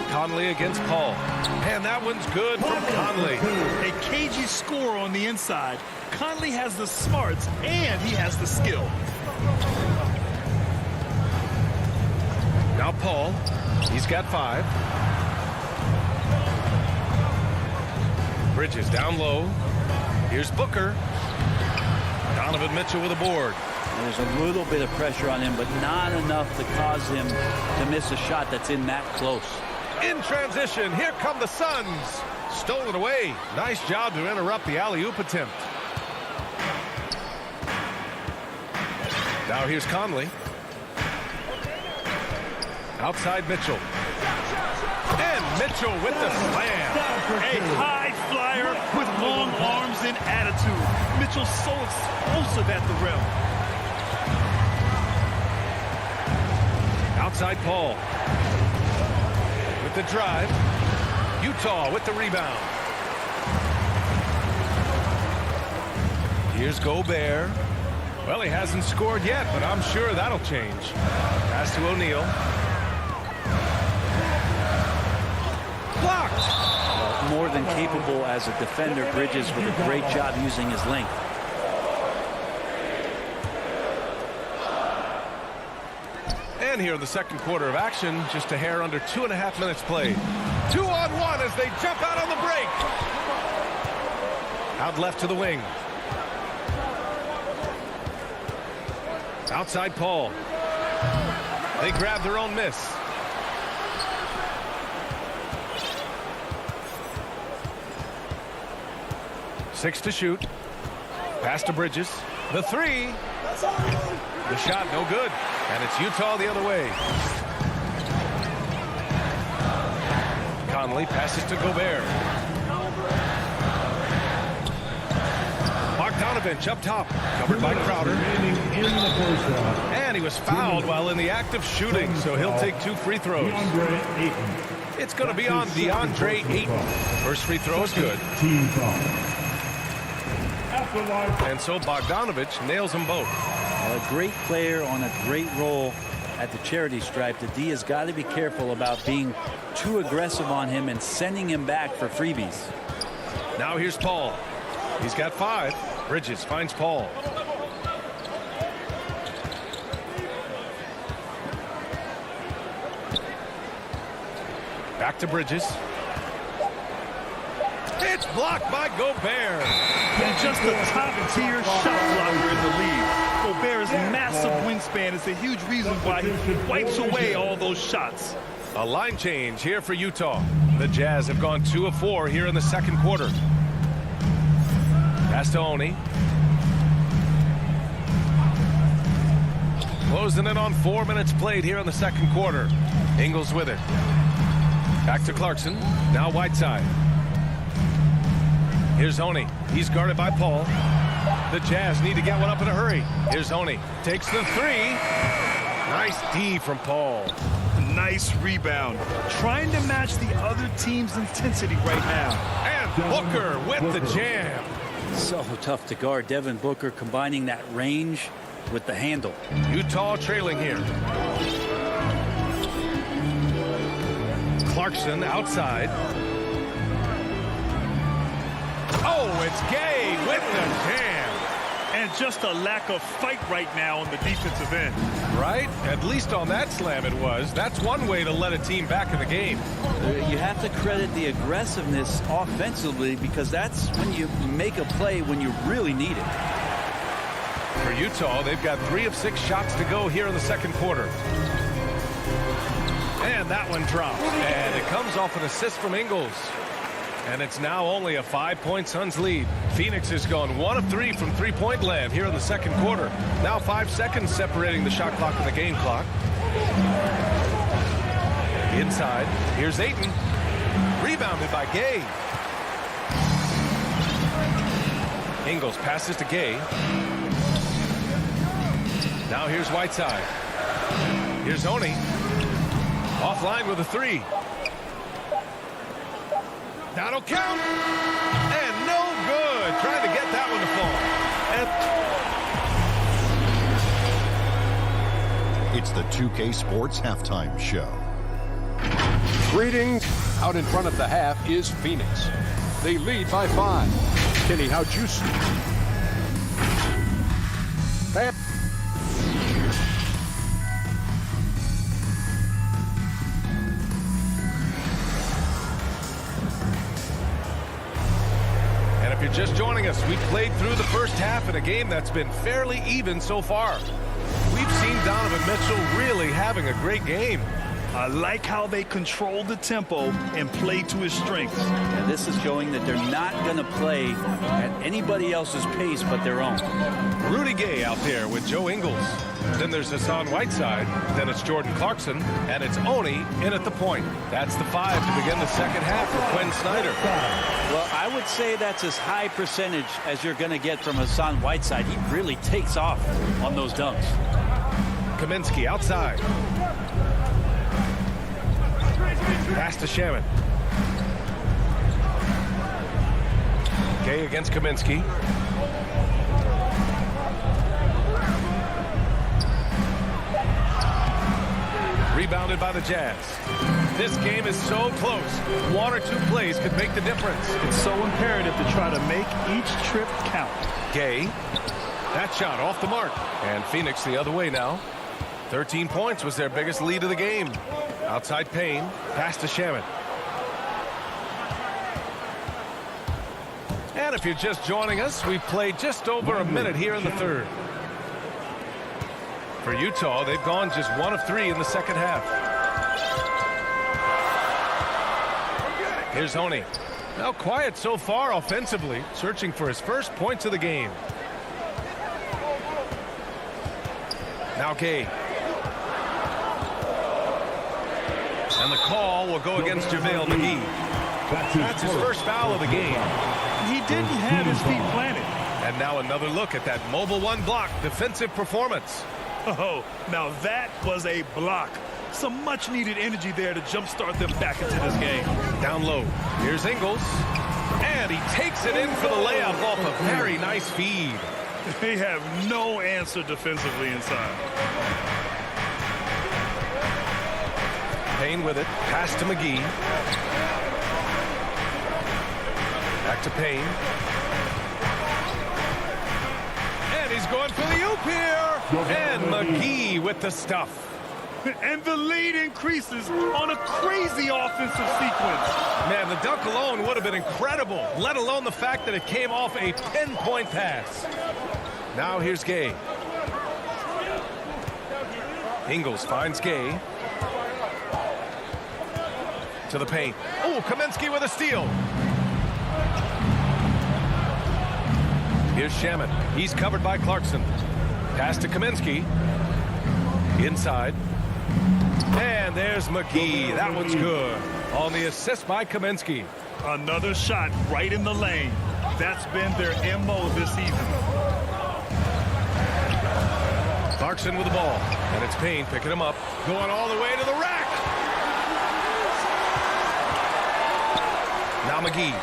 I: Conley against Paul. And that one's good from Conley.
L: A cagey score on the inside. Conley has the smarts and he has the skill.
I: Now Now Paul. He's got 5. Bridges down low. Here's Booker. Donovan Mitchell with a board.
K: There's a little bit of pressure on him, but not enough to cause him to miss a shot that's in that close.
I: In transition, here come the Suns. Stolen away. Nice job to interrupt the alley-oop attempt. Now here's Conley. Outside Mitchell. And Mitchell with the slam.
L: A high flyer with long arms and attitude. Mitchell's so explosive at the rim.
I: Outside Paul. With the drive. Utah with the rebound. Here's Gobert. Well, he hasn't scored yet, but I'm sure that'll change. Pass to O'Neal. Blocked.
K: Well, more than capable as a defender, Bridges with a great job using his length.
I: And here in the second quarter of action, just a hair under 2.5 minutes played. 2-on-1 as they jump out on the break. Out left to the wing. Outside Paul. They grab their own miss. Six to shoot. Pass to Bridges. The 3. The shot no good. And it's Utah the other way. Conley passes to Gobert. Bogdanovich up top. Covered by Crowder. And he was fouled while in the act of shooting, so he'll take 2 free throws. It's going to be on DeAndre Ayton. First free throw is good. And so Bogdanovich nails them both.
K: A great player on a great role at the charity stripe. The D has got to be careful about being too aggressive on him and sending him back for freebies.
I: Now here's Paul. He's got 5. Bridges finds Paul. Back to Bridges. It's blocked by Gobert.
L: And just a top-tier shot blocker in the league. Gobert's massive wingspan is a huge reason why he wipes away all those shots.
I: A line change here for Utah. The Jazz have gone 2 of 4 here in the second quarter. Pass to Oni. Closing in on 4 minutes played here in the second quarter. Ingles with it. Back to Clarkson. Now Whiteside. Here's Oni. He's guarded by Paul. The Jazz need to get one up in a hurry. Here's Oni. Takes the 3. Nice D from Paul.
L: Nice rebound. Trying to match the other team's intensity right now.
I: And Booker with the jam.
K: So tough to guard. Devin Booker combining that range with the handle.
I: Utah trailing here. Clarkson outside. Oh, it's Gay with the jam.
L: And just a lack of fight right now on the defensive end.
I: Right? At least on that slam it was. That's one way to let a team back in the game.
K: You have to credit the aggressiveness offensively because that's when you make a play when you really need it.
I: For Utah, they've got 3 of 6 shots to go here in the second quarter. And that one dropped. And it comes off an assist from Ingles. And it's now only a 5-point Suns lead. Phoenix has gone 1 of 3 from three-point land here in the second quarter. Now 5 seconds separating the shot clock and the game clock. Inside, here's Ayton. Rebounded by Gay. Ingles passes to Gay. Now here's Whiteside. Here's Oni. Offline with a 3. That'll count. And no good. Trying to get that one
G: to fall. It's the 2K Sports Halftime Show.
H: Greetings. Out in front of the half is Phoenix. They lead by 5. Kenny, how'd you see?
I: just joining us, we've played through the first half in a game that's been fairly even so far. We've seen Donovan Mitchell really having a great game.
L: I like how they control the tempo and play to his strengths.
K: Yeah, this is showing that they're not going to play at anybody else's pace but their own.
I: Rudy Gay out there with Joe Ingles. Then there's Hassan Whiteside. Then it's Jordan Clarkson. And it's Oni in at the point. That's the 5 to begin the second half for Quinn Snyder.
K: Well, I would say that's as high percentage as you're going to get from Hassan Whiteside. He really takes off on those dunks.
I: Kaminsky outside. Pass to Shaman. Gay against Kaminsky. Rebounded by the Jazz. This game is so close. One or two plays could make the difference.
L: It's so imperative to try to make each trip count.
I: Gay. That shot off the mark. And Phoenix the other way now. 13 points was their biggest lead of the game. Outside Payne. Pass to Shaman. And if you're just joining us, we've played just over a minute here in the third. For Utah, they've gone just 1 of 3 in the second half. Here's Honey. Now quiet so far offensively, searching for his first points of the game. Now Gay. And the call will go against JaVale McGee. That's his first foul of the game.
L: He didn't have his feet planted.
I: And now another look at that mobile one block defensive performance.
L: Oh, now that was a block. Some much-needed energy there to jumpstart them back into this game.
I: Down low. Here's Ingles. And he takes it in for the layup off a very nice feed.
L: They have no answer defensively inside.
I: Payne with it. Pass to McGee. Back to Payne. And he's going for the oop here. And McGee with the stuff.
L: And the lead increases on a crazy offensive sequence.
I: Man, the dunk alone would have been incredible, let alone the fact that it came off a pinpoint pass. Now here's Gay. Ingles finds Gay. To the paint. Oh, Kaminsky with a steal. Here's Shaman. He's covered by Clarkson. Pass to Kaminsky. Inside. And there's McGee. That one's good. On the assist by Kaminsky.
L: Another shot right in the lane. That's been their MO this season.
I: Clarkson with the ball. And it's Payne picking him up. Going all the way to the rack. Now McGee.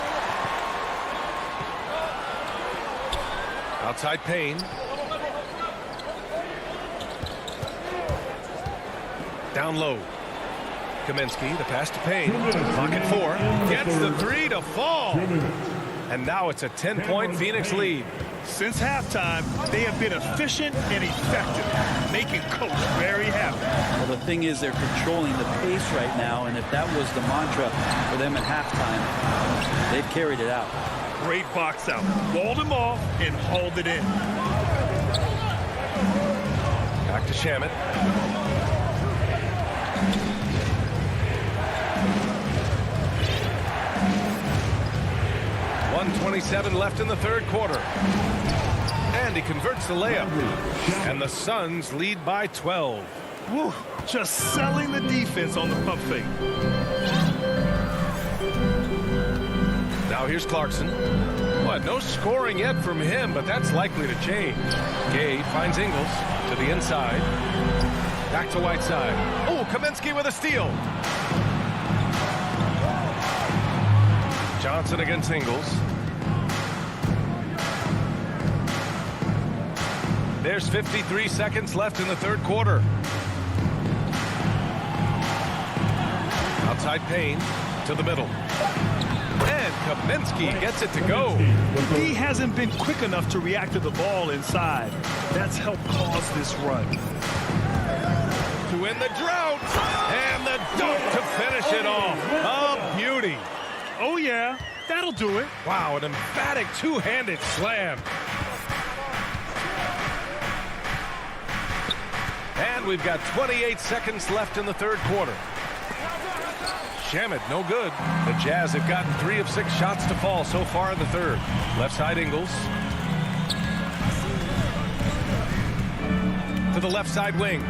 I: Outside Payne. Down low. Kaminsky, the pass to Payne. Pocket 4. Gets the 3 to fall. And now it's a 10-point Phoenix lead.
L: Since halftime, they have been efficient and effective, making Coach very happy.
K: Well, the thing is they're controlling the pace right now, and if that was the mantra for them at halftime, they've carried it out.
L: Great box out. Walled him off and hauled it in.
I: Back to Shaman. .127 left in the third quarter. And he converts the layup. And the Suns lead by 12.
L: Woo, just selling the defense on the pump fake.
I: Now here's Clarkson. What, no scoring yet from him, but that's likely to change. Gay finds Ingles to the inside. Back to Whiteside. Oh, Kaminsky with a steal. Johnson against Ingles. There's 53 seconds left in the third quarter. Outside Payne to the middle. And Kaminsky gets it to go.
L: He hasn't been quick enough to react to the ball inside. That's helped cause this run.
I: To win the drought. And the dunk to finish it off. A beauty.
L: Oh, yeah.
C: That'll do it.
I: Wow, an emphatic two-handed slam. And we've got 28 seconds left in the third quarter. Shamet, no good. The Jazz have gotten 3 of 6 shots to fall so far in the third. Left side Ingles. To the left side wing.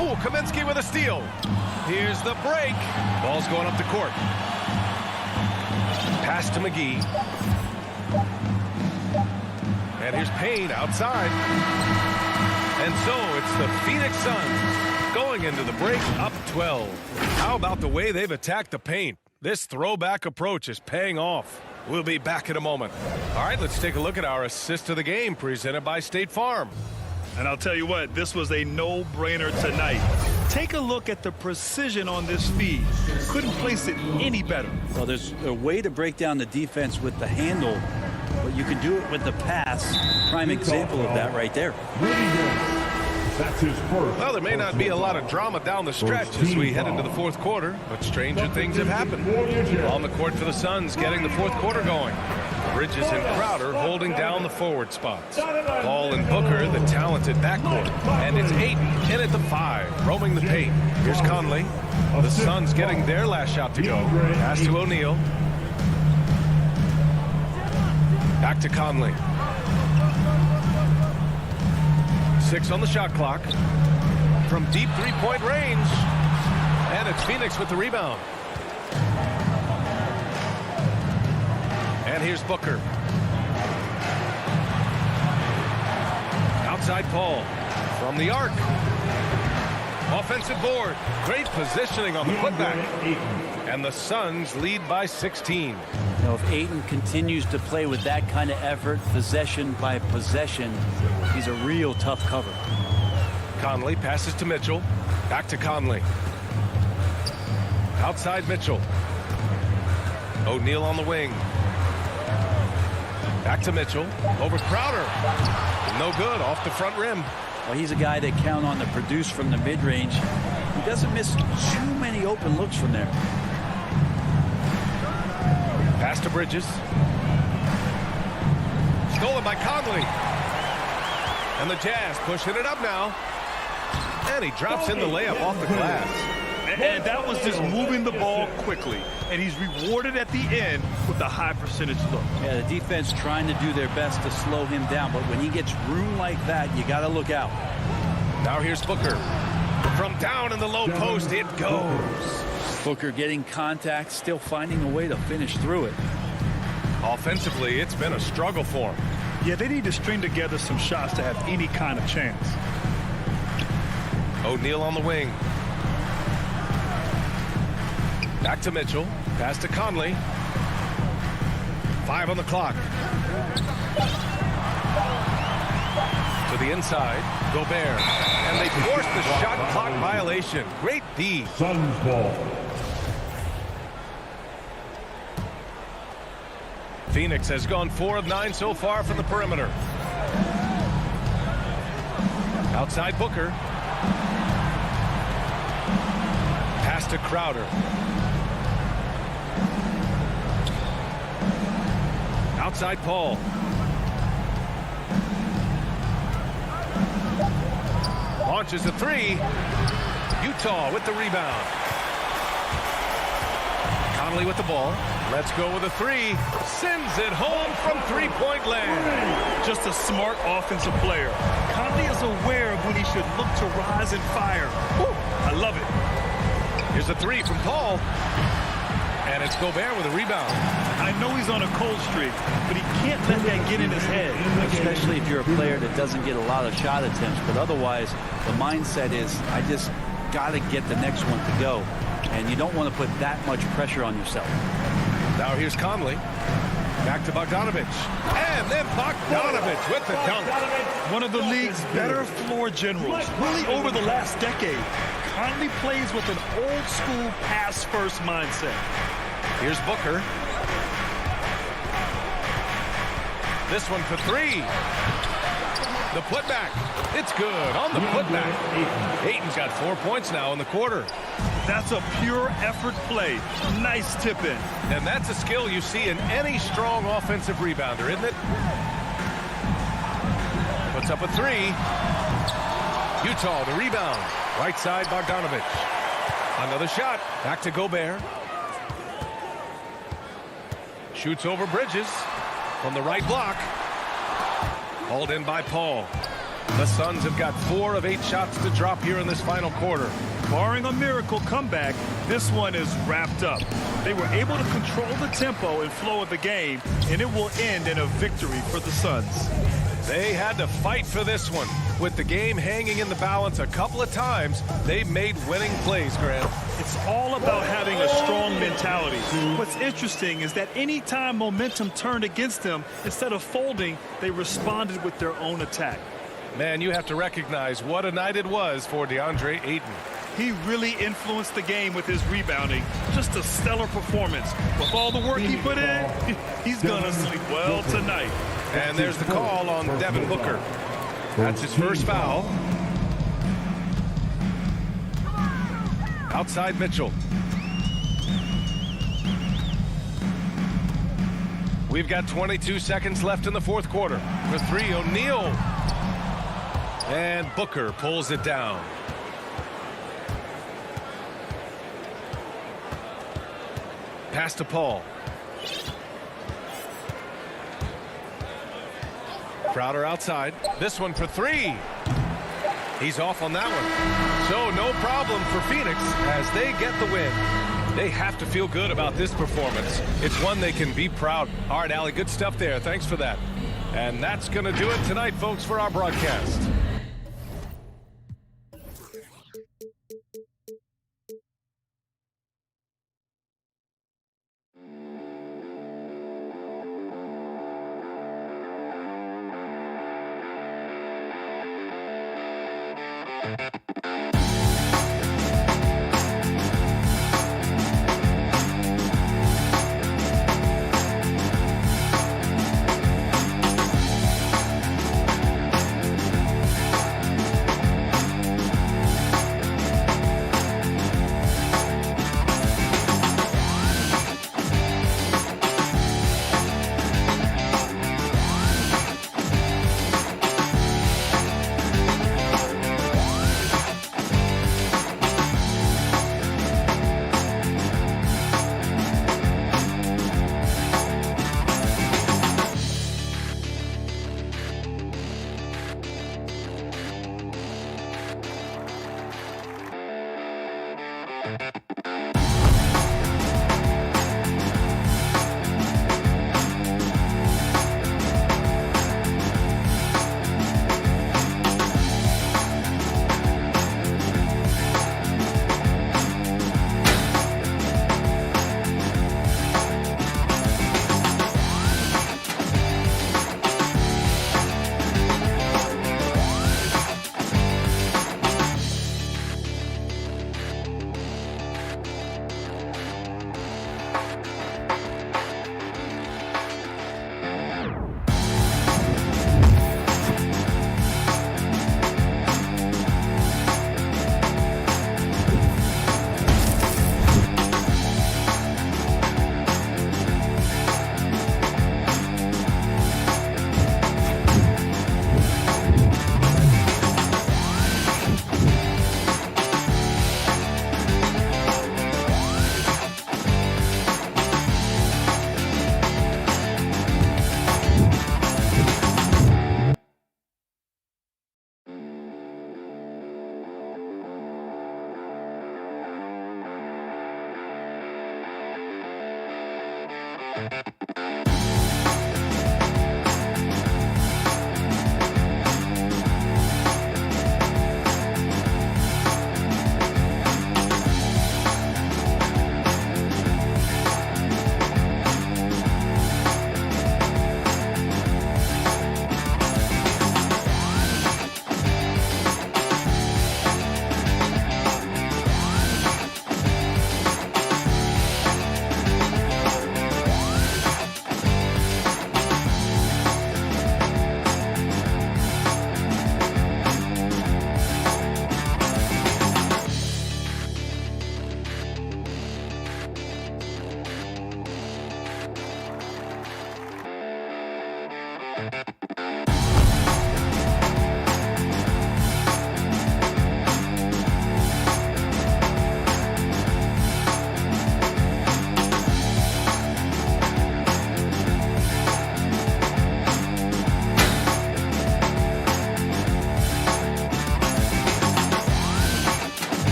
I: Oh, Kaminsky with a steal. Here's the break. Ball's going up the court. Pass to McGee. And here's Payne outside. And so it's the Phoenix Suns going into the break up 12. How about the way they've attacked the paint? This throwback approach is paying off. We'll be back in a moment. All right, let's take a look at our assist of the game presented by State Farm.
L: And I'll tell you what, this was a no-brainer tonight. Take a look at the precision on this feed. Couldn't place it any better.
K: Well, there's a way to break down the defense with the handle, but you can do it with the pass. Prime example of that right there.
D: That's his first.
I: Well, there may not be a lot of drama down the stretch as we head into the fourth quarter, but stranger things have happened. On the court for the Suns, getting the fourth quarter going. Bridges and Crowder holding down the forward spots. Paul and Booker, the talented backcourt. And it's Ayton in at the 5, roaming the paint. Here's Conley. The Suns getting their last shot to go. Pass to O'Neal. Back to Conley. 6 on the shot clock. From deep three-point range. And it's Phoenix with the rebound. And here's Booker. Outside Paul. From the arc. Offensive board. Great positioning on the putback. And the Suns lead by 16.
K: Now, if Ayton continues to play with that kind of effort, possession by possession, he's a real tough cover.
I: Conley passes to Mitchell. Back to Conley. Outside Mitchell. O'Neal on the wing. Back to Mitchell. Over Crowder. No good. Off the front rim.
K: Well, he's a guy that count on to produce from the mid-range. He doesn't miss too many open looks from there.
I: Pass to Bridges. Stolen by Conley. And the Jazz pushing it up now. And he drops in the layup off the glass.
L: And that was just moving the ball quickly. And he's rewarded at the end with a high percentage look.
K: Yeah, the defense trying to do their best to slow him down. But when he gets room like that, you got to look out.
I: Now here's Booker. From down in the low post, it goes.
K: Booker getting contact, still finding a way to finish through it.
I: Offensively, it's been a struggle for him.
L: Yeah, they need to string together some shots to have any kind of chance.
I: O'Neal on the wing. Back to Mitchell. Pass to Conley. 5 on the clock. To the inside. Gobert. And they force the shot clock violation. Great D.
D: Suns ball.
I: Phoenix has gone 4 of 9 so far from the perimeter. Outside Booker. Pass to Crowder. Outside Paul. Launches a 3. Utah with the rebound. Conley with the ball. Let's go with a 3. Sends it home from three-point land.
L: Just a smart offensive player. Conley is aware of when he should look to rise and fire. Whew, I love it.
I: Here's a 3 from Paul. And it's Gobert with a rebound.
L: I know he's on a cold streak, but he can't let that get in his head.
K: Especially if you're a player that doesn't get a lot of shot attempts. But otherwise, the mindset is, I just got to get the next one to go. And you don't want to put that much pressure on yourself.
I: Now here's Conley. Back to Bogdanovich. And then Bogdanovich with the dunk.
L: One of the league's better floor generals, really over the last decade. Conley plays with an old-school pass-first mindset.
I: Here's Booker. This one for 3. The putback. It's good on the putback. Ayton's got 4 points now in the quarter.
L: That's a pure effort play. Nice tip in.
I: And that's a skill you see in any strong offensive rebounder, isn't it? Puts up a 3. Utah, the rebound. Right side, Bogdanovic. Another shot. Back to Gobert. Shoots over Bridges from the right block. Hauled in by Paul. The Suns have got 4 of 8 shots to drop here in this final quarter.
L: Barring a miracle comeback, this one is wrapped up. They were able to control the tempo and flow of the game, and it will end in a victory for the Suns.
I: They had to fight for this one. With the game hanging in the balance a couple of times, they made winning plays, Grant.
L: It's all about having a strong mentality. What's interesting is that any time momentum turned against them, instead of folding, they responded with their own attack.
I: Man, you have to recognize what a night it was for DeAndre Ayton.
L: He really influenced the game with his rebounding. Just a stellar performance. With all the work he put in, he's going to sleep well tonight.
I: And there's the call on Devin Booker. That's his first foul. Outside Mitchell. We've got 22 seconds left in the fourth quarter. For 3, O'Neal. And Booker pulls it down. Pass to Paul. Crowder outside. This one for 3. He's off on that one. So no problem for Phoenix as they get the win. They have to feel good about this performance. It's one they can be proud. All right, Allie, good stuff there. Thanks for that. And that's going to do it tonight, folks, for our broadcast.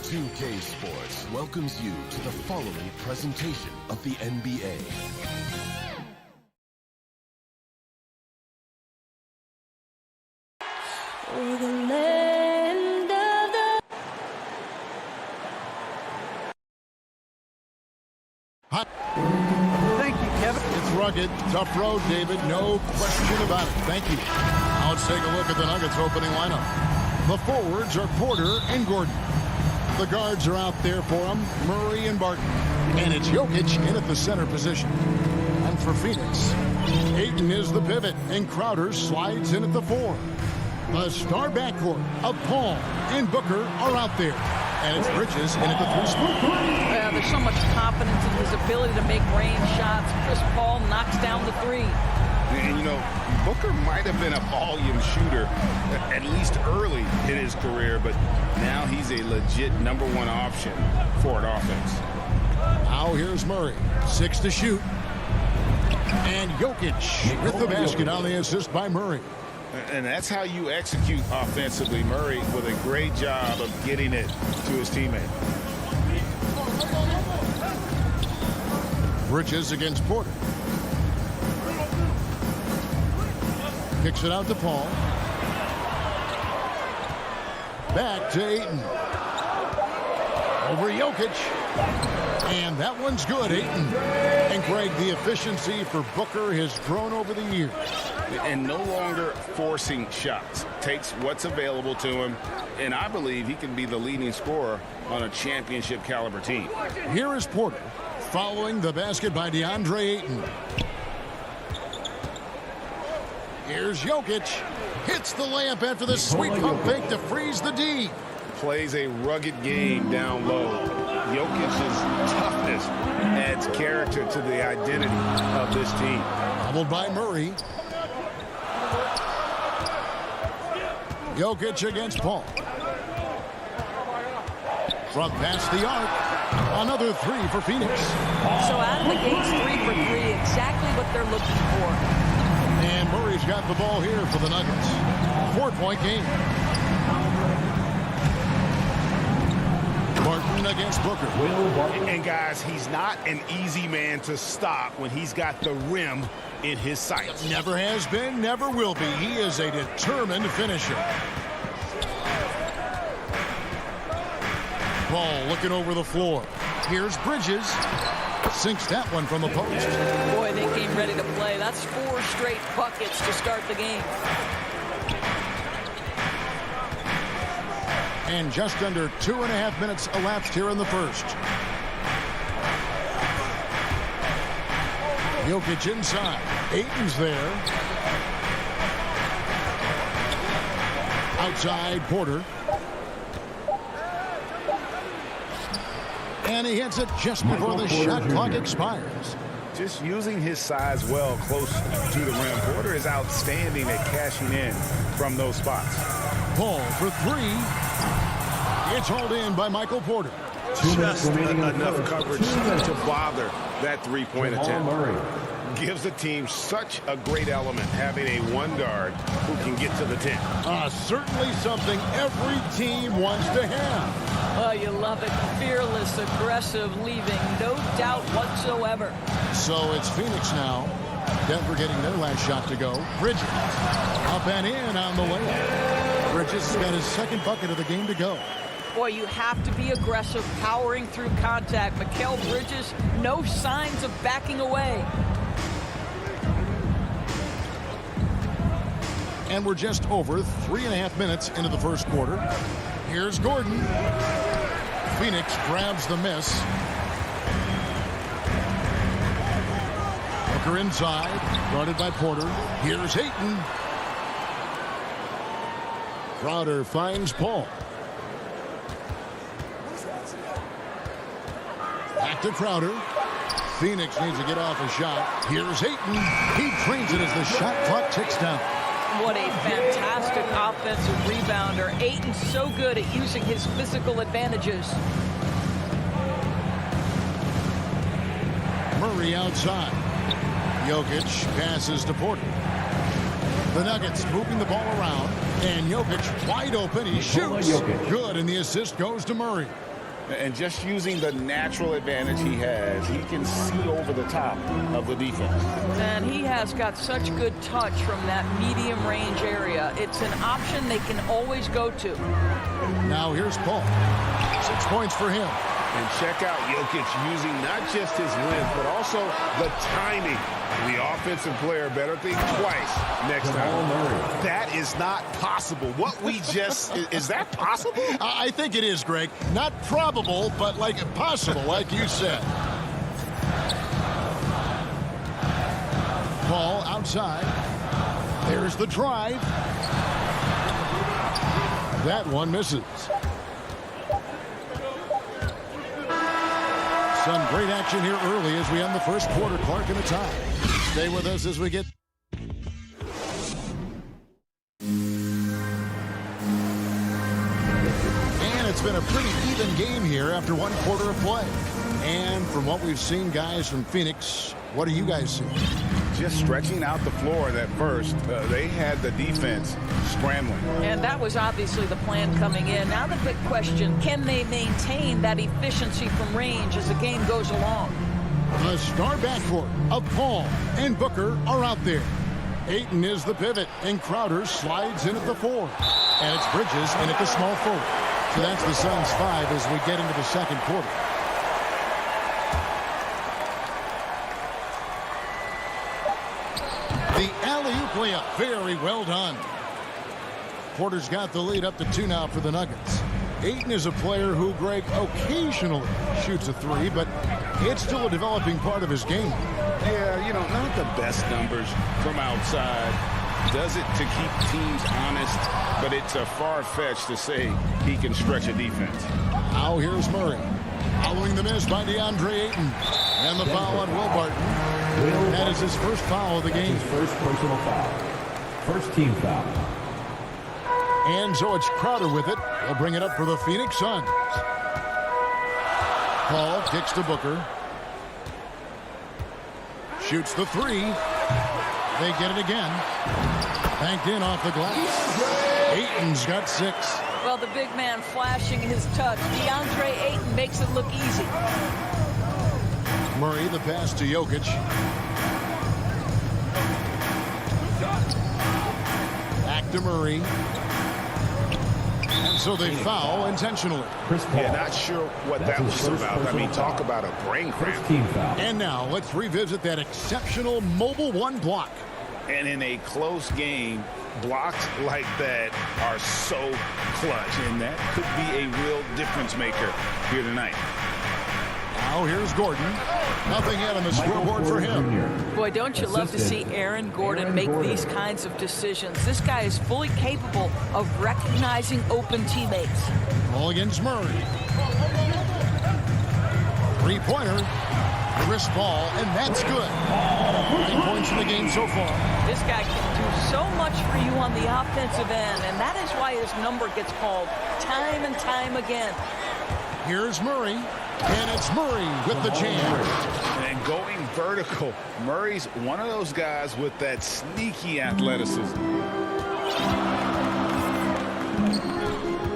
N: 2K Sports welcomes you to the following presentation of the NBA.
E: Thank you, Kevin.
A: It's rugged, tough road, David. No question about it. Thank you. Now let's take a look at the Nuggets opening lineup. The forwards are Porter and Gordon. The guards are out there for them, Murray and Barton. And it's Jokic in at the center position. And for Phoenix, Ayton is the pivot, and Crowder slides in at the 4. The star backcourt of Paul and Booker are out there. And it's Bridges in at the 3 spot.
M: Yeah, there's so much confidence in his ability to make range shots. Chris Paul knocks down the 3.
B: And, you know, Booker might have been a volume shooter, at least early in his career, but now he's a legit #1 option for an offense.
A: Now here's Murray, 6 to shoot. And Jokic with the basket on the assist by Murray.
B: And that's how you execute offensively. Murray with a great job of getting it to his teammate.
A: Bridges against Porter. Kicks it out to Paul. Back to Ayton. Over Jokic. And that one's good, Ayton. And Greg, the efficiency for Booker has grown over the years.
B: And no longer forcing shots. Takes what's available to him. And I believe he can be the leading scorer on a championship caliber team.
A: Here is Porter following the basket by DeAndre Ayton. Here's Jokic. Hits the layup after the sweet pump fake to freeze the D.
B: Plays a rugged game down low. Jokic's toughness adds character to the identity of this team.
A: Fouled by Murray. Jokic against Paul. From past the arc. Another 3 for Phoenix.
M: So out of the gates, 3 for 3. Exactly what they're looking for.
A: And Murray's got the ball here for the Nuggets. 4-point game. Barton against Booker.
B: And guys, he's not an easy man to stop when he's got the rim in his sights.
A: Never has been, never will be. He is a determined finisher. Ball looking over the floor. Here's Bridges. Sinks that one from the post.
M: Boy, they came ready to play. That's 4 straight buckets to start the game.
A: And just under 2.5 minutes elapsed here in the first. Jokic inside. Ayton's there. Outside, Porter. And he hits it just before the shot clock expires.
B: Just using his size well close to the rim. Porter is outstanding at cashing in from those spots.
A: Paul for 3. It's hauled in by Michael Porter.
F: Just enough coverage to bother that three-point attempt.
B: Gives the team such a great element having a one guard who can get to the 10.
A: Certainly something every team wants to have.
M: Oh, you love it. Fearless, aggressive, leaving no doubt whatsoever.
A: So it's Phoenix now. Denver getting their last shot to go. Bridges up and in on the layup. Bridges has got his second bucket of the game to go.
M: Boy, you have to be aggressive, powering through contact. Mikal Bridges, no signs of backing away.
A: And we're just over 3.5 minutes into the first quarter. Here's Gordon. Phoenix grabs the miss. Booker inside, guarded by Porter. Here's Ayton. Crowder finds Paul. Back to Crowder. Phoenix needs to get off a shot. Here's Ayton. He trains it as the shot clock ticks down.
M: What a fantastic offensive rebounder. Ayton's so good at using his physical advantages.
A: Murray outside. Jokic passes to Porter. The Nuggets moving the ball around. And Jokic wide open. He shoots. Good, and the assist goes to Murray.
B: And just using the natural advantage he has, he can see over the top of the defense.
M: And he has got such good touch from that medium range area. It's an option they can always go to.
A: Now here's Paul. 6 points for him.
B: And check out Jokic using not just his length, but also the timing. The offensive player better think twice next time.
F: That is not possible. What we just... is that possible?
A: I think it is, Greg. Not probable, but like possible, like you said. Paul outside. There's the drive. That one misses. Some great action here early as we end the first quarter. Clark in the tie. Stay with us as we get... And it's been a pretty even game here after 1 quarter of play. And from what we've seen, guys, from Phoenix, what do you guys see?
B: Just stretching out the floor that first. They had the defense scrambling.
M: And that was obviously the plan coming in. Now the big question, can they maintain that efficiency from range as the game goes along?
A: The star backcourt of Paul and Booker are out there. Ayton is the pivot, and Crowder slides in at the 4. And it's Bridges in at the small forward. So that's the Suns' 5 as we get into the second quarter. The alley-oop layup, very well done. Porter's got the lead up to 2 now for the Nuggets. Ayton is a player who, Greg, occasionally shoots a 3, but it's still a developing part of his game.
B: Yeah, you know, not the best numbers from outside. Does it to keep teams honest, but it's a far-fetched to say he can stretch a defense.
A: Now here's Murray. Following the miss by DeAndre Ayton. And the foul on Will Barton. That is his first foul of the game.
D: His first personal foul. First team foul.
A: And so it's Crowder with it. He'll bring it up for the Phoenix Suns. Paul kicks to Booker. Shoots the 3. They get it again. Banked in off the glass. Ayton's got 6.
M: Well, the big man flashing his touch. DeAndre Ayton makes it look easy.
A: Murray, the pass to Jokic. Back to Murray. And so they foul intentionally.
B: Yeah, not sure what that was about. I mean, talk about a brain cramp.
A: And now let's revisit that exceptional Mobile One block.
B: And in a close game, blocks like that are so clutch, and that could be a real difference maker here tonight.
A: Now here's Gordon. Nothing yet on the scoreboard for him.
M: Boy, don't you love to see Aaron Gordon make these kinds of decisions. This guy is fully capable of recognizing open teammates.
A: Ball against Murray. Three-pointer. Wrist ball, and that's good. 9 points in the game so far.
M: This guy can do so much for you on the offensive end, and that is why his number gets called time and time again.
A: Here's Murray, and it's Murray with the jam.
B: And going vertical. Murray's one of those guys with that sneaky athleticism.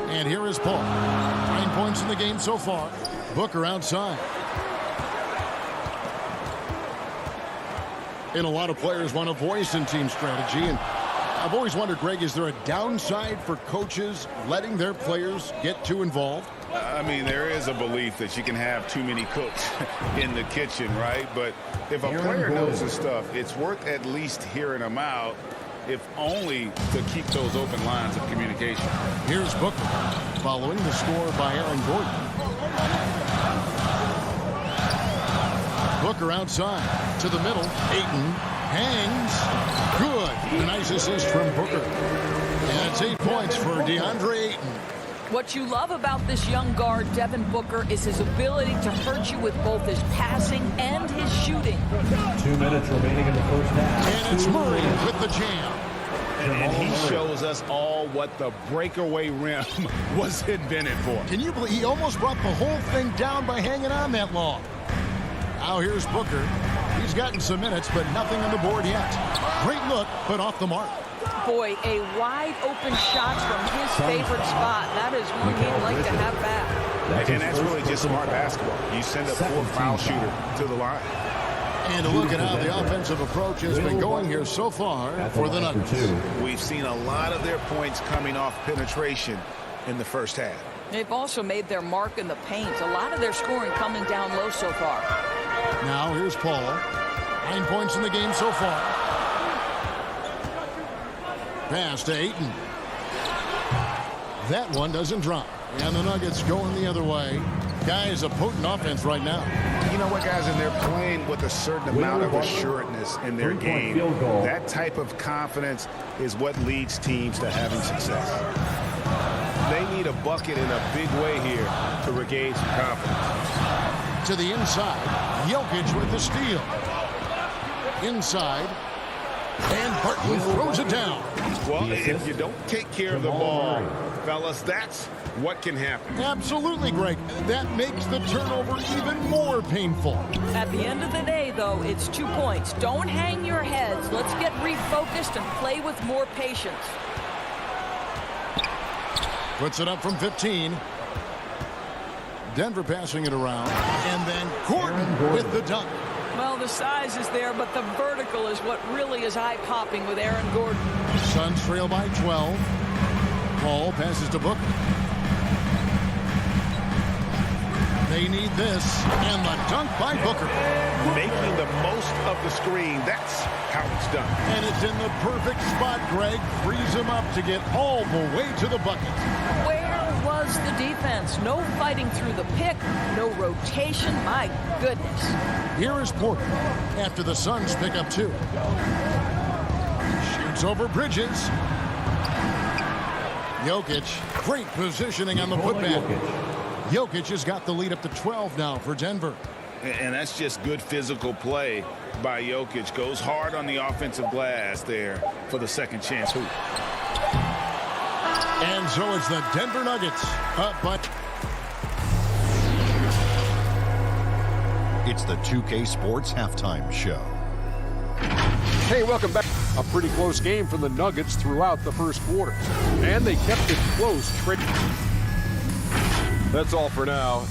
A: And here is Paul. 9 points in the game so far. Booker outside. And a lot of players want a voice in team strategy. And I've always wondered, Greg, is there a downside for coaches letting their players get too involved?
B: I mean, there is a belief that you can have too many cooks in the kitchen, right? But if a player knows his stuff, it's worth at least hearing them out, if only to keep those open lines of communication.
A: Here's Booker, following the score by Aaron Gordon. Booker outside to the middle. Ayton hangs. Good. A nice assist from Booker. And it's 8 points for DeAndre Ayton.
M: What you love about this young guard, Devin Booker, is his ability to hurt you with both his passing and his shooting.
D: 2 minutes remaining in the first half.
A: And it's Murray with the jam.
B: And he shows us all what the breakaway rim was invented for.
A: Can you believe he almost brought the whole thing down by hanging on that long? Now here's Booker. He's gotten some minutes, but nothing on the board yet. Great look, but off the mark.
M: Boy, a wide open shot from his favorite spot. That is one he'd like to have back.
B: And that's really just smart basketball. You send a four-foul shooter to the line.
A: And look at how the offensive approach has been going here so far for the Nuggets.
B: We've seen a lot of their points coming off penetration in the first half.
M: They've also made their mark in the paint. A lot of their scoring coming down low so far.
A: Now here's Paul. 9 points in the game so far. Pass to Ayton. That one doesn't drop. And the Nuggets going the other way. Guys, a potent offense right now.
B: You know what, guys, and they're playing with a certain amount of assuredness in their game. That type of confidence is what leads teams to having success. They need a bucket in a big way here to regain some confidence.
A: To the inside. Jokic with the steal. Inside. And Barton throws it down.
B: Well, if you don't take care of the ball, fellas, that's what can happen.
A: Absolutely, Greg. That makes the turnover even more painful.
M: At the end of the day, though, it's 2 points. Don't hang your heads. Let's get refocused and play with more patience.
A: Puts it up from 15. Denver passing it around. And then Gordon with the dunk.
M: Well, the size is there, but the vertical is what really is eye-popping with Aaron Gordon.
A: Suns trail by 12. Paul passes to Booker. They need this. And the dunk by Booker.
B: Making the most of the screen. That's how it's done.
A: And it's in the perfect spot, Greg. Frees him up to get all the way to the bucket.
M: Where was the defense? No fighting through the pick. No rotation. My goodness.
A: Here is Porter after the Suns pick up 2. Shoots over Bridges. Jokic, great positioning on the putback. Jokic has got the lead up to 12 now for Denver.
B: And that's just good physical play by Jokic. Goes hard on the offensive glass there for the second chance hoop.
A: And so it's the Denver Nuggets up, but
G: it's the 2K Sports Halftime Show.
H: Hey, welcome back. A pretty close game for the Nuggets throughout the first quarter. And they kept it close. That's all for now.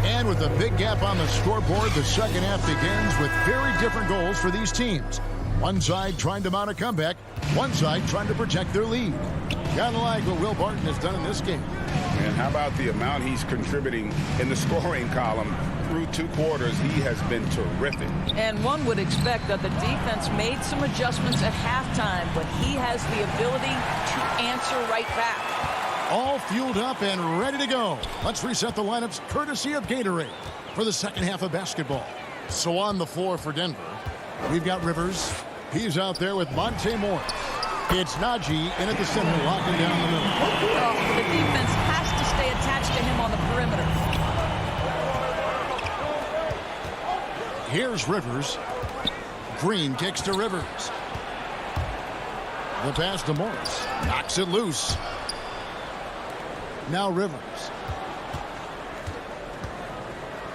A: And with with a big gap on the scoreboard, the second half begins with very different goals for these teams. One side trying to mount a comeback, one side trying to protect their lead. Kind of like what Will Barton has done in this game.
B: And how about the amount he's contributing in the scoring column? Through 2 quarters, he has been terrific.
M: And one would expect that the defense made some adjustments at halftime, but he has the ability to answer right back.
A: All fueled up and ready to go. Let's reset the lineups courtesy of Gatorade for the second half of basketball. So on the floor for Denver, we've got Rivers. He's out there with Monte Morris. It's Najee in at the center, locking down the middle.
M: Oh, the defense has to stay attached to him on the perimeter.
A: Here's Rivers. Green kicks to Rivers. The pass to Morris. Knocks it loose. Now Rivers.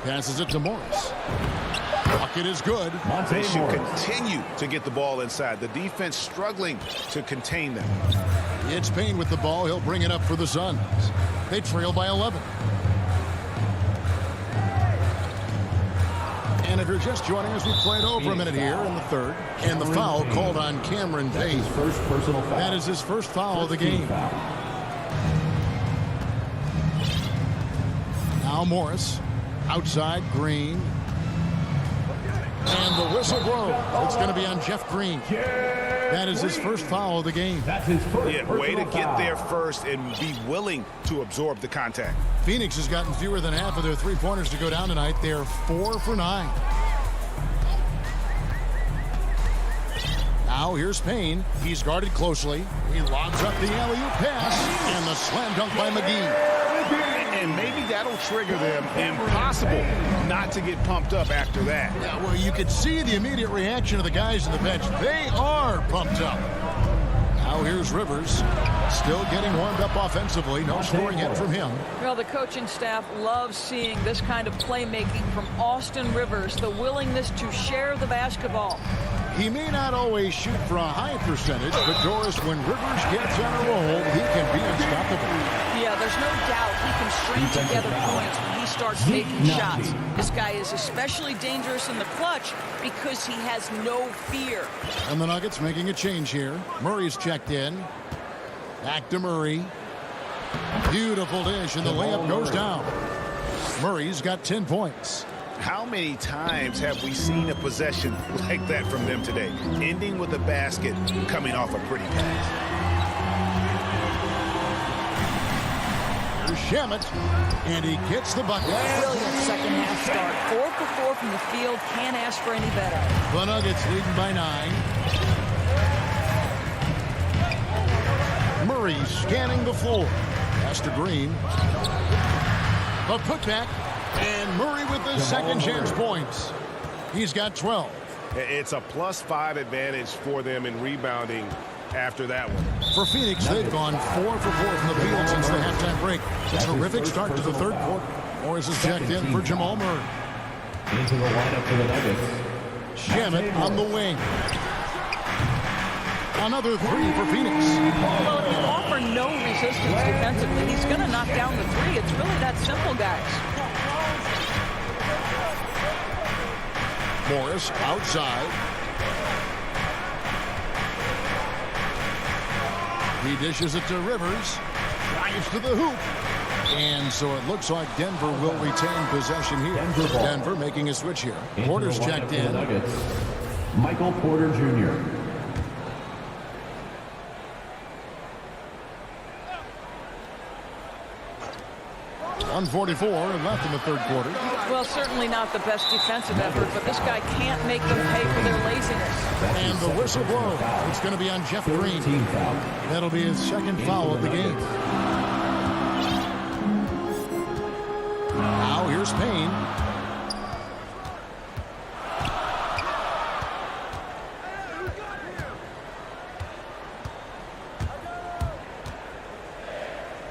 A: Passes it to Morris. Bucket is good.
B: They should continue to get the ball inside. The defense struggling to contain them.
A: It's Payne with the ball. He'll bring it up for the Suns. They trail by 11. And if you're just joining us, we played over a minute here in the third. And the foul called on Cameron Payne. That is his first foul of the game. Now Morris. Outside, Green. And the whistle blows. It's going to be on Jeff Green. That is his first foul of the game.
B: That's his first way to get there first and be willing to absorb the contact.
A: Phoenix has gotten fewer than half of their three-pointers to go down tonight. They're 4 for 9. Now here's Payne. He's guarded closely. He lobs up the alley-oop pass. And the slam dunk by McGee.
B: And maybe that'll trigger them. Impossible not to get pumped up after that.
A: Yeah, well, you could see the immediate reaction of the guys on the bench. They are pumped up. Now here's Rivers. Still getting warmed up offensively. No scoring yet from him.
M: Well, the coaching staff loves seeing this kind of playmaking from Austin Rivers, the willingness to share the basketball.
A: He may not always shoot for a high percentage, but Doris, when Rivers gets on a roll, he can be unstoppable.
M: Yeah, there's no doubt he can string together points when he starts taking shots. This guy is especially dangerous in the clutch because he has no fear.
A: And the Nuggets making a change here. Murray's checked in. Back to Murray. Beautiful dish, and the layup goes down. Murray's got 10 points.
B: How many times have we seen a possession like that from them today? Ending with a basket, coming off a pretty pass.
A: Here's Shamet, and he gets the bucket.
M: Brilliant second half start. 4 for 4 from the field. Can't ask for any better.
A: The Nuggets leading by 9. Murray scanning the floor. Pass to Green. The putback. And Murray with the second chance points. He's got 12.
B: It's a +5 advantage for them in rebounding after that one.
A: For Phoenix, they've gone 4 for 4 from the field since the halftime break. A terrific start to the third quarter. Morris is checked in for Jamal Murray.
D: Into the lineup for the Nuggets.
A: Shamet on the wing. Another 3 for Phoenix.
M: Well, if you offer no resistance defensively, he's going to knock down the 3. It's really that simple, guys.
A: Morris outside. He dishes it to Rivers. Drives to the hoop. And so it looks like Denver will retain possession here. Denver making a switch here. Porter's checked in.
D: Michael Porter Jr.
A: .144 left in the third quarter.
M: Well, certainly not the best defensive effort, but this guy can't make them pay for their laziness.
A: And the whistle blows. It's going to be on Jeff Green. That'll be his second foul of the game. Now here's Payne.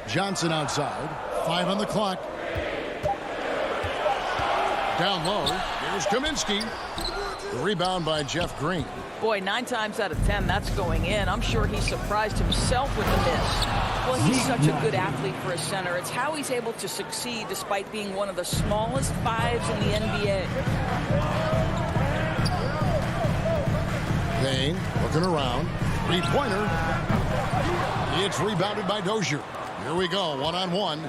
A: Johnson outside. 5 on the clock. Down low. Here's Kaminsky. Rebound by Jeff Green.
M: Boy, 9 times out of 10, that's going in. I'm sure he surprised himself with the miss. Well, he's such a good athlete for a center. It's how he's able to succeed despite being one of the smallest 5s in the NBA.
A: Payne looking around. 3-pointer. It's rebounded by Dozier. Here we go, one-on-one.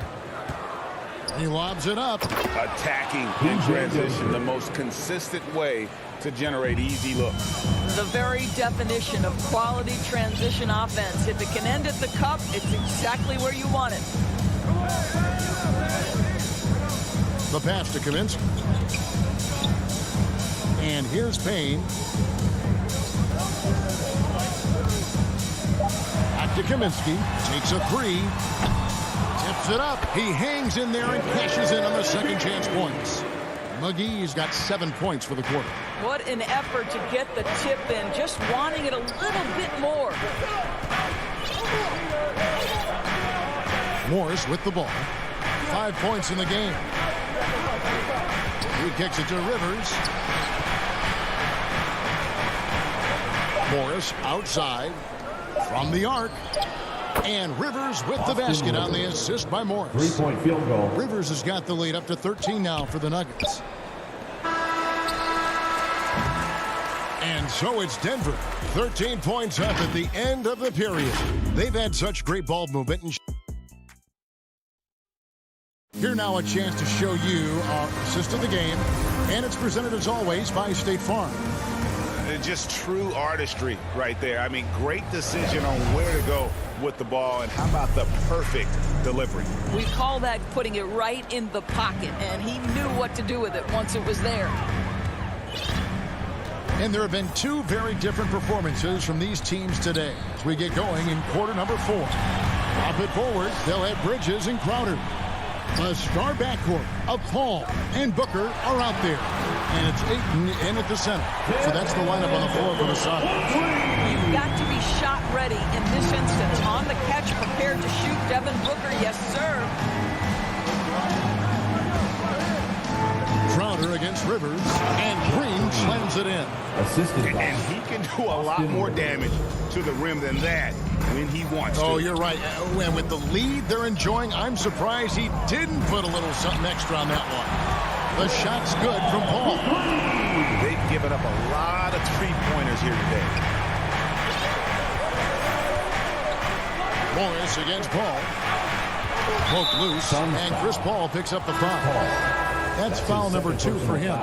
A: He lobs it up.
B: Attacking in transition, the most consistent way to generate easy looks.
M: The very definition of quality transition offense. If it can end at the cup, it's exactly where you want it.
A: The pass to Kaminsky. And here's Payne. Back to Kaminsky. Takes a 3. Tips it up. He hangs in there and cashes in on the second chance points. McGee's got 7 points for the quarter.
M: What an effort to get the tip in, just wanting it a little bit more.
A: Morris with the ball. 5 points in the game. He kicks it to Rivers. Morris outside from the arc. And Rivers with the basket on the assist by Morris.
D: 3-point field goal.
A: Rivers has got the lead up to 13 now for the Nuggets. And so it's Denver. 13 points up at the end of the period. They've had such great ball movement. Here now a chance to show you our assist of the game. And it's presented as always by State Farm.
B: Just true artistry right there. I mean, great decision on where to go with the ball, and how about the perfect delivery?
M: We call that putting it right in the pocket, and he knew what to do with it once it was there.
A: And there have been 2 very different performances from these teams today as we get going in quarter number 4. Pop it forward. They'll have Bridges and Crowder. The star backcourt of Paul and Booker are out there. And it's Ayton in at the center. So that's the lineup on the floor for the Suns.
M: You've got to be shot ready in this instance. On the catch, prepared to shoot. Devin Booker, yes, sir.
A: Crowder against Rivers. And Green slams it in.
D: Assisted by.
B: And he can do a lot more damage to the rim than that when he wants to.
A: Oh, you're right. And with the lead they're enjoying, I'm surprised he didn't put a little something extra on that one. The shot's good from Paul.
B: They've given up a lot of 3-pointers here today.
A: Morris against Paul. Poke loose, and Chris Paul picks up the foul. That's foul number 2 for him.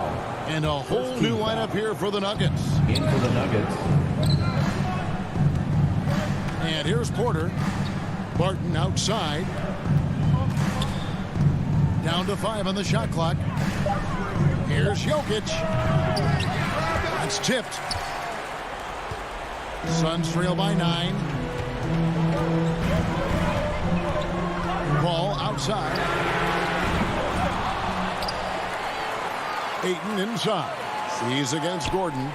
A: And a whole new lineup here for the Nuggets.
D: In for the Nuggets.
A: And here's Porter. Barton outside. Down to 5 on the shot clock. Here's Jokic. That's tipped. Suns trail by 9. Ball outside. Ayton inside. He's against Gordon.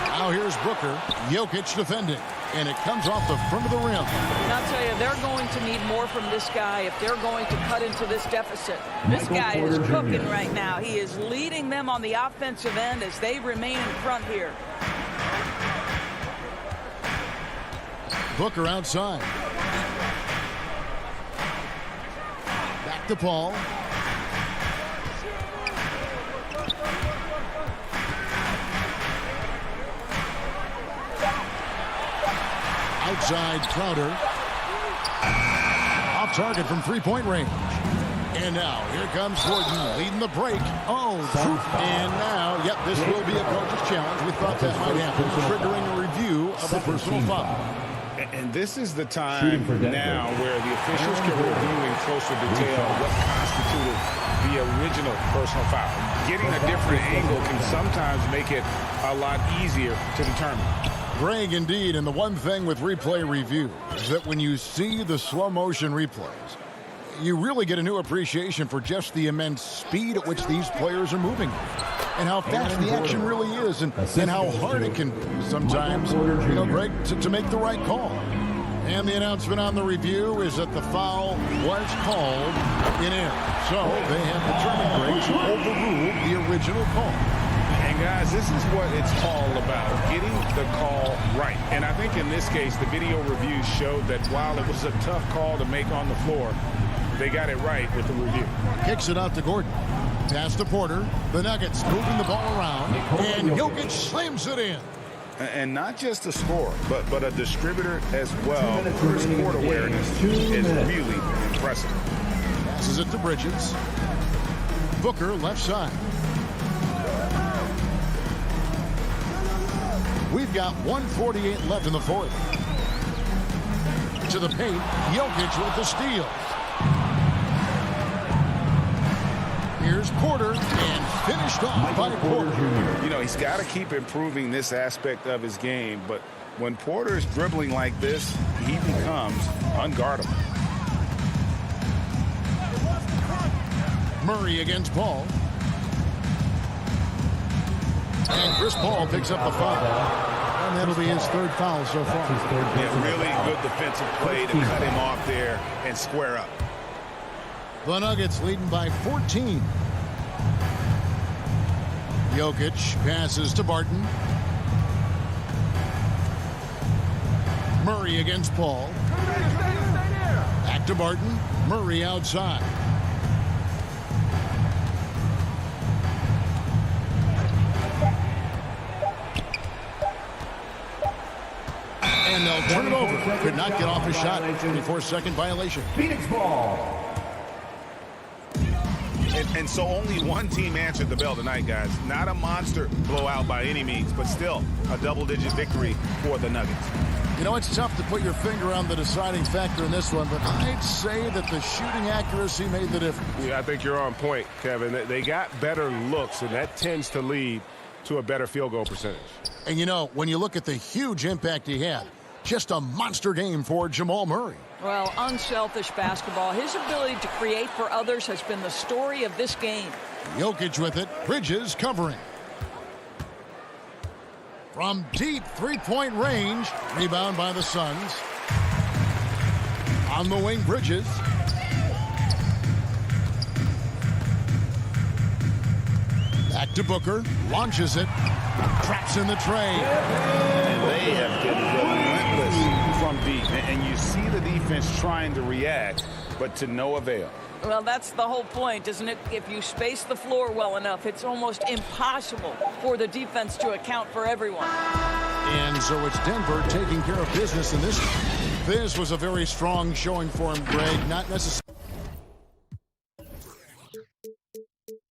A: Now here's Booker. Jokic defending. And it comes off the front of the rim.
M: And I'll tell you, they're going to need more from this guy if they're going to cut into this deficit. This guy is cooking right now. He is leading them on the offensive end as they remain in front here.
A: Booker outside. Back to Paul. Outside Crowder. Off target from 3-point range. And now here comes Gordon leading the break. Oh, and now, yep, this will be a coach's challenge. We thought that might happen, triggering a review of the personal foul.
B: And this is the time now where the officials can review in closer detail what constituted the original personal foul. Getting a different angle can sometimes make it a lot easier to determine.
A: Greg, indeed, and the one thing with replay review is that when you see the slow motion replays, you really get a new appreciation for just the immense speed at which these players are moving and how fast the action really is and how hard it can be sometimes, Greg, to make the right call. And the announcement on the review is that the foul was called in air. So they have determined, Greg, to overrule the original call.
B: And guys, this is what it's all about, getting the call right. And I think in this case, the video review showed that while it was a tough call to make on the floor, they got it right with the review.
A: Kicks it out to Gordon. Pass to Porter. The Nuggets moving the ball around. And Jokic slams it in.
B: And not just a scorer, but a distributor as well. His court awareness is really impressive.
A: Passes it to Bridges. Booker left side. We've got 1:48 left in the fourth. To the paint, Jokic with the steal. Here's Porter, and finished off by Porter.
B: You know, he's got to keep improving this aspect of his game, but when Porter's dribbling like this, he becomes unguardable.
A: Murray against Paul. And Chris Paul picks up the foul. And that'll be his third foul so far.
B: Yeah, really good defensive play to cut him off there and square up.
A: The Nuggets leading by 14. Jokic passes to Barton. Murray against Paul. Back to Barton. Murray outside. And they'll turn it over. Could not get off a shot. 24-second violation.
D: Phoenix ball.
B: And so only one team answered the bell tonight, guys. Not a monster blowout by any means, but still a double-digit victory for the Nuggets.
A: You know, it's tough to put your finger on the deciding factor in this one, but I'd say that the shooting accuracy made the difference.
F: Yeah, I think you're on point, Kevin. They got better looks, and that tends to lead to a better field goal percentage.
A: And, you know, when you look at the huge impact he had, just a monster game for Jamal Murray.
M: Well, unselfish basketball. His ability to create for others has been the story of this game.
A: Jokic with it. Bridges covering. From deep three-point range. Rebound by the Suns. On the wing, Bridges. Back to Booker. Launches it. Traps in the tray.
B: And they have been relentless from deep. And you see the defense trying to react, but to no avail.
M: Well, that's the whole point, isn't it? If you space the floor well enough, it's almost impossible for the defense to account for everyone.
A: And so it's Denver taking care of business in this. This was a very strong showing for him, Greg. Not necessarily.